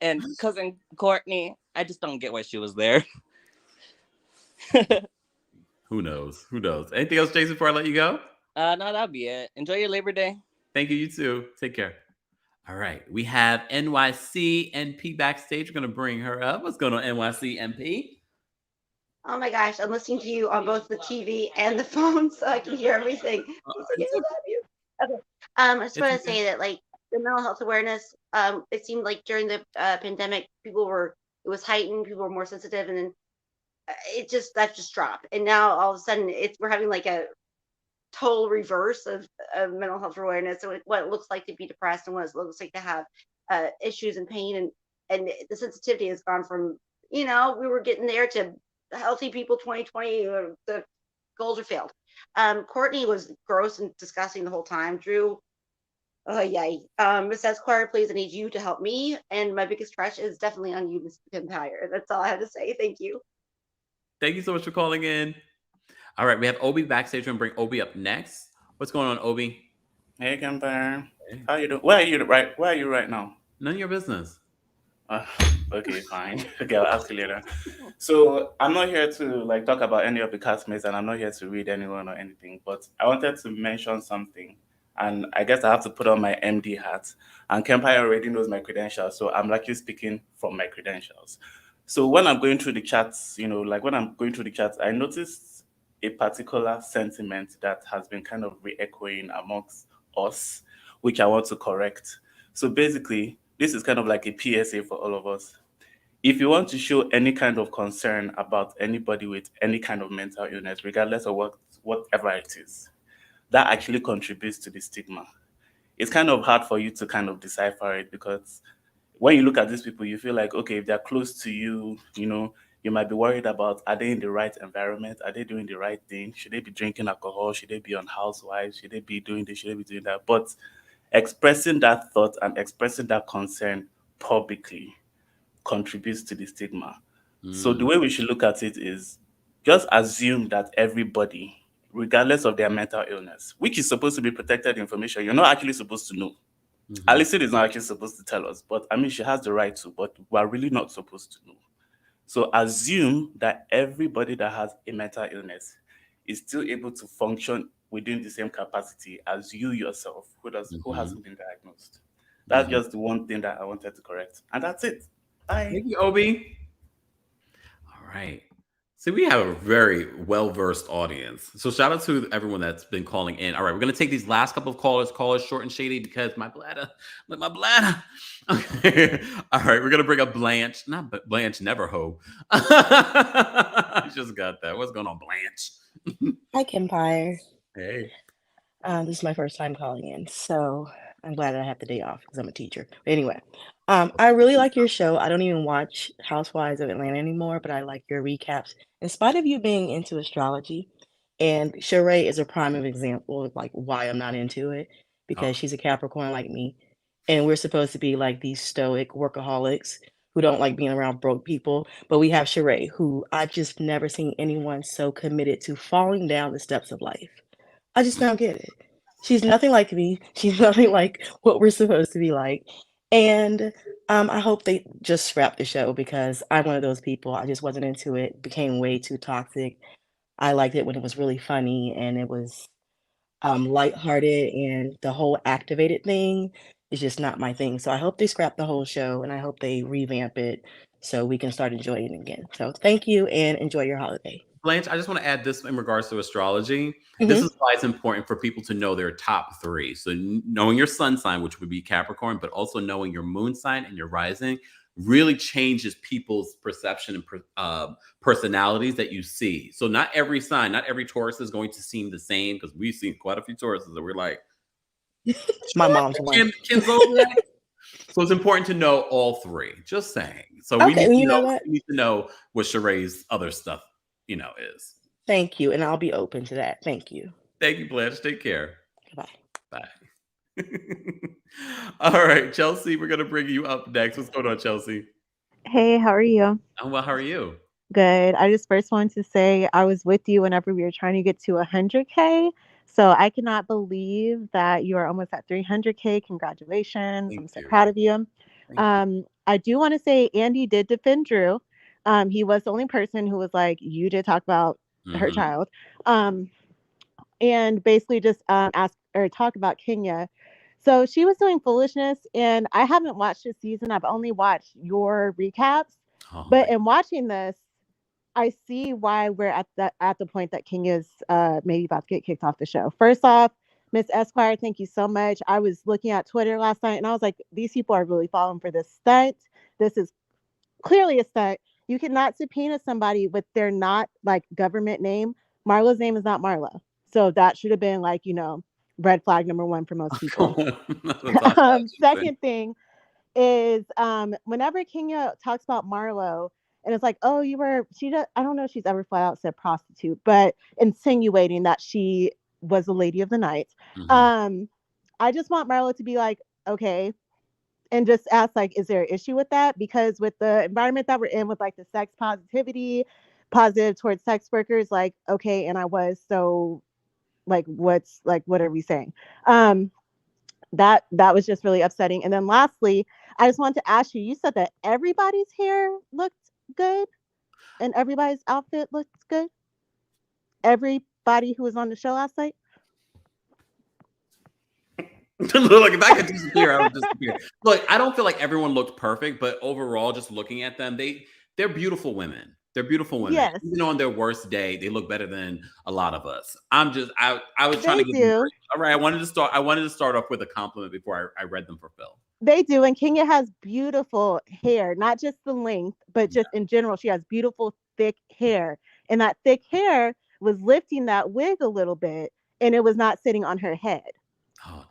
And cousin Courtney, I just don't get why she was there. Who knows? Anything else, Jason, before I let you go? No, that'll be it. Enjoy your Labor Day. Thank you. You too. Take care. All right. We have NYC NP backstage. We're going to bring her up. What's going on, NYC NP? Oh my gosh, I'm listening to you on both the TV and the phone, so I can hear everything. I love you. Okay. I just want to say that, like, the mental health awareness, it seemed like during the pandemic, it was heightened, people were more sensitive, and then that just dropped. And now all of a sudden, we're having like a total reverse of mental health awareness, so what it looks like to be depressed and what it looks like to have issues and pain, and the sensitivity has gone from, we were getting there to healthy people 2020, the goals are failed. Courtney was gross and disgusting the whole time. Drew, Miss Esquire, please, I need you to help me, and my biggest crush is definitely on you, Miss Kempire. That's all I have to say. Thank you. Thank you so much for calling in. All right, we have Obi backstage. We're going to bring Obi up next. What's going on, Obi? Hey, Kempire. How you doing? Where are you right now? None of your business. Okay, fine. Okay, I'll ask you later. So I'm not here to talk about any of the castmates, and I'm not here to read anyone or anything, but I wanted to mention something, and I guess I have to put on my MD hat. And Kempire already knows my credentials, so I'm likely speaking from my credentials. So when I'm going through the chats, I noticed a particular sentiment that has been kind of re-echoing amongst us, which I want to correct. So basically, this is kind of like a PSA for all of us. If you want to show any kind of concern about anybody with any kind of mental illness, regardless of whatever it is, that actually contributes to the stigma. It's kind of hard for you to kind of decipher it, because when you look at these people, you feel like, okay, if they're close to you, you might be worried about, are they in the right environment? Are they doing the right thing? Should they be drinking alcohol? Should they be on Housewives? Should they be doing this? Should they be doing that? But expressing that thought and expressing that concern publicly contributes to the stigma. So the way we should look at it is just assume that everybody, regardless of their mental illness, which is supposed to be protected information, you're not actually supposed to know. Alison is not actually supposed to tell us, but I mean, she has the right to, but we're really not supposed to know. So assume that everybody that has a mental illness is still able to function within the same capacity as you yourself, who hasn't been diagnosed. That's just the one thing that I wanted to correct. And that's it. Bye. Thank you, Obi. All right. See, we have a very well-versed audience. So shout out to everyone that's been calling in. All right, we're going to take these last couple of callers short and shady because my bladder. Okay. All right, we're going to bring up Blanche. Not Blanche Neverho. I just got that. What's going on, Blanche? Hi, Kempire. Hey. This is my first time calling in, so I'm glad I have the day off because I'm a teacher. But anyway, I really like your show. I don't even watch Housewives of Atlanta anymore, but I like your recaps. In spite of you being into astrology, and Sheree is a prime example of like why I'm not into it, because she's a Capricorn like me, and we're supposed to be like these stoic workaholics who don't like being around broke people. But we have Sheree, who I've just never seen anyone so committed to falling down the steps of life. I just don't get it. She's nothing like me. She's nothing like what we're supposed to be like. And I hope they just scrap the show because I'm one of those people. I just wasn't into it. Became way too toxic. I liked it when it was really funny and it was lighthearted, and the whole activated thing is just not my thing. So I hope they scrap the whole show and I hope they revamp it so we can start enjoying it again. So thank you and enjoy your holiday. Blanche, I just want to add this in regards to astrology. This is why it's important for people to know their top three. So knowing your sun sign, which would be Capricorn, but also knowing your moon sign and your rising really changes people's perception and personalities that you see. So not every sign, not every Taurus is going to seem the same, because we've seen quite a few Tauruses that we're like, my mom's one. So it's important to know all three. Just saying. So Okay, we need to know what Sheree's other stuff, is. Thank you, and I'll be open to that. Thank you. Thank you, Blanche. Take care. Bye. Bye. All right, Chelsea, we're gonna bring you up next. What's going on, Chelsea? Hey, how are you? I'm well. How are you? Good. I just first wanted to say I was with you whenever we were trying to get to 100K. So I cannot believe that you are almost at 300K. Congratulations. I'm so proud of you. I do want to say Andy did defend Drew. He was the only person who was like, you did talk about her child. And basically just ask or talk about Kenya. So she was doing foolishness, and I haven't watched this season. I've only watched your recaps. But in watching this, I see why we're at the point that Kenya's maybe about to get kicked off the show. First off, Miss Esquire, thank you so much. I was looking at Twitter last night, and I was like, these people are really falling for this stunt. This is clearly a stunt. You cannot subpoena somebody with their not like government name. Marla's name is not Marla. So that should have been like, red flag number one for most people. Second thing is whenever Kenya talks about Marlo, and it's like, oh, I don't know if she's ever flat out said prostitute, but insinuating that she was a lady of the night. I just want Marlo to be like, okay, and just ask, like, is there an issue with that? Because with the environment that we're in, with like the sex positivity, positive towards sex workers, like, okay, and I was, so like, what are we saying? That was just really upsetting. And then lastly, I just wanted to ask you said that everybody's hair looked good and everybody's outfit looked good. Everybody who was on the show last night. Look, if I could disappear, I would disappear. Look, I don't feel like everyone looked perfect, but overall, just looking at them, they're beautiful women. They're beautiful women. Yes. Even on their worst day, they look better than a lot of us. I was trying to give them credit. All right, I wanted to start off with a compliment before I read them for Phil. They do, and Kenya has beautiful hair, not just the length, but just in general, she has beautiful thick hair, and that thick hair was lifting that wig a little bit, and it was not sitting on her head. Oh,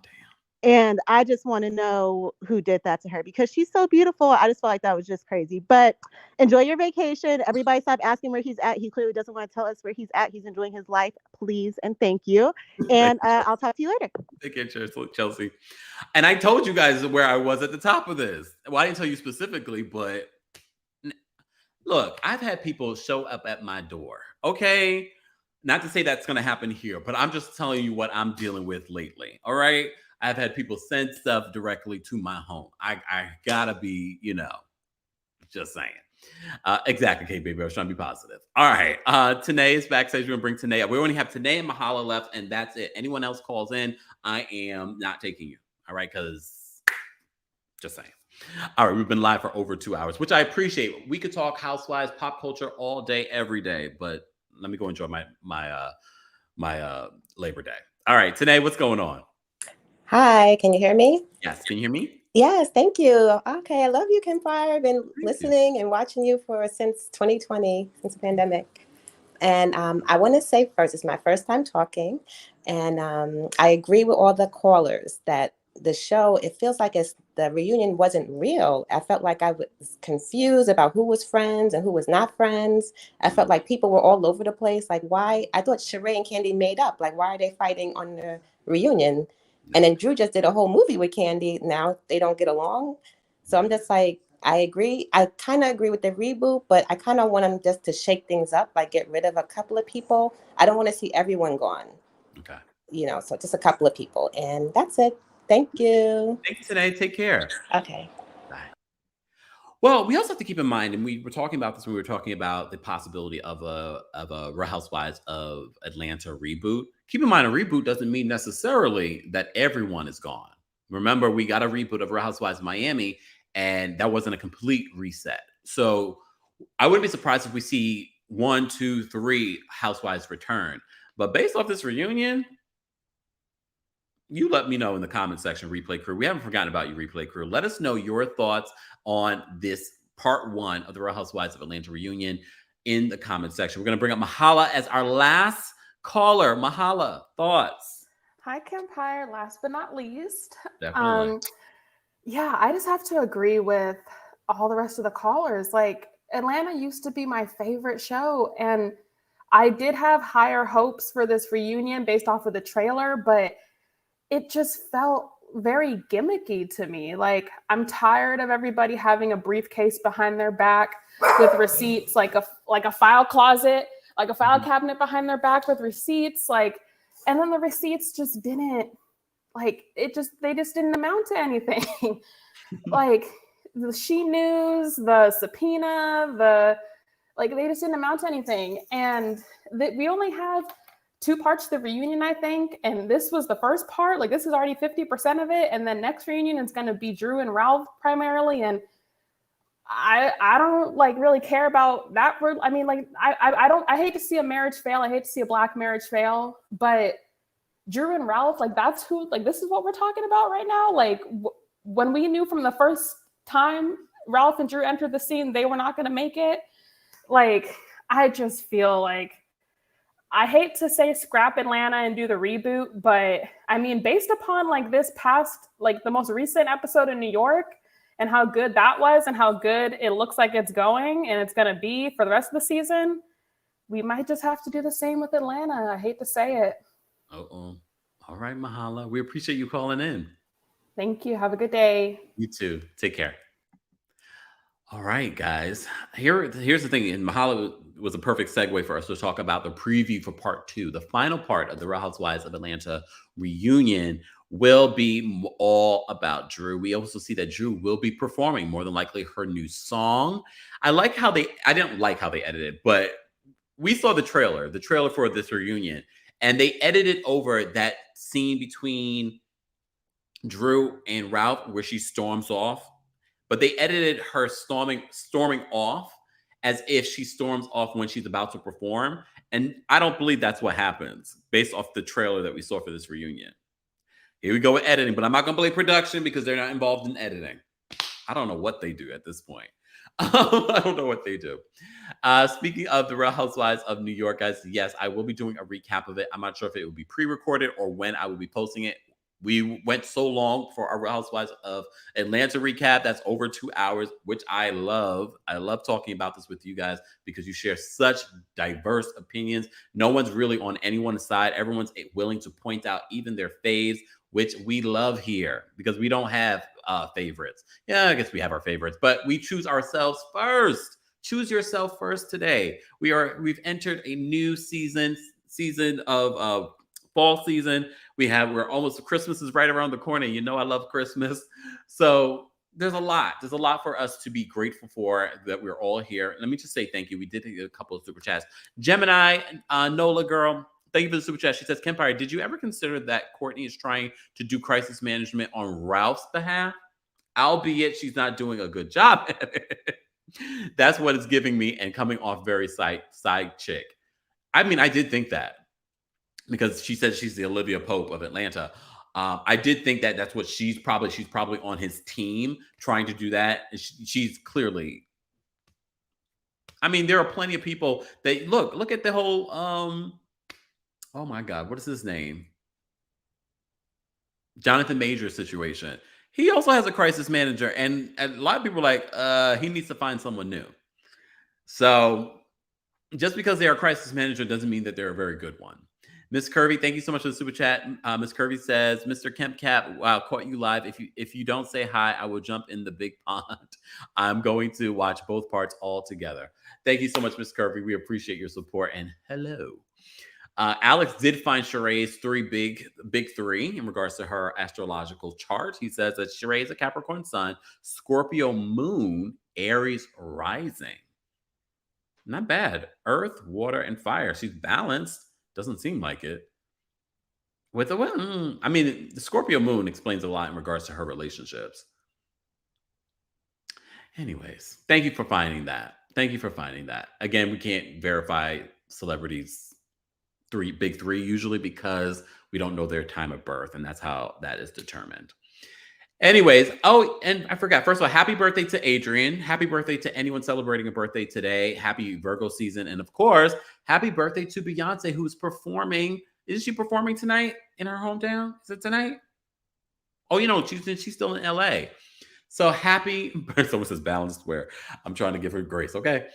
And I just want to know who did that to her because she's so beautiful. I just feel like that was just crazy. But enjoy your vacation. Everybody stop asking where he's at. He clearly doesn't want to tell us where he's at. He's enjoying his life. Please and thank you. And I'll talk to you later. Take care, Chelsea. And I told you guys where I was at the top of this. Well, I didn't tell you specifically, but look, I've had people show up at my door. Okay. Not to say that's going to happen here, but I'm just telling you what I'm dealing with lately. All right. I've had people send stuff directly to my home. I gotta be, just saying. Exactly, Kate, baby. I was trying to be positive. All right. Tanae is backstage. We're going to bring Tanae up. We only have Tanae and Mahala left, and that's it. Anyone else calls in, I am not taking you. All right. Because just saying. All right. We've been live for over 2 hours, which I appreciate. We could talk housewives, pop culture all day, every day, but let me go enjoy my Labor Day. All right. Tanae, what's going on? Hi, can you hear me? Yes, can you hear me? Yes, thank you. Okay, I love you, Kempire. I've been listening and watching you since 2020, since the pandemic. And I want to say first, it's my first time talking, and I agree with all the callers that the show, it feels like the reunion wasn't real. I felt like I was confused about who was friends and who was not friends. I felt like people were all over the place. Like, why? I thought Sheree and Candy made up. Like, why are they fighting on the reunion? And then Drew just did a whole movie with Candy. Now they don't get along. So I'm just like, I agree. I kind of agree with the reboot, but I kind of want them just to shake things up, like get rid of a couple of people. I don't want to see everyone gone. Okay. So just a couple of people. And that's it. Thank you. Thank you, Tanae. Take care. Okay. Bye. Well, we also have to keep in mind, and we were talking about this when we were talking about the possibility of a Real Housewives of Atlanta reboot. Keep in mind, a reboot doesn't mean necessarily that everyone is gone. Remember, we got a reboot of Real Housewives of Miami, and that wasn't a complete reset. So I wouldn't be surprised if we see 1, 2, 3 Housewives return. But based off this reunion, you let me know in the comment section, Replay Crew. We haven't forgotten about you, Replay Crew. Let us know your thoughts on this part 1 of the Real Housewives of Atlanta reunion in the comment section. We're going to bring up Mahala as our last caller. Mahala, thoughts? Hi, Kempire. Last but not least. Definitely. Yeah, I just have to agree with all the rest of the callers. Like, Atlanta used to be my favorite show, and I did have higher hopes for this reunion based off of the trailer, but it just felt very gimmicky to me. Like, I'm tired of everybody having a briefcase behind their back with receipts, like a file closet, like a file cabinet behind their back with receipts, and then the receipts just didn't, they just didn't amount to anything. Like the She News, the subpoena, they just didn't amount to anything. And we only have 2 parts of the reunion, I think, and this was the first part. Like, this is already 50% of it, and then next reunion is going to be Drew and Ralph primarily, and I don't really care about that. I mean, I hate to see a marriage fail. I hate to see a Black marriage fail, but Drew and Ralph, that's who. This is what we're talking about right now. When we knew from the first time Ralph and Drew entered the scene, they were not going to make it. I just feel like, I hate to say scrap Atlanta and do the reboot, but I mean, based upon this past, the most recent episode in New York and how good that was and how good it looks like it's going and it's going to be for the rest of the season, we might just have to do the same with Atlanta. I hate to say it. Uh-oh. All right, Mahala. We appreciate you calling in. Thank you. Have a good day. You too. Take care. All right, guys. Here's the thing. And Mahala was a perfect segue for us to talk about the preview for part 2. The final part of the Real Housewives of Atlanta reunion will be all about Drew. We also see that Drew will be performing, more than likely, her new song. I didn't like how they edited, but we saw the trailer for this reunion, and they edited over that scene between Drew and Ralph where she storms off, but they edited her storming off as if she storms off when she's about to perform. And I don't believe that's what happens based off the trailer that we saw for this reunion. Here we go with editing, but I'm not going to blame production because they're not involved in editing. I don't know what they do at this point. I don't know what they do. Speaking of the Real Housewives of New York, guys, yes, I will be doing a recap of it. I'm not sure if it will be pre-recorded or when I will be posting it. We went so long for our Real Housewives of Atlanta recap. That's over 2 hours, which I love. I love talking about this with you guys because you share such diverse opinions. No one's really on anyone's side. Everyone's willing to point out even their faves, which we love here because we don't have favorites. Yeah, I guess we have our favorites, but we choose ourselves first. Choose yourself first today. We've entered a new season of fall season. We're almost, Christmas is right around the corner. You know I love Christmas. So there's a lot for us to be grateful for that we're all here. Let me just say thank you. We did get a couple of super chats. Gemini, Nola girl, thank you for the super chat. She says, Kempire, did you ever consider that Courtney is trying to do crisis management on Ralph's behalf? Albeit she's not doing a good job at it. That's what it's giving me and coming off very side chick. I mean, I did think that because she said she's the Olivia Pope of Atlanta. I did think that that's what she's probably on his team trying to do that. She's clearly, I mean, there are plenty of people that look at the whole, oh my God, what is his name? Jonathan Majors situation. He also has a crisis manager, and a lot of people are like, he needs to find someone new. So just because they're a crisis manager doesn't mean that they're a very good one. Miss Curvy, thank you so much for the super chat. Miss Curvy says, Mr. Kemp Cap, wow, caught you live. If you don't say hi, I will jump in the big pond. I'm going to watch both parts all together. Thank you so much, Miss Curvy. We appreciate your support, and hello. Alex did find Sheree's big three in regards to her astrological chart. He says that Sheree is a Capricorn sun, Scorpio moon, Aries rising. Not bad. Earth, water, and fire. She's balanced. Doesn't seem like it. I mean, the Scorpio moon explains a lot in regards to her relationships. Anyways, thank you for finding that. Again, we can't verify celebrities' big three usually because we don't know their time of birth, and that's how that is determined. Anyways, oh, and I forgot. First of all, happy birthday to Adrian. Happy birthday to anyone celebrating a birthday today. Happy Virgo season. And of course, happy birthday to Beyonce, who's performing. Is she performing tonight in her hometown? Is it tonight? Oh, she's still in LA. So happy, someone says balanced square. I'm trying to give her grace, okay?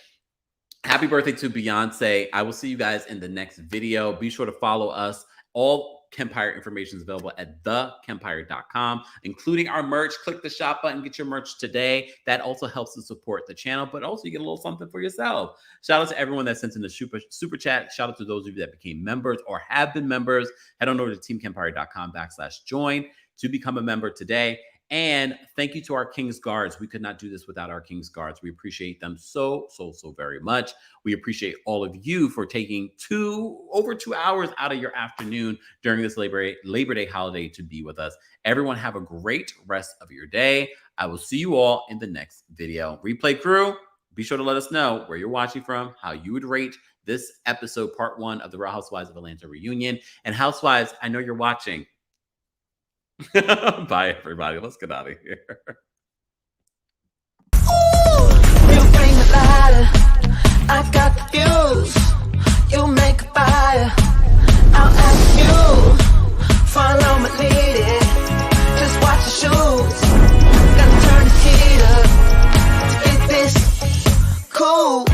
Happy birthday to Beyonce. I will see you guys in the next video. Be sure to follow us. All Kempire information is available at TheKempire.com, including our merch. Click the shop button, get your merch today. That also helps to support the channel, but also you get a little something for yourself. Shout out to everyone that sent in the super chat. Shout out to those of you that became members or have been members. Head on over to TeamKempire.com/join to become a member today. And thank you to our King's Guards. We could not do this without our King's Guards. We appreciate them so very much. We appreciate all of you for taking over 2 hours out of your afternoon during this Labor Day holiday to be with us. Everyone have a great rest of your day. I will see you all in the next video. Replay crew, be sure to let us know where you're watching from, how you would rate this episode, part 1 of the Real Housewives of Atlanta reunion. And Housewives, I know you're watching. Bye, everybody. Let's get out of here. You bring the lighter, I got the fuse. You make a fire, I'll ask you. Follow my lead, just watch the shoes. Gotta turn the heat up to get this cool.